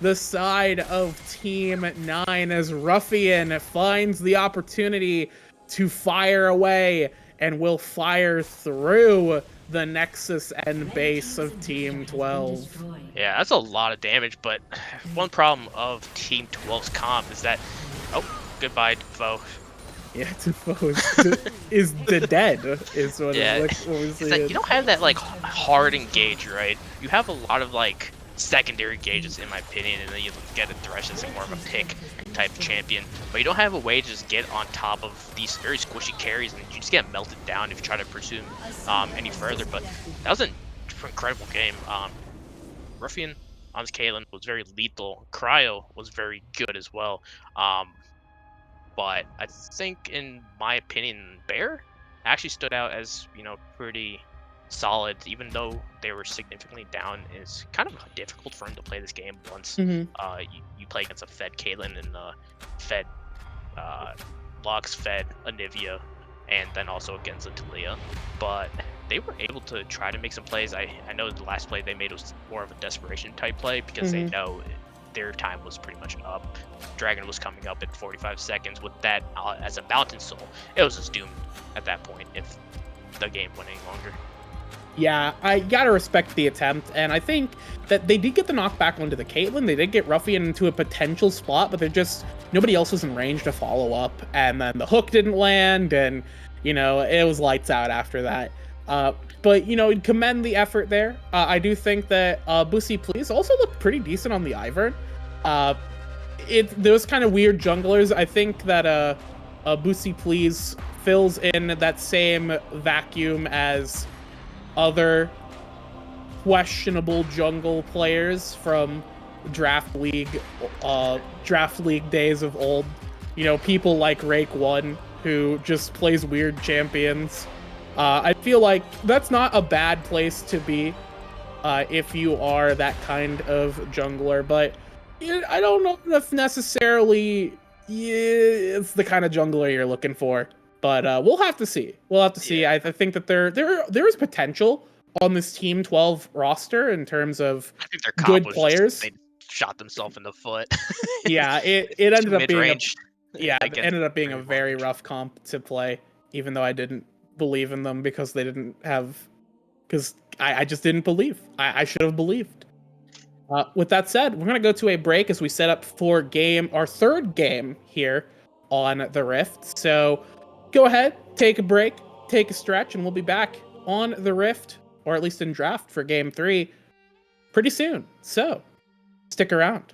the side of Team 9 as Ruffian finds the opportunity to fire away and will fire through the Nexus and base of Team 12. Yeah, that's a lot of damage, but one problem of Team 12's comp is that... Oh, goodbye, Defoe. Yeah, Defoe is the dead, is what it's that you don't have that, like, hard engage, right? You have a lot of, like, secondary gauges, in my opinion, and then you get a Thresh as more of a pick type champion, but you don't have a way to just get on top of these very squishy carries, and you just get melted down if you try to pursue any further. But that was an incredible game. Ruffian on Caitlyn was very lethal. Cryo was very good as well. But I think, in my opinion, Bear actually stood out as, pretty solid, even though they were significantly down. It's kind of difficult for him to play this game once you play against a fed Caitlyn and fed Lux, fed Anivia, and then also against a Talia. But they were able to try to make some plays. I know the last play they made was more of a desperation type play, because they know their time was pretty much up. Dragon was coming up at 45 seconds with that as a Mountain Soul. It was just doomed at that point if the game went any longer. Yeah, I gotta respect the attempt, and I think that they did get the knockback onto the Caitlyn. They did get Ruffian into a potential spot, but they're just nobody else was in range to follow up, and then the hook didn't land, and it was lights out after that. But commend the effort there. I do think that Bussy Please also looked pretty decent on the Ivern. Uh, those kind of weird junglers. I think that Bussy Please fills in that same vacuum as other questionable jungle players from draft league days of old. People like Rake One, who just plays weird champions. I feel like that's not a bad place to be if you are that kind of jungler, but I don't know if necessarily it's the kind of jungler you're looking for. But we'll have to see. We'll have to see. Yeah. I think that there is potential on this Team 12 roster in terms of I think their good comp was players. they shot themselves in the foot. Yeah, it ended up being mid-range it ended up being a very range. rough comp to play, even though I didn't believe in them because they didn't have because I just didn't believe. I should have believed. With that said, we're gonna go to a break as we set up for our third game here on the Rift. So go ahead, take a break, take a stretch, and we'll be back on the Rift, or at least in draft for game 3 pretty soon. So stick around.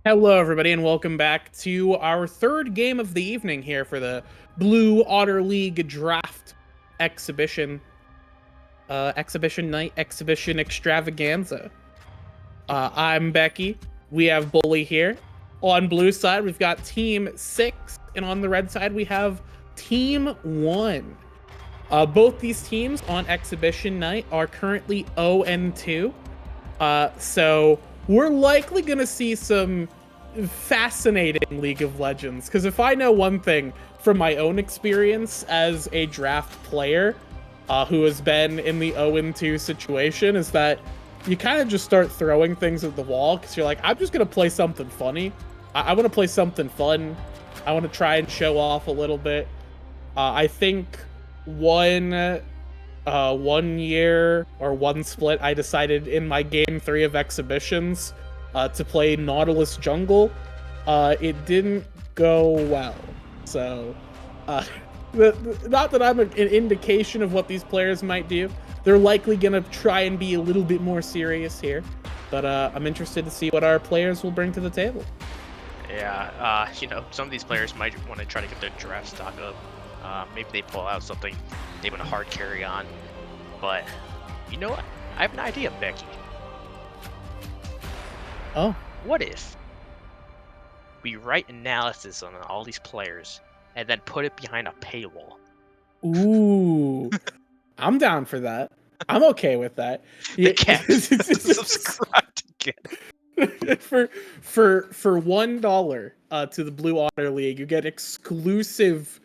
Hello, everybody, and welcome back to our third game of the evening here for the Blue Otter League Draft Exhibition, Exhibition Night, Exhibition Extravaganza. I'm Becky. We have Bully here. On blue side, we've got Team 6, and on the red side, we have Team 1. Both these teams on Exhibition Night are currently 0-2. So we're likely going to see some fascinating League of Legends, because if I know one thing from my own experience as a draft player who has been in the 0-2 situation, is that you kind of just start throwing things at the wall because you're like, I'm just going to play something funny. I want to play something fun. I want to try and show off a little bit. I think one year or one split, I decided in my game 3 of exhibitions to play Nautilus Jungle. It didn't go well. So, not that I'm an indication of what these players might do. They're likely going to try and be a little bit more serious here. But I'm interested to see what our players will bring to the table. Yeah, some of these players might want to try to get their draft stock up. Maybe they pull out something they want to hard carry on. But, you know what? I have an idea, Becky. Oh. What if we write analysis on all these players and then put it behind a paywall? Ooh. I'm down for that. I'm okay with that. The cat subscribe to get it. for $1 to the Blue Otter League, you get exclusive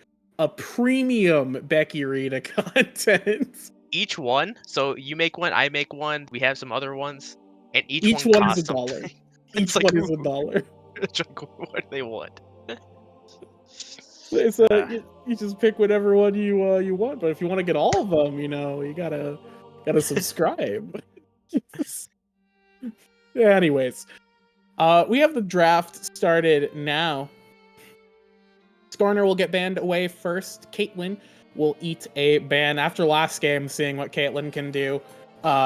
premium Becky Rita content. Each one, so you make one, I make one, we have some other ones, and each one costs is $1. Each one is $1. What do they want? So you just pick whatever one you want, but if you want to get all of them, you gotta subscribe. Anyways, we have the draft started now. Skarner will get banned away first. Caitlyn will eat a ban after last game, seeing what Caitlyn can do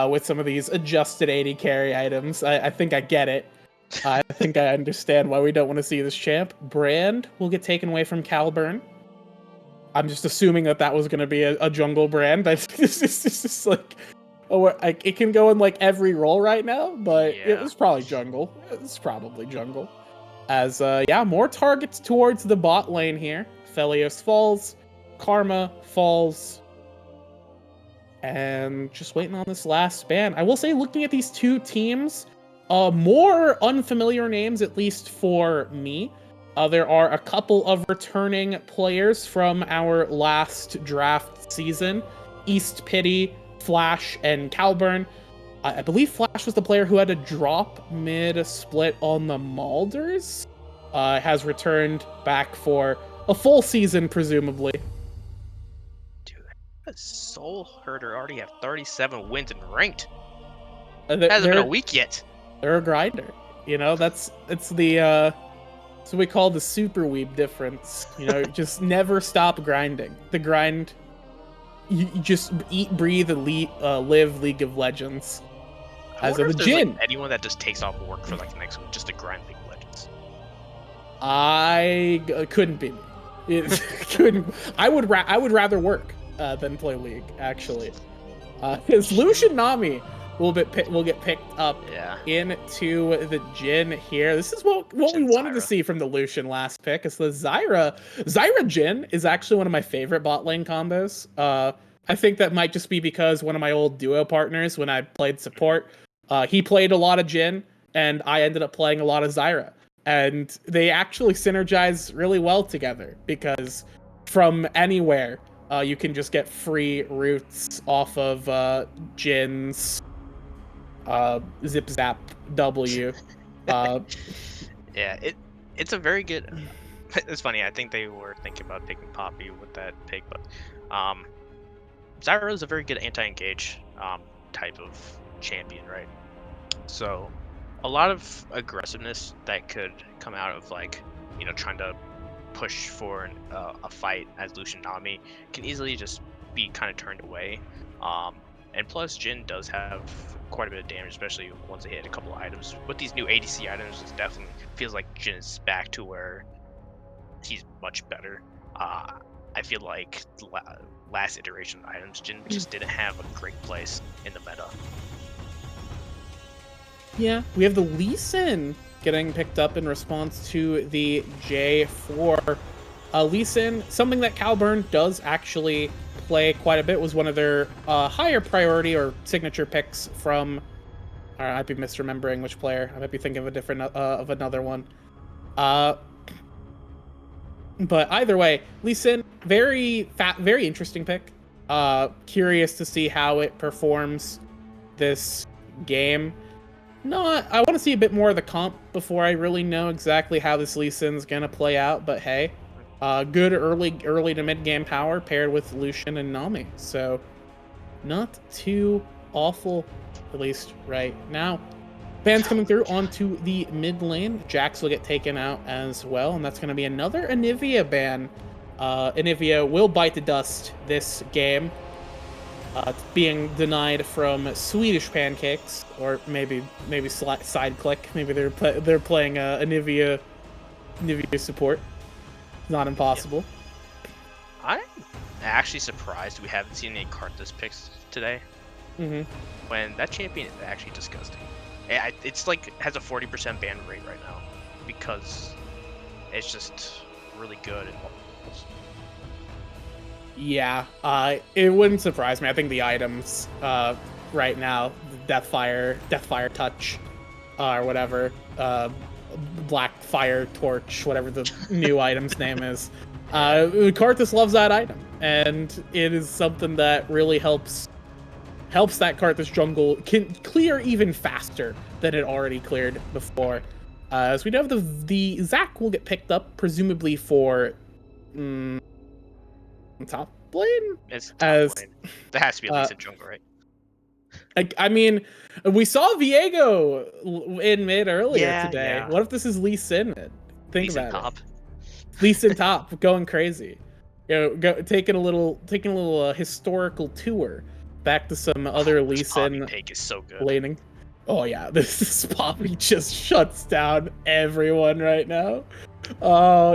with some of these adjusted AD carry items. I think I get it. I think I understand why we don't want to see this champ. Brand will get taken away from Calburn. I'm just assuming that was going to be a jungle brand. It's just like, it can go in like every role right now, but yeah. It was probably jungle. It's probably jungle. As, more targets towards the bot lane here. Felios falls. Karma falls. And just waiting on this last ban. I will say, looking at these two teams, more unfamiliar names, at least for me. There are a couple of returning players from our last draft season. East Pity, Flash, and Calburn. I believe Flash was the player who had to drop mid-split on the Malders. Has returned back for a full season, presumably. Dude, Soul Herder already have 37 wins and ranked. It hasn't been a week yet. They're a grinder. It's what we call the super weeb difference. Just never stop grinding. The grind, you just eat, breathe, and live League of Legends. As of the Jhin. Like anyone that just takes off work for like the next week just to grind League of Legends. I couldn't be me. It couldn't. I would rather work than play League. Actually, his Lucian Nami will get picked up into the Jhin here. This is what we wanted to see from the Lucian last pick. Is the Zyra Jhin is actually one of my favorite bot lane combos. I think that might just be because one of my old duo partners, when I played support, he played a lot of Jhin, and I ended up playing a lot of Zyra. And they actually synergize really well together, because from anywhere, you can just get free roots off of Jin's Zip Zap W. Yeah, it's a very good... It's funny, I think they were thinking about picking Poppy with that pick, but Zyra is a very good anti-engage type of champion, right? So a lot of aggressiveness that could come out of trying to push for a fight as Lucian Nami can easily just be kind of turned away. And plus, Jhin does have quite a bit of damage, especially once they hit a couple of items. With these new ADC items, it definitely feels like Jin is back to where he's much better. I feel like the last iteration of items, Jin just didn't have a great place in the meta. Yeah, we have the Lee Sin getting picked up in response to the J4. Lee Sin, something that Calburn does actually play quite a bit, was one of their higher priority or signature picks from. I might be misremembering which player. I might be thinking of a different of another one. But either way, Lee Sin, very interesting pick. Curious to see how it performs this game. No, I want to see a bit more of the comp before I really know exactly how this Lee Sin's gonna play out. But hey, good early to mid game power paired with Lucian and Nami, so not too awful, at least right now. Bans coming through onto the mid lane. Jax will get taken out as well, and that's going to be another Anivia ban. Anivia will bite the dust this game. Being denied from Swedish Pancakes, or maybe side click. Maybe they're playing Anivia support. Not impossible. I'm actually surprised we haven't seen any Karthus picks today. When that champion is actually disgusting. It's like has a 40% ban rate right now because it's just really good. Yeah, it wouldn't surprise me. I think the items right now, Deathfire Touch, or whatever, Black Fire Torch, whatever the new item's name is. Karthus loves that item, and it is something that really helps that Karthus jungle can clear even faster than it already cleared before. As we know, the Zac will get picked up, presumably for top lane? It's top lane. There has to be at least a jungle, right? I mean, we saw Viego in mid earlier today. Yeah. What if this is Lee Sin mid? Think Lee Sin about top. it. Lee Sin top, going crazy. Taking a little historical tour back to some other Lee Sin pick is so good. laning. Oh yeah, this Poppy just shuts down everyone right now.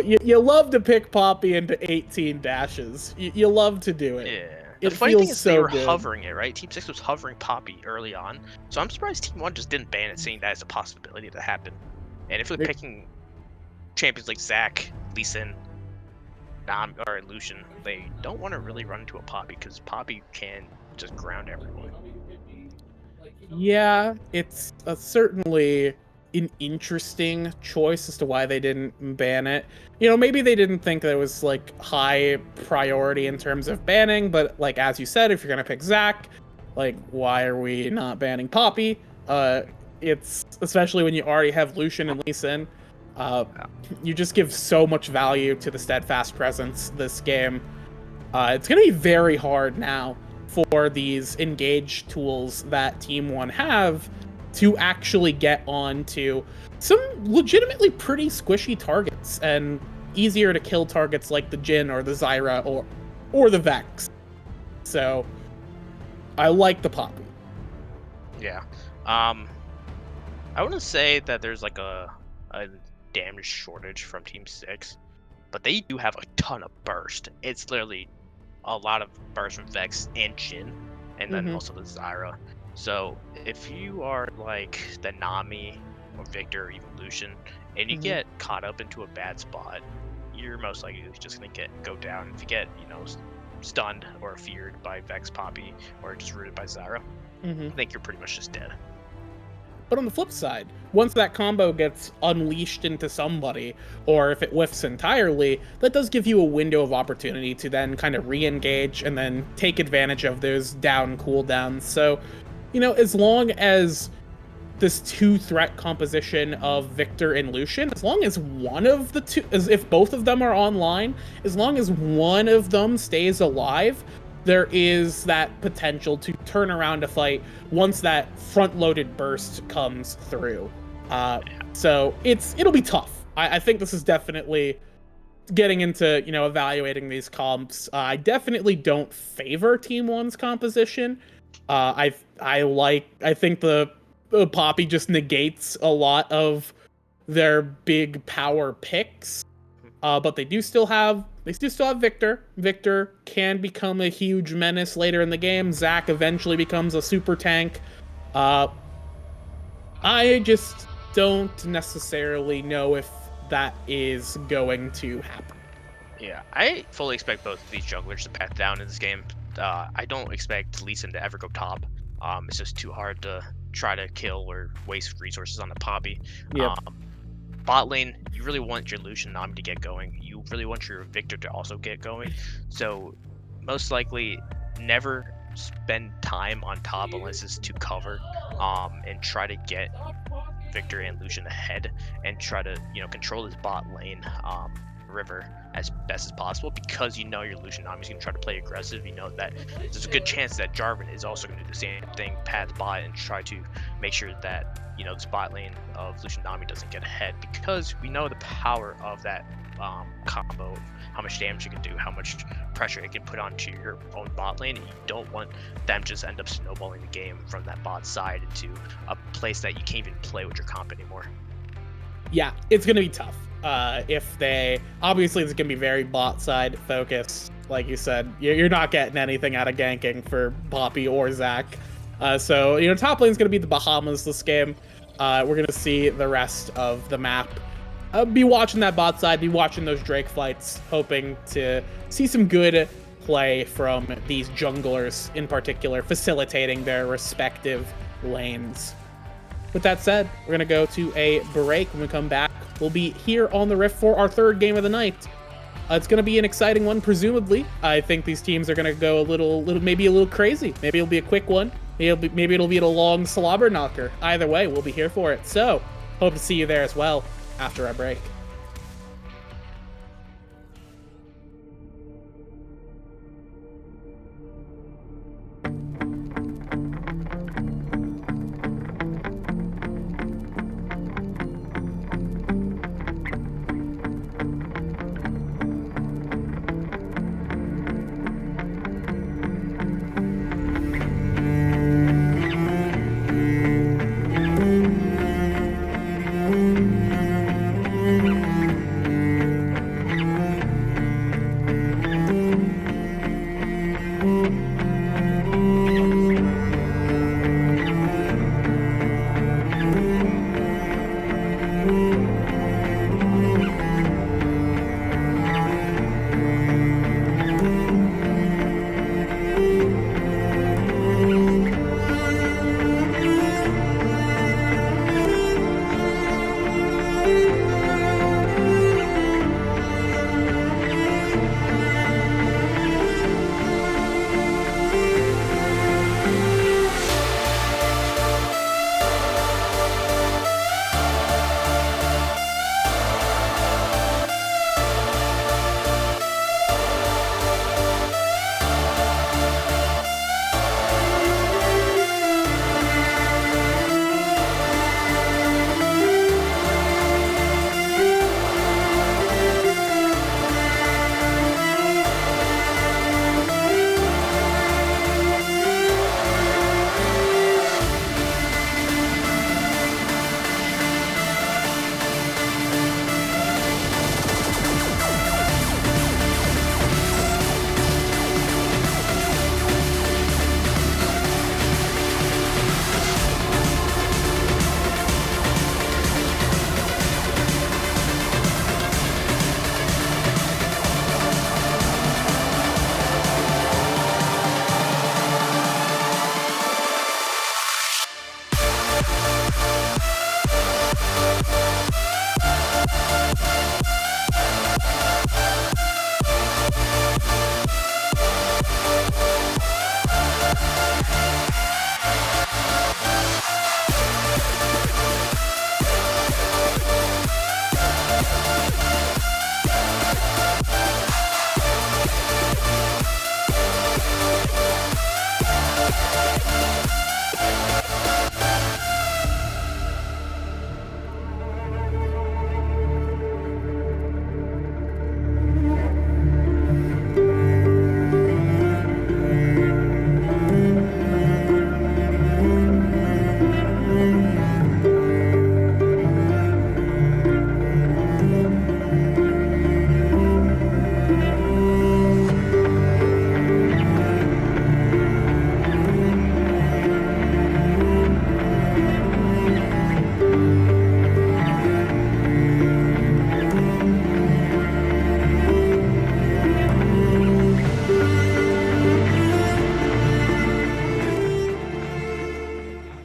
You love to pick Poppy into 18 dashes. You love to do it. Yeah. It the funny thing is so they were good. hovering it, right? Team 6 was hovering Poppy early on. So I'm surprised Team 1 just didn't ban it, saying that is a possibility to happen. And if we're picking champions like Zac, Lee Sin, or Lucian, they don't want to really run into a Poppy because Poppy can just ground everyone. Yeah, it's certainly an interesting choice as to why they didn't ban it. Maybe they didn't think that it was like high priority in terms of banning, but like as you said, if you're gonna pick Zac, like why are we not banning Poppy? It's especially when you already have Lucian and Lee Sin. You just give so much value to the steadfast presence this game. It's gonna be very hard now for these engage tools that Team 1 have to actually get onto some legitimately pretty squishy targets and easier to kill targets like the Jhin or the Zyra or the Vex. So I like the Poppy. Yeah. I wouldn't say that there's like a damage shortage from Team 6, but they do have a ton of burst. It's literally a lot of burst from Vex and Jhin, and then also the Zyra. So if you are like the Nami or Victor or even Lucian, and you get caught up into a bad spot, you're most likely just gonna go down. If you get stunned or feared by Vex, Poppy, or just rooted by Zyra, I think you're pretty much just dead. But on the flip side, once that combo gets unleashed into somebody, or if it whiffs entirely, that does give you a window of opportunity to then kind of re-engage and then take advantage of those down cooldowns. So, as long as this two-threat composition of Victor and Lucian, as long as one of the two, as if both of them are online, as long as one of them stays alive, there is that potential to turn around a fight once that front-loaded burst comes through. So it'll be tough. I think this is definitely getting into, evaluating these comps. I definitely don't favor Team 1's composition, I think the Poppy just negates a lot of their big power picks. But they still have Victor. Victor can become a huge menace later in the game. Zac eventually becomes a super tank. I just don't necessarily know if that is going to happen. Yeah, I fully expect both of these junglers to path down in this game. I don't expect Lee Sin to ever go top. It's just too hard to try to kill or waste resources on the Poppy. Yep. Bot lane, you really want your Lucian Nami to get going. You really want your Victor to also get going. So most likely never spend time on top unless it's to cover and try to get Victor and Lucian ahead and try to control his bot lane river as best as possible, because you know your Lucian Nami is going to try to play aggressive. You know that there's a good chance that Jarvan is also going to do the same thing, path bot, and try to make sure that this bot lane of Lucian Nami doesn't get ahead, because we know the power of that combo, how much damage it can do, how much pressure it can put onto your own bot lane, and you don't want them just end up snowballing the game from that bot side into a place that you can't even play with your comp anymore. Yeah, it's gonna be tough. If they obviously it's gonna be very bot side focused, like you said, you're not getting anything out of ganking for Poppy or Zac. So top lane's gonna be the Bahamas this game. We're gonna see the rest of the map. Be watching that bot side, be watching those Drake fights, hoping to see some good play from these junglers in particular, facilitating their respective lanes. With that said, we're going to go to a break. When we come back, we'll be here on the Rift for our third game of the night. It's going to be an exciting one, presumably. I think these teams are going to go maybe a little crazy. Maybe it'll be a quick one. Maybe it'll be a long slobber knocker. Either way, we'll be here for it. So, hope to see you there as well after our break.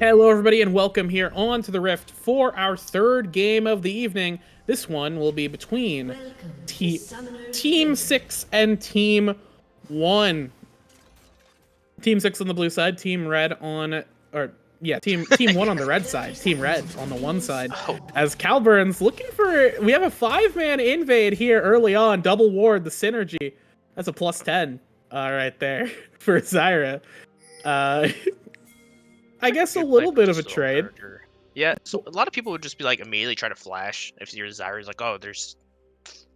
Hello, everybody, and welcome here on to the Rift for our third game of the evening. This one will be between Team 6 and Team 1. Team 6 on the blue side, Team Red on... Team 1 on the red side, Team Red on the one side. As Calburn's looking for... We have a 5-man invade here early on, double ward, the synergy. That's a plus 10 right there for Zyra. I guess a little bit of a trade. Yeah, so a lot of people would just be like immediately try to flash if you're Zyra's like, oh, there's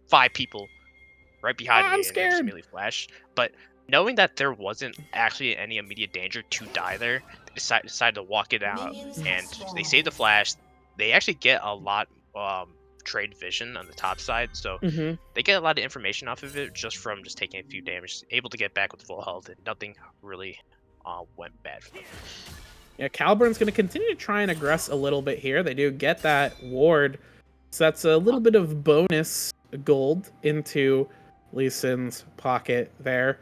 5 people right behind me, I'm and scared. just immediately flash. But knowing that there wasn't actually any immediate danger to die there, they decided to walk it out, and they save the flash. They actually get a lot trade vision on the top side, so they get a lot of information off of it just from just taking a few damage, able to get back with full health, and nothing really went bad for them. Yeah, Calburn's going to continue to try and aggress a little bit here. They do get that ward, so that's a little bit of bonus gold into Lee Sin's pocket there.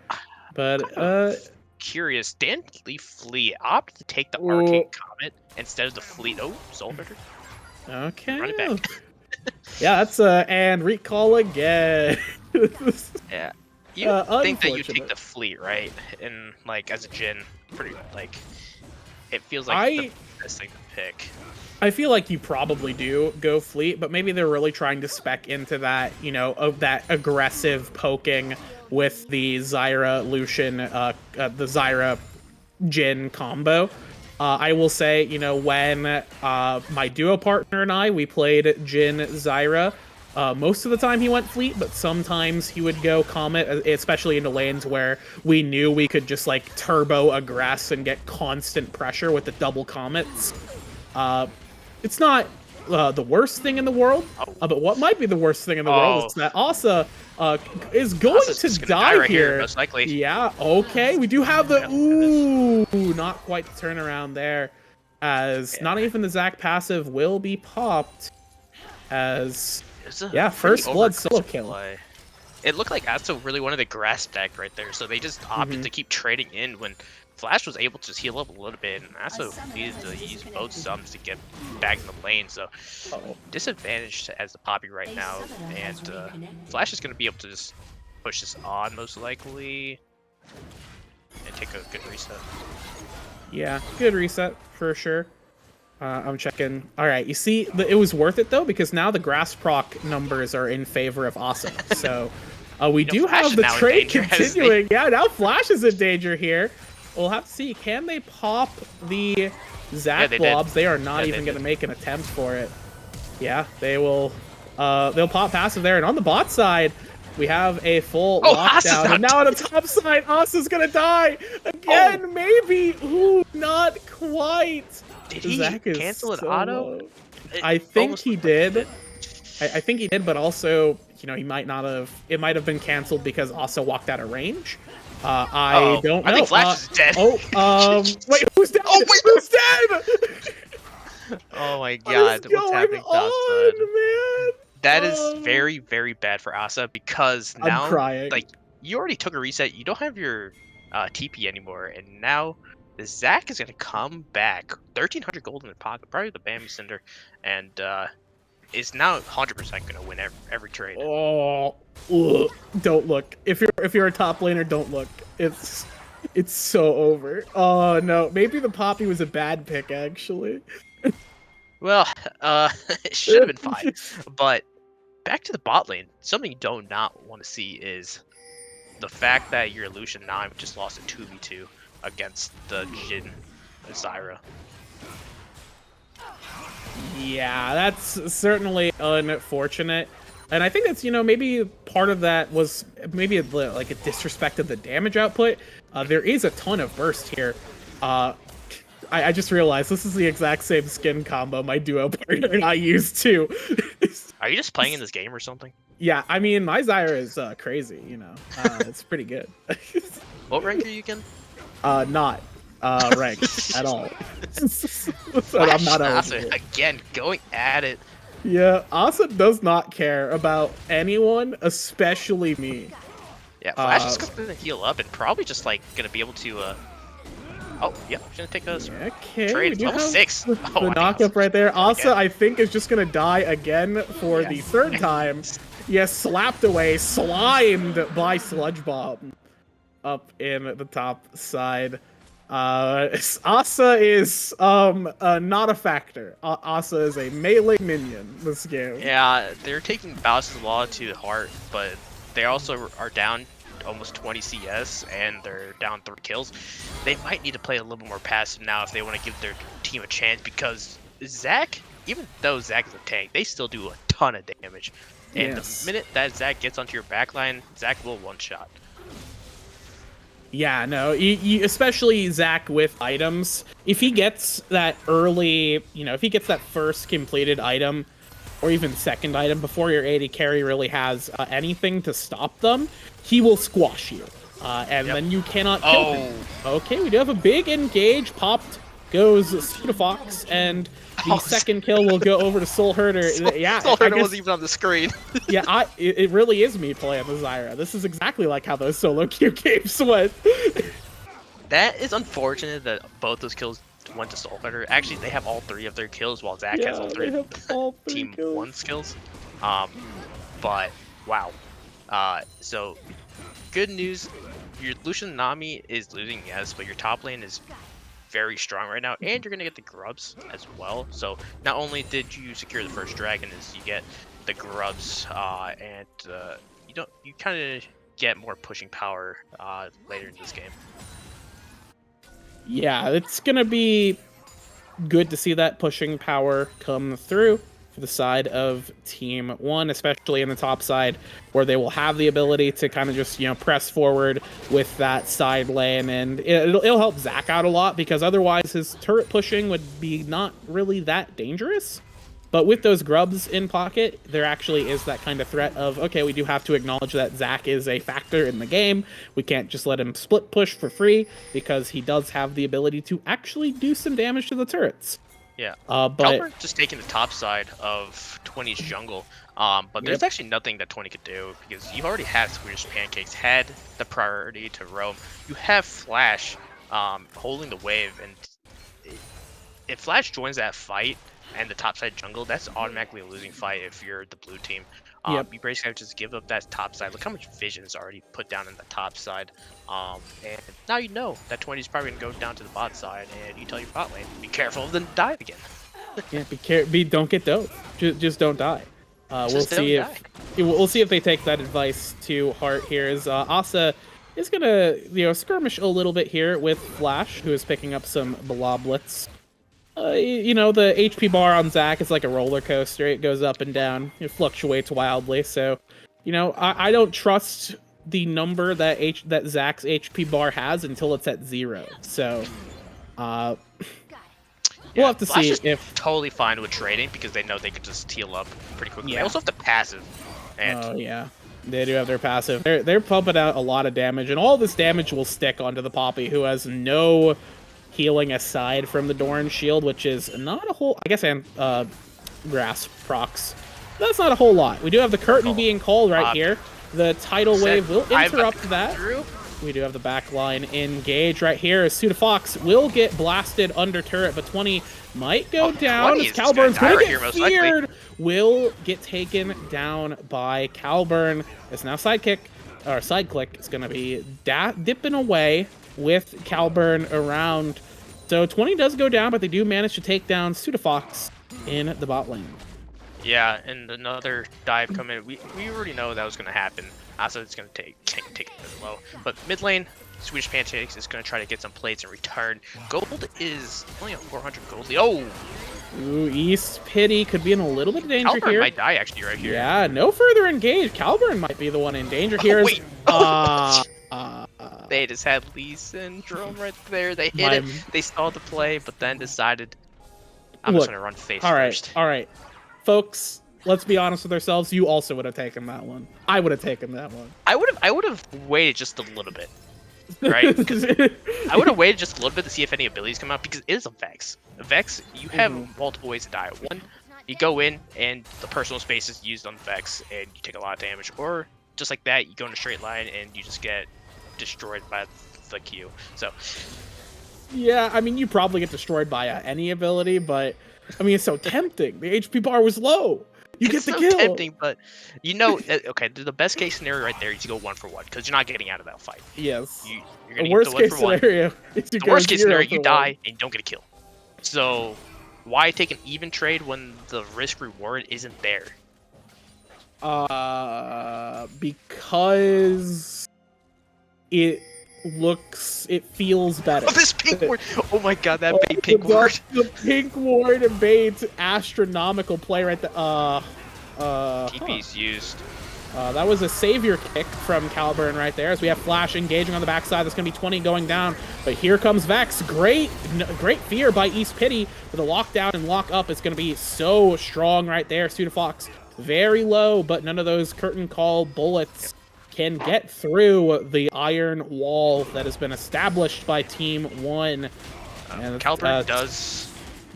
But curious, Dan Lee Fleet opted to take the Arcane Comet instead of the Fleet. Oh, Soul Breaker. Okay. Run it back. Yeah, that's and recall again. Yeah. You think that you take the Fleet, right? And like as a Jhin, pretty like it feels like the best thing to pick. I feel like you probably do go Fleet, but maybe they're really trying to spec into that, you know, of that aggressive poking with the Zyra Lucian, the Zyra Jhin combo. I will say, you know, when my duo partner and we played Jhin Zyra, most of the time he went Fleet, but sometimes he would go Comet, especially into lanes where we knew we could just like turbo aggress and get constant pressure with the double Comets. It's not the worst thing in the world, but what might be the worst thing in the world is that Asa is going to die right here. Most likely. Yeah, okay. We do have the... Ooh, not quite the turnaround there. As not even the Zac passive will be popped. As... Yeah, first blood solo kill. It looked like Asa really wanted to grasp deck right there, so they just opted to keep trading in when Flash was able to just heal up a little bit, and Asa needed to use both sums to get back in the lane, so disadvantaged as the Poppy right now, and Flash is going to be able to just push this on most likely, and take a good reset. Yeah, good reset for sure. I'm checking. All right, you see, it was worth it though, because now the grass proc numbers are in favor of Asa. So we do have the trade continuing. Yeah, now Flash is in danger here. We'll have to see. Can they pop the Zac blobs? They are not even going to make an attempt for it. Yeah, they will. They'll pop passive there. And on the bot side, we have a full lockdown. And now on the top side, Asa's going to die again. Maybe. Ooh, not quite. Did he cancel an auto? I think he did. I think he did, but also, you know, he might not have. It might have been canceled because Asa walked out of range. I don't know. I think Flash is dead. Wait, who's dead? Oh, wait, who's dead? Oh my god, what's happening to Asa? Man? That is very, very bad for Asa because now, I'm crying. like, you already took a reset. You don't have your TP anymore, and now the Zac is gonna come back. 1,300 gold in the pocket, probably the Bambi Cinder, and is now 100% gonna win every trade. Oh, ugh. Don't look. If you're a top laner, don't look. It's so over. Oh no, maybe the Poppy was a bad pick actually. Well, it should have been fine. But back to the bot lane, something you do not want to see is the fact that your Lucian now just lost a 2v2 against the Jhin Zyra. Yeah, that's certainly unfortunate. And I think that's, you know, maybe part of that was maybe like a disrespect of the damage output. There is a ton of burst here. I just realized this is the exact same skin combo my duo partner and I used too. Are you just playing in this game or something? Yeah, I mean, my Zyra is crazy, you know. It's pretty good. What rank are you again? Not ranked at all. So I'm not eligible. Again, going at it. Yeah, Asa does not care about anyone, especially me. Yeah, Flash is gonna heal up and probably just like gonna be able to Oh, yep. Gonna take a Okay, trade. we do Level have 6. the Oh, I think knockup right there. Asa, again. I think, is just gonna die again for the third time. Yes, slapped away, slimed by Sludge Bomb up in the top side. Asa is not a factor. Asa is a melee minion this game. Yeah, they're taking Bowser's Law to heart, but they also are down almost 20 CS and they're down 3 kills. They might need to play a little more passive now if they want to give their team a chance, because Zac, even though Zac is a tank, they still do a ton of damage. And Yes. the minute that Zac gets onto your backline, Zac will one-shot. Yeah, no, especially Zac with items. If he gets that early, if he gets that first completed item, or even second item before your AD carry really has anything to stop them, he will squash you. And then you cannot kill him. Okay, we do have a big engage. Popped goes Pseudofox, and the second kill will go over to Soul Herder. Yeah, Soul Herder wasn't even on the screen. Yeah, it really is me playing the Zyra. This is exactly like how those solo queue games went. That is unfortunate that both those kills went to Soul Herder. Actually, they have all 3 of their kills, while Zac has all 3 Team kills. 1 skills. But wow. So good news. Your Lucian Nami is losing, yes, but your top lane is very strong right now, and you're gonna get the grubs as well. So not only did you secure the first dragon, is you get the grubs, and you kind of get more pushing power later in this game. Yeah, it's gonna be good to see that pushing power come through for the side of Team 1, especially in the top side, where they will have the ability to kind of just, press forward with that side lane, and it'll help Zac out a lot, because otherwise his turret pushing would be not really that dangerous. But with those grubs in pocket, there actually is that kind of threat of, okay, we do have to acknowledge that Zac is a factor in the game. We can't just let him split push for free, because he does have the ability to actually do some damage to the turrets. Yeah, but Calvert just taking the top side of 20's jungle, but there's actually nothing that 20 could do, because you already have Swedish Pancakes, had the priority to roam. You have Flash holding the wave, and if Flash joins that fight and the topside jungle, that's automatically a losing fight if you're the blue team. You basically have to just give up that top side. Look how much vision is already put down in the top side. And now you know that 20 is probably going to go down to the bot side, and you tell your bot lane, be careful, then die again. Yeah, don't get doped. Just don't die. We'll see if they take that advice to heart here. As Asa is gonna skirmish a little bit here with Flash, who is picking up some bloblets. The HP bar on Zac is like a roller coaster. It goes up and down. It fluctuates wildly. So, I don't trust the number that Zac's HP bar has until it's at 0. So, we'll have to Flash see if totally fine with trading, because they know they can just heal up pretty quickly. Yeah. They also have the passive. And oh yeah, they do have their passive. They're pumping out a lot of damage, and all this damage will stick onto the Poppy, who has no healing aside from the Doran shield, which is not a whole, I guess, and grass procs. That's not a whole lot. We do have the curtain being called right here. The tidal wave will interrupt that. We do have the backline engage right here, as Pseudofox will get blasted under turret, but 20 might go down. As Calburn's gonna get feared, will get taken down by Calburn. It's now side click is gonna be dipping away with Calburn around. So 20 does go down, but they do manage to take down Pseudofox in the bot lane. Yeah, and another dive coming. We already know that was going to happen. Also, it's going to take it low. But mid lane, Swedish Pancakes is going to try to get some plates in return. Gold is only a 400 gold. Oh! Ooh, East Pity could be in a little bit of danger Calburn here. might die actually right here. Yeah, no further engage. Calburn might be the one in danger here. Wait. They just had Lee syndrome right there. They hit it. They saw the play, but then decided, I'm just going to run face first. All right. Folks, let's be honest with ourselves. You also would have taken that one. I would have taken that one. I would have waited just a little bit. Right? I would have waited just a little bit to see if any abilities come out, because it is a Vex. A Vex, you have multiple ways to die. One, you go in and the personal space is used on Vex and you take a lot of damage. Or just like that, you go in a straight line and you just get destroyed by the Q. So Yeah, I mean, you probably get destroyed by any ability, but I mean, it's so tempting. The HP bar was low. You get the so kill. Tempting, but okay, the best case scenario right there is you go 1-for-1 because you're not getting out of that fight. Yes. You're The gonna worst get the case 1-for-1. scenario is you The go worst case scenario, 0 you for die 1. and don't get a kill. So why take an even trade when the risk reward isn't there? Because it feels better. Oh, this pink ward! Oh my god, that bait pink ward! The pink ward baits astronomical play right there. TP's used. That was a savior kick from Caliburn right there, as we have Flash engaging on the backside. That's going to be 20 going down, but here comes Vex. Great fear by East Pity, but the lockdown and lock up is going to be so strong right there. Sudafox very low, but none of those curtain call bullets can get through the iron wall that has been established by Team 1. Caliburn does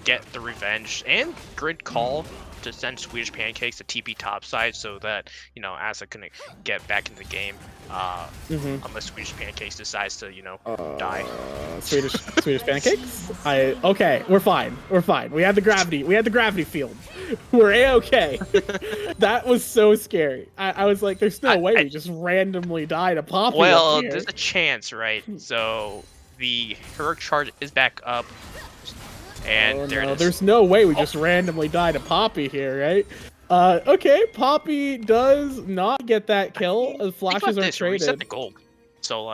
get the revenge and grid call to send Swedish Pancakes to TP topside so that, Asa can get back in the game. Unless Swedish Pancakes decides to, die. Swedish Pancakes? Okay, we're fine. We're fine. We had the gravity field. We're A-okay. That was so scary. I was like, there's no way we just randomly died to Poppy. Well, there's a chance, right? So the heroic charge is back up. And there's no way we just randomly died to Poppy here, right? Okay, Poppy does not get that kill. Flashes are traded. Reset the gold. So,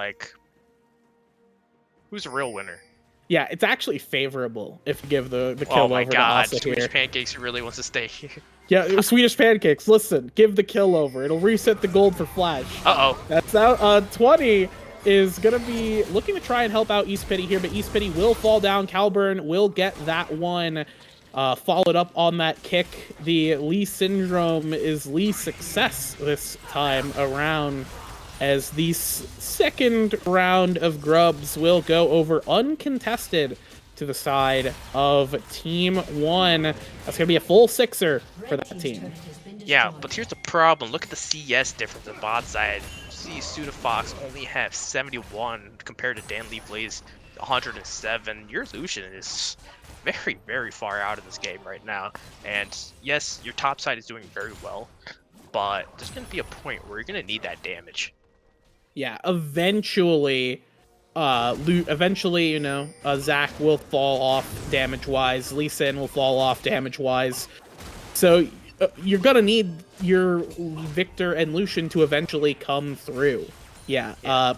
who's the real winner? Yeah, it's actually favorable if you give the kill over to Asa here. Swedish Pancakes really wants to stay here. Yeah, Swedish Pancakes, listen, give the kill over. It'll reset the gold for Flash. Uh-oh. That's out. 20 is going to be looking to try and help out East Pity here, but East Pity will fall down. Caliburn will get that one followed up on that kick. The Lee Syndrome is Lee's success this time around, as the second round of grubs will go over uncontested to the side of Team 1. That's going to be a full sixer for that team. Yeah, but here's the problem. Look at the CS difference on bot side. See, Sudafox only have 71 compared to Dan Lee Blaze 107. Your Lucian is very, very far out of this game right now. And yes, your top side is doing very well, but there's going to be a point where you're going to need that damage. Yeah, eventually, Zach will fall off damage-wise. Lee Sin will fall off damage-wise. So you're gonna need your Victor and Lucian to eventually come through. Yeah. I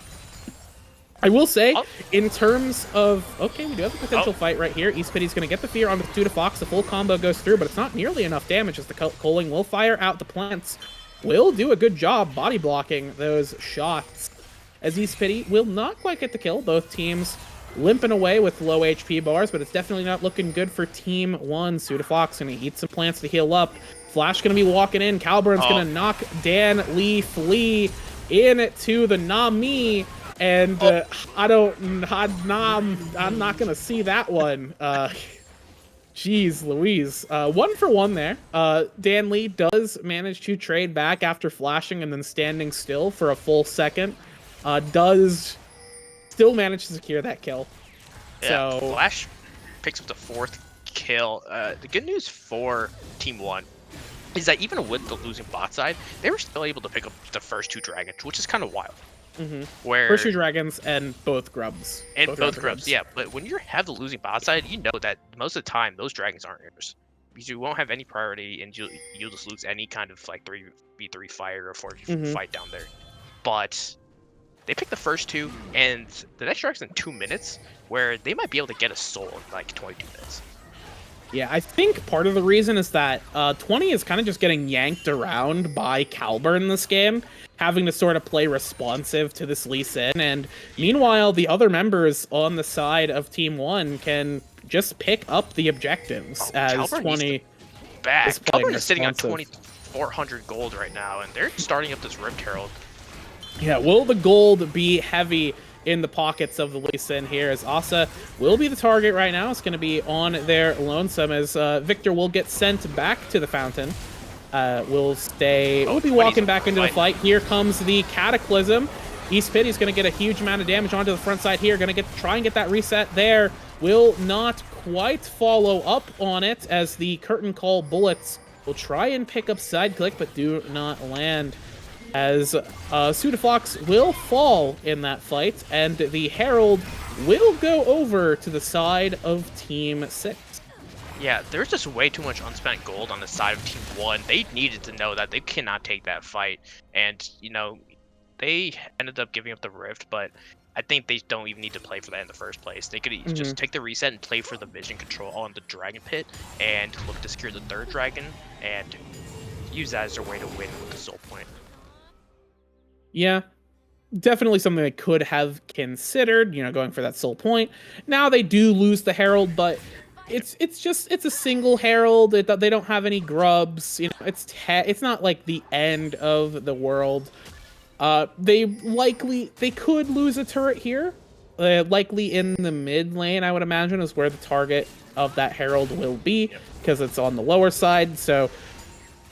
will say, in terms of... Okay, we do have a potential fight right here. East Pity's going to get the fear onto Sudafox. The full combo goes through, but it's not nearly enough damage as the Coaling will fire out the plants. Will do a good job body blocking those shots, as East Pity will not quite get the kill. Both teams limping away with low HP bars, but it's definitely not looking good for Team 1. Sudafox going to eat some plants to heal up. Flash going to be walking in. Calburn's going to knock Dan Lee into the Nami, and I'm not going to see that one. Jeez Louise. 1-for-1 there. Dan Lee does manage to trade back after flashing and then standing still for a full second. Does still manage to secure that kill. Yeah, so Flash picks up the 4th kill. The good news for Team 1 is that even with the losing bot side, they were still able to pick up the first 2 dragons, which is kind of wild. Where first 2 dragons and both grubs. And both grubs, yeah. But when you have the losing bot side, you know that most of the time those dragons aren't yours, because you won't have any priority and you'll just lose any kind of 3v3 fight or 4v4 fight down there. But they pick the first 2, and the next dragon's in 2 minutes, where they might be able to get a soul in 22 minutes. Yeah, I think part of the reason is that 20 is kind of just getting yanked around by Caliburn in this game, having to sort of play responsive to this Lee Sin, and meanwhile, the other members on the side of Team 1 can just pick up the objectives as Caliburn 20 back. is playing Caliburn is sitting on responsive. 2,400 gold right now, and they're starting up this Rift Herald. Yeah, will the gold be heavy in the pockets of the Lee Sin here, as Asa will be the target right now? It's going to be on their lonesome, as Victor will get sent back to the fountain. We'll be walking back into the fight. Here comes the Cataclysm. East Pity's going to get a huge amount of damage onto the front side here. Going to try and get that reset there. Will not quite follow up on it as the curtain call bullets will try and pick up side click, but do not land. As Sudaflox will fall in that fight, and the Herald will go over to the side of Team 6. Yeah, there's just way too much unspent gold on the side of Team 1. They needed to know that they cannot take that fight. And, you know, they ended up giving up the Rift, but I think they don't even need to play for that in the first place. They could just take the reset and play for the vision control on the Dragon Pit and look to secure the third dragon and use that as their way to win with the Soul Point. Yeah, definitely something they could have considered, you know, going for that Soul Point. Now they do lose the Herald, but it's a single Herald. They don't have any grubs. You know, it's not like the end of the world. They could lose a turret here. Likely in the mid lane, I would imagine, is where the target of that Herald will be, because it's on the lower side. So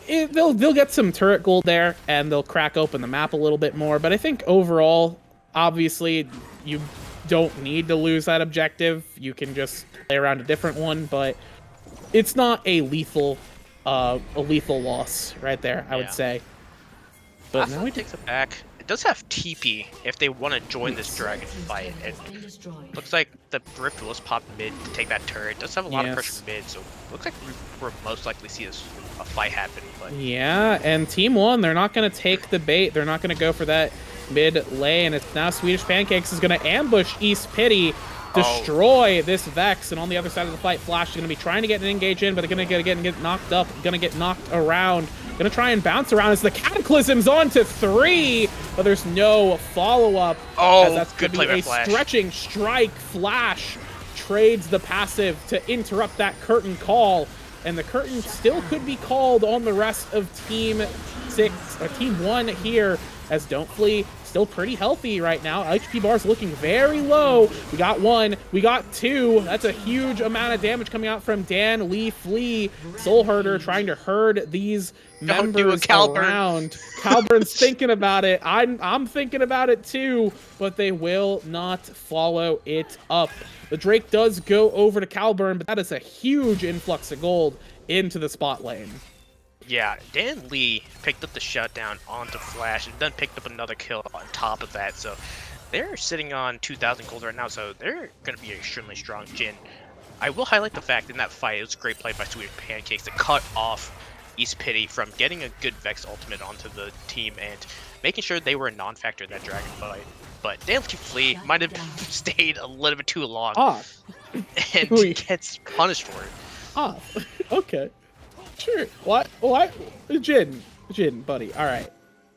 they'll get some turret gold there, and they'll crack open the map a little bit more. But I think overall, obviously, you don't need to lose that objective. You can just play around a different one, but it's not a lethal loss right there, I would say. But now he takes it back. It does have TP if they want to join this dragon fight. It looks like the Rift will pop mid to take that turret. It does have a lot of pressure mid, so it looks like we're most likely see a fight happen. But yeah, and Team 1, they're not going to take the bait. They're not going to go for that mid lane. It's now Swedish Pancakes is going to ambush East Pity, destroy this Vex, and on the other side of the fight, Flash is going to be trying to get an engage in, but they're going to get knocked up, going to get knocked around. Gonna try and bounce around as the Cataclysm's on to 3, but there's no follow-up. Oh, that's good play by Flash. Stretching strike. Flash trades the passive to interrupt that curtain call, and the curtain still could be called on the rest of Team 6 or Team 1 here, as Don't Flee still pretty healthy right now. HP bar's looking very low. We got 1, we got 2. That's a huge amount of damage coming out from Dan Lee Flea. Soul Herder trying to herd these members around. Calburn's thinking about it. I'm thinking about it too, but they will not follow it up. The Drake does go over to Calburn, but that is a huge influx of gold into the spot lane. Yeah, Dan Lee picked up the shutdown onto Flash and then picked up another kill on top of that. So they're sitting on 2,000 gold right now, so they're going to be an extremely strong Jhin. I will highlight the fact in that fight, it was a great play by Swedish Pancakes to cut off East Pity from getting a good Vex ultimate onto the team and making sure they were a non-factor in that dragon fight. But Dan Lee Flea might have stayed a little bit too long and gets punished for it. Okay. Sure. What? Jhin, buddy. All right.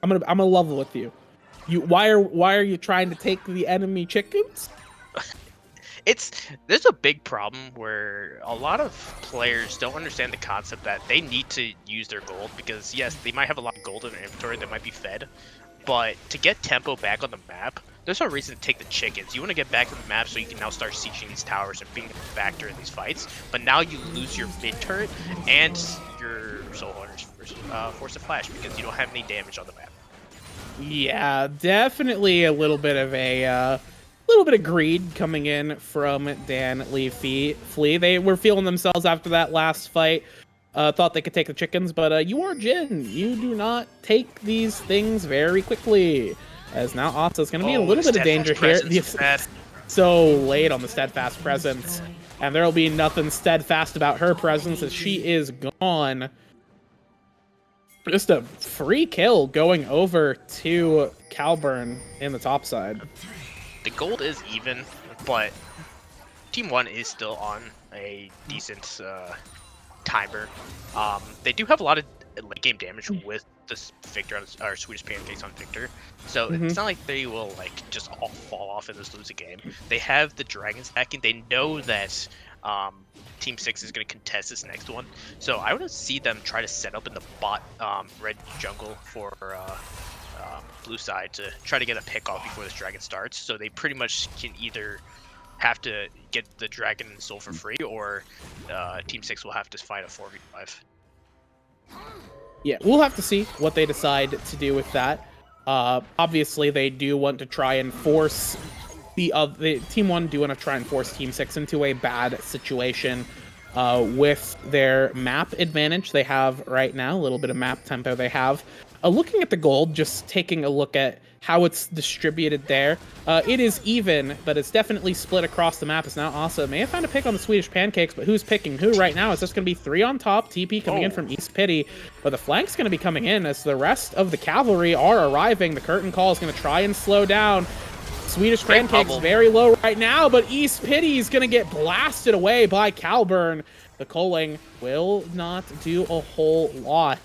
I'm gonna level with you. Why are you trying to take the enemy chickens? There's a big problem where a lot of players don't understand the concept that they need to use their gold, because yes, they might have a lot of gold in their inventory that might be fed, but to get tempo back on the map, there's no reason to take the chickens. You want to get back to the map so you can now start sieging these towers and being a factor in these fights. But now you lose your mid turret and your soul hunters force a flash because you don't have any damage on the map. Yeah, definitely a little bit of greed coming in from Dan Lee Flea. They were feeling themselves after that last fight. Thought they could take the chickens, but you are Jhin. You do not take these things very quickly. As now Asa's going to be a little bit of danger here. So late on the steadfast presence. And there will be nothing steadfast about her presence as she is gone. Just a free kill going over to Calburn in the top side. The gold is even, but Team 1 is still on a decent timer. They do have a lot of late game damage with this Victor or Swedish Pancakes on Victor, so it's not like they will just all fall off and just lose a game. They have the dragons backing. They know that Team 6 is going to contest this next one, so I want to see them try to set up in the bot red jungle for blue side to try to get a pick off before this dragon starts, so they pretty much can either have to get the dragon and soul for free, or Team 6 will have to fight a 4v5. Yeah, we'll have to see what they decide to do with that. Obviously, they do want to try and force the Team 1 do want to try and force Team 6 into a bad situation with their map advantage they have right now, a little bit of map tempo they have. Looking at the gold, just taking a look at how it's distributed there, it is even, but it's definitely split across the map. It's now Asa may have found a pick on the Swedish Pancakes, but who's picking who right now? Is this going to be 3 on top, TP coming in from East Pity, but the flank's going to be coming in as the rest of the cavalry are arriving. The curtain call is going to try and slow down. Swedish Pancakes very low right now, but East Pity is going to get blasted away by Calburn. The culling will not do a whole lot.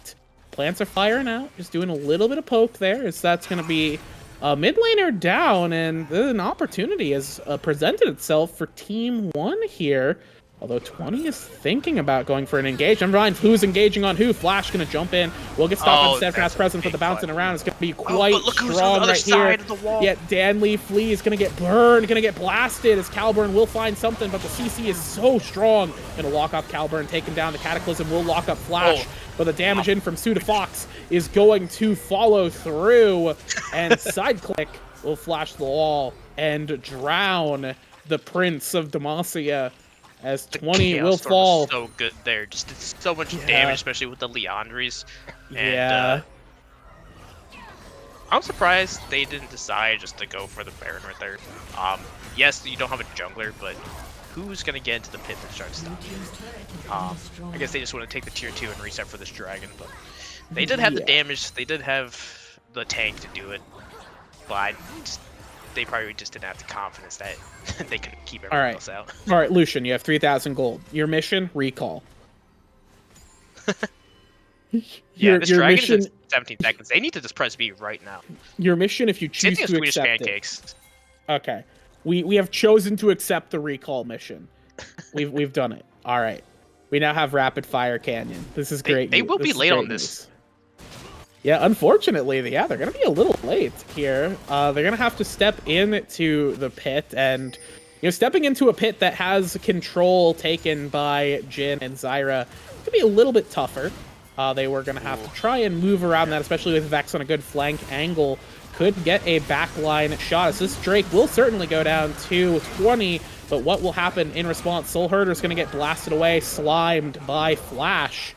Plants are firing out, just doing a little bit of poke there, as that's going to be a mid laner down, and an opportunity has presented itself for Team 1 here. Although 20 is thinking about going for an engage. Never mind who's engaging on who. Flash going to jump in. Will get stopped on steadfast presence, but the bouncing around is going to be quite strong right here. Yet Danley Flea is going to get burned, going to get blasted as Calburn will find something, but the CC is so strong. Going to lock off Calburn, taking down the Cataclysm, will lock up Flash. But the damage in from Suda Fox is going to follow through, and side click will flash the wall and drown the Prince of Demacia. As 20 will fall. So good there, just did so much damage, especially with the Leandries. And, I'm surprised they didn't decide just to go for the Baron right there. Yes, you don't have a jungler, but who's gonna get into the pit that starts stuff? I guess they just want to take the tier 2 and reset for this dragon, but they did have the damage, they did have the tank to do it, but they probably just didn't have the confidence that they could keep everyone else out. All right, Lucian, you have 3,000 gold. Your mission, recall. This dragon is in 17 seconds. They need to just press B right now. Your mission, if you choose to Swedish accept Pancakes. it. Okay. We have chosen to accept the recall mission. We've done it. All right. We now have Rapid Fire Canyon. This is great. They will be late on this. Yeah, unfortunately, they're going to be a little late here. They're going to have to step into the pit, and stepping into a pit that has control taken by Jhin and Zyra could be a little bit tougher. They were going to have to try and move around that, especially with Vex on a good flank angle. Could get a backline shot, as this Drake will certainly go down to 20, but what will happen in response? Soul Herder is going to get blasted away, slimed by Flash.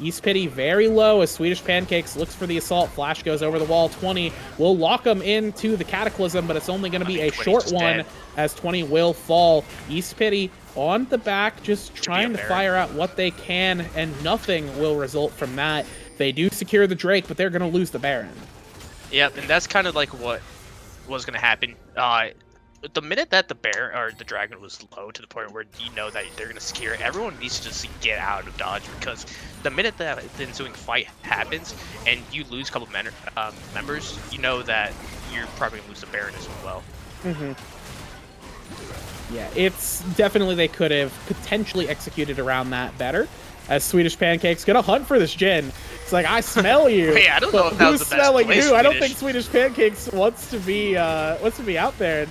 East Pity very low as Swedish Pancakes looks for the assault. Flash goes over the wall. 20 will lock him into the Cataclysm, but it's only going to be a short one as 20 will fall. East Pity on the back, just trying to fire out what they can, and nothing will result from that. They do secure the Drake, but they're going to lose the Baron. Yep, and that's kind of like what was going to happen. The minute that the bear or the dragon was low to the point where you know that they're gonna secure it, everyone needs to just get out of dodge, because the minute that the ensuing fight happens and you lose a couple members, you know that you're probably gonna lose the Baron as well. Yeah, it's definitely, they could have potentially executed around that better. As Swedish Pancakes gonna hunt for this Jhin. It's like, I smell you. Yeah, I don't know if that was the best smelling play, who? I don't think Swedish Pancakes wants to be out there.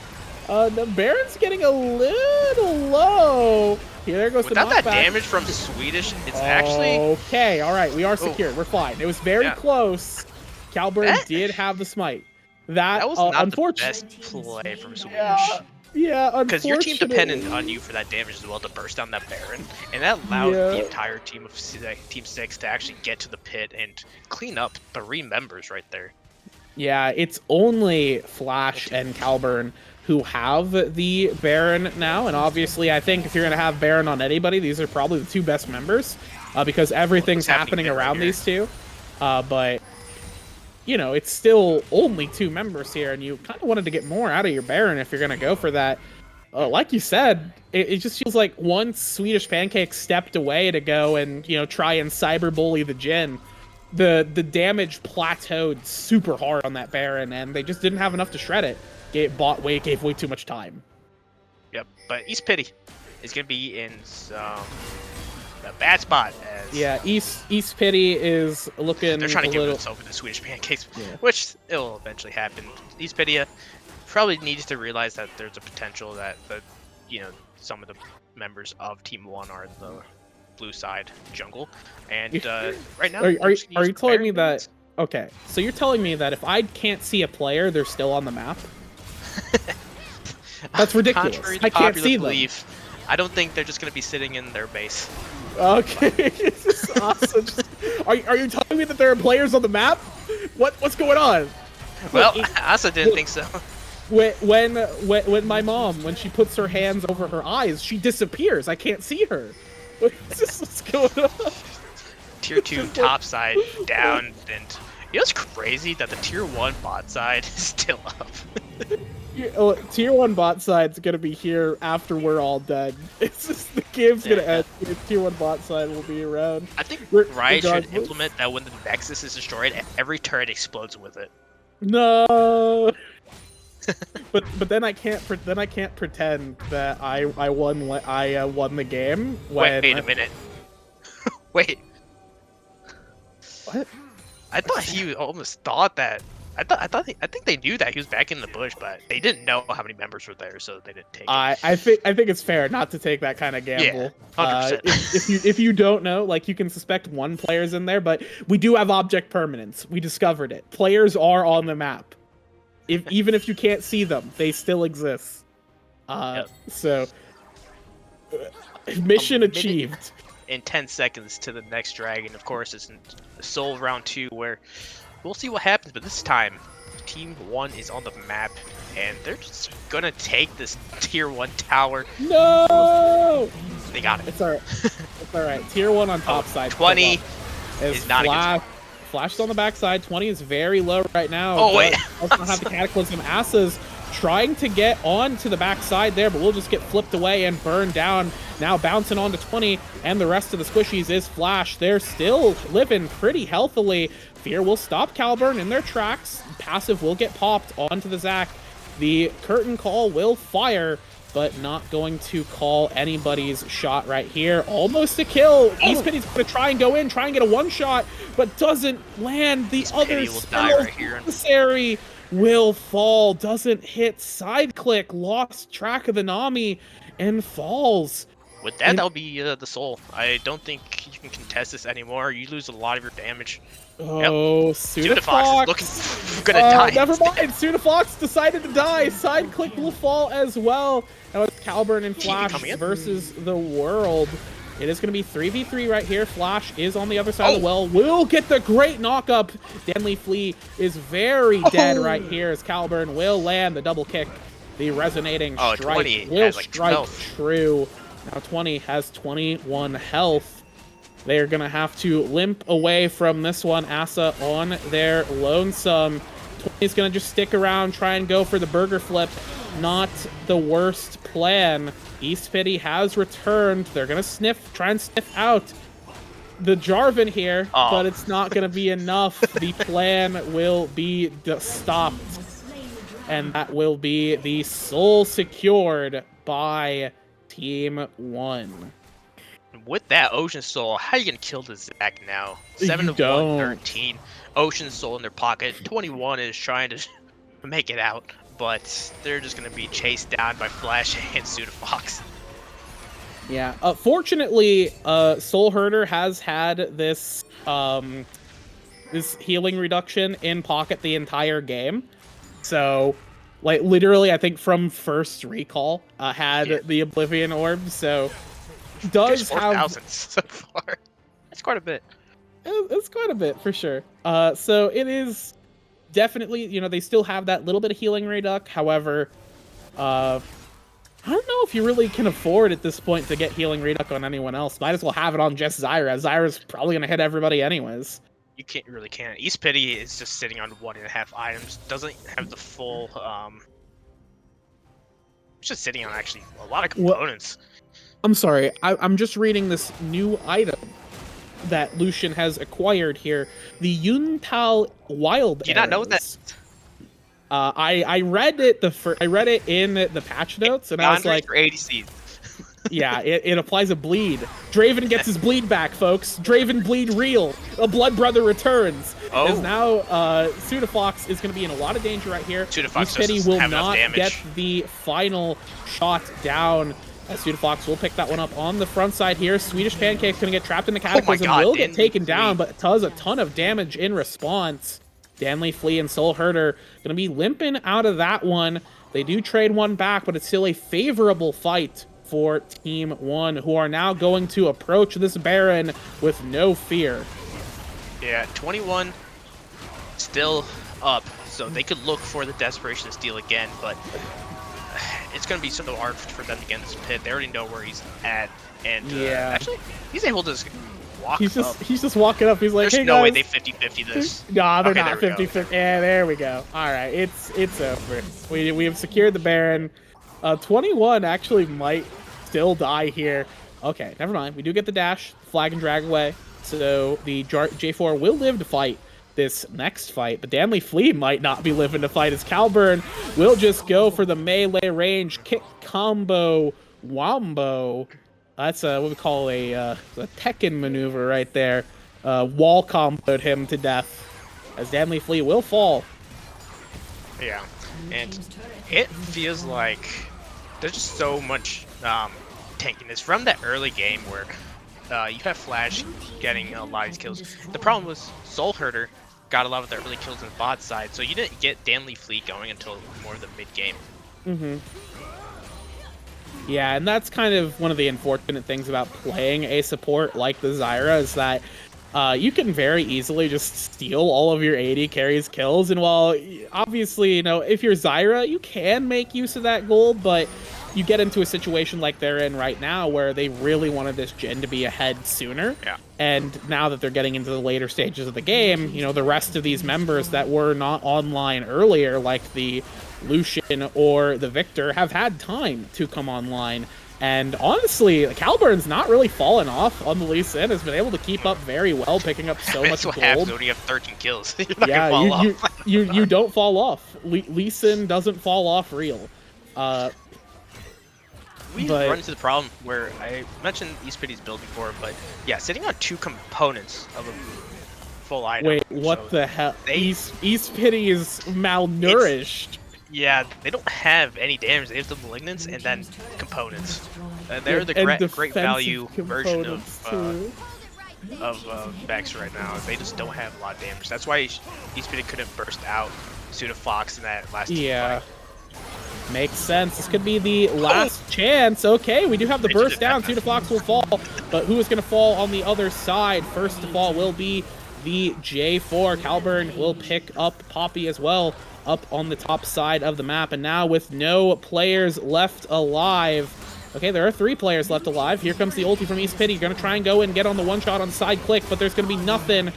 The Baron's getting a little low. There goes without the knockback. That damage from Swedish, it's actually okay. All right, we are secured. We're fine. It was very close. Calburn did have the smite. That was not the best play from Swedish. Yeah, because your team depended on you for that damage as well to burst down that Baron, and that allowed the entire team of Team 6 to actually get to the pit and clean up 3 members right there. Yeah, it's only Flash and Calburn who have the Baron now, and obviously I think if you're going to have Baron on anybody, these are probably the 2 best members, because everything's happening around these two. But, it's still only 2 members here, and you kind of wanted to get more out of your Baron if you're going to go for that. Like you said, it just feels like once Swedish Pancakes stepped away to go and, try and cyberbully the Jhin, the damage plateaued super hard on that Baron, and they just didn't have enough to shred it. Gave way too much time. Yep, but East Pity is going to be in a bad spot. East Pity is looking. They're trying to give themselves the Swedish Pancakes, which it will eventually happen. East Pity probably needs to realize that there's a potential that some of the members of Team 1 are the blue side jungle, and right now are you telling me that Okay, so you're telling me that if I can't see a player, they're still on the map? That's ridiculous. Contrary to I can't popular see belief, I don't think they're just going to be sitting in their base. them. Okay, this is awesome. Are you telling me that there are players on the map? What's going on? Well, Look, Asa didn't think so. When my mom, when she puts her hands over her eyes, she disappears. I can't see her. What's going on? Tier 2 top side down, and you know what's crazy? That the Tier 1 bot side is still up. Tier 1 bot side's gonna be here after we're all dead. It's just the game's gonna end. Tier 1 bot side will be around. I think Riot should implement that when the Nexus is destroyed, every turret explodes with it. No. but then I can't pretend that I won the game when. Wait a minute. Wait. What? I thought he almost thought that. I think they knew that he was back in the bush, but they didn't know how many members were there, so they didn't take it. I think it's fair not to take that kind of gamble. Yeah, 100%. If you don't know, like, you can suspect one player's in there, but we do have object permanence. We discovered it. Players are on the map. Even if you can't see them, they still exist. So mission achieved. In 10 seconds to the next dragon. Of course, it's Soul round 2, where we'll see what happens, but this time, Team 1 is on the map, and they're just gonna take this Tier 1 tower. No! They got it. It's alright. It's alright. Tier 1 on top side. 20 is not a good Flashed on the backside. 20 is very low right now. Oh, wait. Also have the Cataclysm. Asa's trying to get onto the backside there, but we'll just get flipped away and burned down. Now bouncing onto 20, and the rest of the squishies is Flash. They're still living pretty healthily. Fear will stop Caliburn in their tracks. Passive will get popped onto the Zac. The curtain call will fire, but not going to call anybody's shot right here. Almost a kill. East Pitty's going to try and go in, try and get a one-shot, but doesn't land. The other adversary will fall. Doesn't hit. Side click. Lost track of the Nami and falls. With that, that'll be the Soul. I don't think you can contest this anymore. You lose a lot of your damage. Oh, yep. Sudafox is gonna die. Never mind. Sudafox decided to die. Side click will fall as well. Now it's Caliburn and Flash versus the world. It is going to be 3v3 right here. Flash is on the other side of the well. Will get the great knock-up. Deadly Flea is very dead right here as Caliburn will land the double kick. The resonating strike will strike true. Now 20 has 21 health. They're going to have to limp away from this one. Asa on their lonesome. 20 is going to just stick around, try and go for the burger flip. Not the worst plan. East Pitty has returned. They're going to try and sniff out the Jarvan here, but it's not going to be enough. The plan will be stopped. And that will be the Soul secured by Team 1. With that Ocean Soul, how are you going to kill the Zac now? 7 of 1, 13. Ocean Soul in their pocket. 21 is trying to make it out, but they're just going to be chased down by Flash and Sudafox. Yeah, fortunately, Soul Herder has had this this healing reduction in pocket the entire game. So, like, literally, I think from first recall, had the Oblivion Orb, so does have 4,000 so far. That's quite a bit. It's quite a bit, for sure. So it is definitely, you know, they still have that little bit of healing reduc. However, I don't know if you really can afford at this point to get healing reduc on anyone else. Might as well have it on just Zyra. Zyra's probably going to hit everybody anyways. You really can't. East Pitty is just sitting on 1.5 items. Doesn't have the full, it's just sitting on actually a lot of components. I'm sorry, I'm just reading this new item that Lucian has acquired here. The Yuntal Wild Do you not know what that? I read it I read it in the patch notes, and I was like, for ADCs. Yeah, it applies a bleed. Draven gets his bleed back, folks. Draven bleed real. A blood brother returns. Because now Sudafox is going to be in a lot of danger right here. Sudafox Pitty will not get the final shot down. Fox will pick that one up on the front side here. Swedish Pancake's going to get trapped in the Cataclysm. God, Will get taken Flea. down, but does a ton of damage in response. Danley, Flea, and Soul Herder going to be limping out of that one. They do trade one back, but it's still a favorable fight for Team 1, who are now going to approach this Baron with no fear. Yeah, 21 still up, so they could look for the Desperation Steal again, but it's going to be so hard for them to get in this pit. They already know where he's at, and actually, he's able to just walk up. He's just walking up. He's like, there's hey, no guys. way they 50-50 this. Nah, they're not 50-50. Yeah, there we go. All right, it's over. We have secured the Baron. 21 actually might still die here. Okay, never mind. We do get the dash, flag and drag away. So the J4 will live to fight this next fight, but Danley Flea might not be living to fight, as Calburn will just go for the melee range kick combo wombo. That's what we call a Tekken maneuver right there. Wall comboed him to death, as Danley Flea will fall. Yeah, and it feels like there's just so much tankiness from that early game where you have Flash getting a lot of these kills. The problem was Soul Herder got a lot of the early kills on the bot side, so you didn't get Danley Flea going until more of the mid game. Yeah, and that's kind of one of the unfortunate things about playing a support like the Zyra, is that you can very easily just steal all of your AD carries kills. And while obviously, you know, if you're Zyra, you can make use of that gold, but you get into a situation like they're in right now where they really wanted this gen to be ahead sooner. Yeah. And now that they're getting into the later stages of the game, you know, the rest of these members that were not online earlier, like the Lucian or the Victor, have had time to come online. And honestly, Calburn's not really fallen off on the Lee Sin, has been able to keep up very well, picking up so much That's what gold. happens when you have 13 kills. You're not gonna fall off. you don't fall off. Lee Sin doesn't fall off real. We run into the problem where I mentioned East Pity's build before, but yeah, sitting on 2 components of a full item. Wait, what the hell? East Pity is malnourished. Yeah, they don't have any damage. They have the Malignants and then components. They're the great value version of Vex right now. They just don't have a lot of damage. That's why East Pity couldn't burst out Suda Fox in that last team fight. Makes sense. This could be the last chance. Okay, we do have the burst down. Suda Fox will fall, but who is going to fall on the other side? First to fall will be the J4. Calburn will pick up Poppy as well, up on the top side of the map. And now with no players left alive. Okay, there are 3 players left alive. Here comes the ulti from East Pity. Going to try and go and get on the one shot on side click, but there's going to be nothing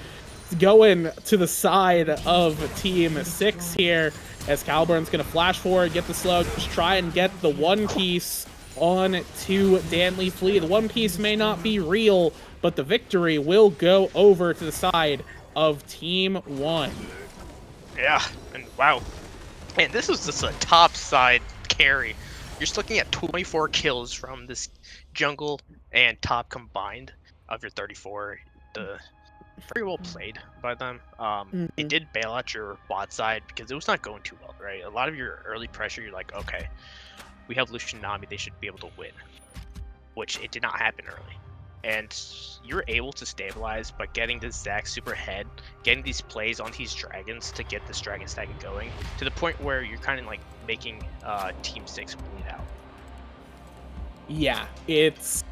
going to the side of Team 6 here, as Calburn's going to flash forward, get the slow, just try and get the one piece on to Danley Flea. The one piece may not be real, but the victory will go over to the side of Team 1. Yeah, and wow. And this was just a top side carry. You're just looking at 24 kills from this jungle and top combined of your 34. Very well played by them. It did bail out your bot side because it was not going too well, right? A lot of your early pressure, you're like, okay, we have Lucian Nami, they should be able to win, which it did not happen early. And you're able to stabilize by getting this Zac super head, getting these plays on these dragons to get this dragon stack going to the point where you're kind of like making Team 6 bleed out. Yeah, it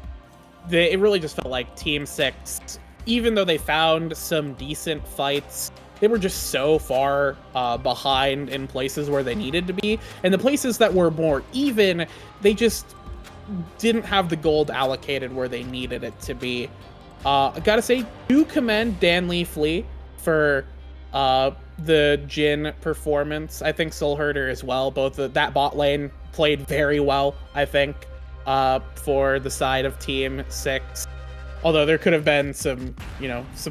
really just felt like Team 6, even though they found some decent fights, they were just so far behind in places where they needed to be. And the places that were more even, they just didn't have the gold allocated where they needed it to be. I gotta say, do commend Danley Flea for the Jhin performance. I think Soul Herder as well. Both that bot lane played very well, I think, for the side of Team 6. Although there could have been some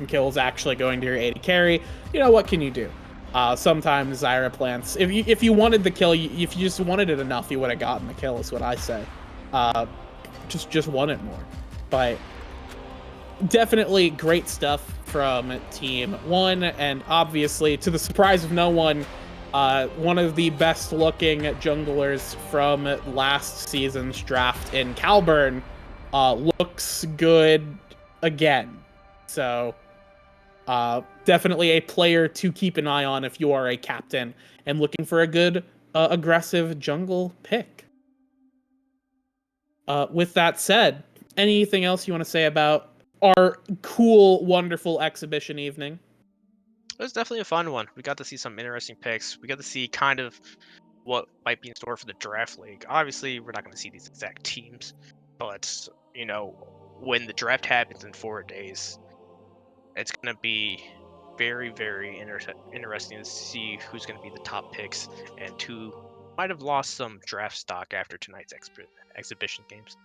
kills actually going to your AD carry. You know, what can you do? Sometimes Zyra plants. If you wanted the kill, if you just wanted it enough, you would have gotten the kill, is what I say. Just want it more. But definitely great stuff from Team 1, and obviously, to the surprise of no one, one of the best looking junglers from last season's draft in Calburn, looks good again. So definitely a player to keep an eye on if you are a captain and looking for a good aggressive jungle pick. With that said, anything else you want to say about our cool, wonderful exhibition evening? It was definitely a fun one. We got to see some interesting picks. We got to see kind of what might be in store for the draft league. Obviously, we're not going to see these exact teams, but when the draft happens in 4 days, it's going to be very, very interesting to see who's going to be the top picks and who might have lost some draft stock after tonight's exhibition games.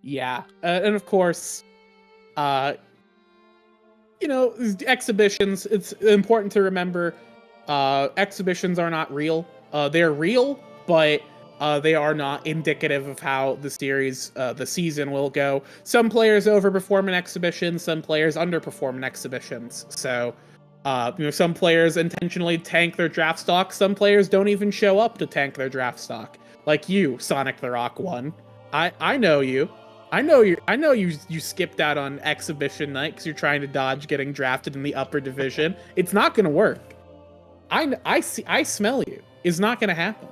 Yeah, and of course, exhibitions, it's important to remember, exhibitions are not real. They're real, but they are not indicative of how the season will go. Some players overperform in exhibitions, some players underperform in exhibitions. So, some players intentionally tank their draft stock, some players don't even show up to tank their draft stock. Like you, Sonic the Rock 1. I know you. I know you skipped out on exhibition night because you're trying to dodge getting drafted in the upper division. It's not gonna work. I smell you. It's not gonna happen.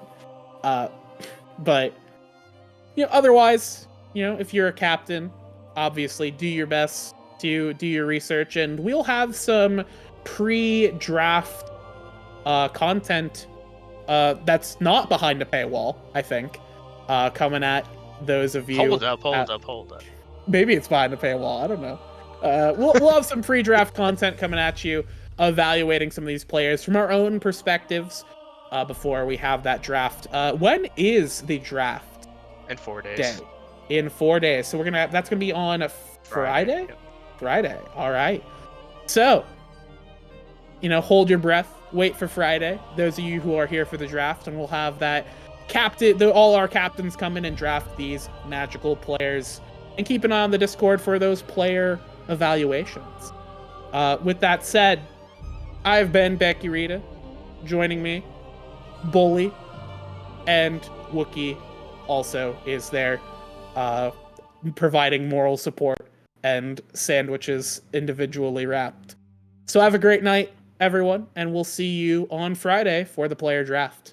But otherwise, if you're a captain, obviously do your best to do your research, and we'll have some pre-draft content that's not behind a paywall, I think, coming at those of you. Hold up. Maybe it's behind a paywall. I don't know. We'll have some pre-draft content coming at you, evaluating some of these players from our own perspectives before we have that draft. When is the draft? In 4 days. In 4 days. So that's gonna be on a Friday. Yep. Friday. All right. So, hold your breath. Wait for Friday. Those of you who are here for the draft, and we'll have that all our captains come in and draft these magical players, and keep an eye on the Discord for those player evaluations. With that said, I've been Becky Rita. Joining me, Bully, and Wookie also is there, providing moral support and sandwiches individually wrapped. So have a great night, everyone, and we'll see you on Friday for the player draft.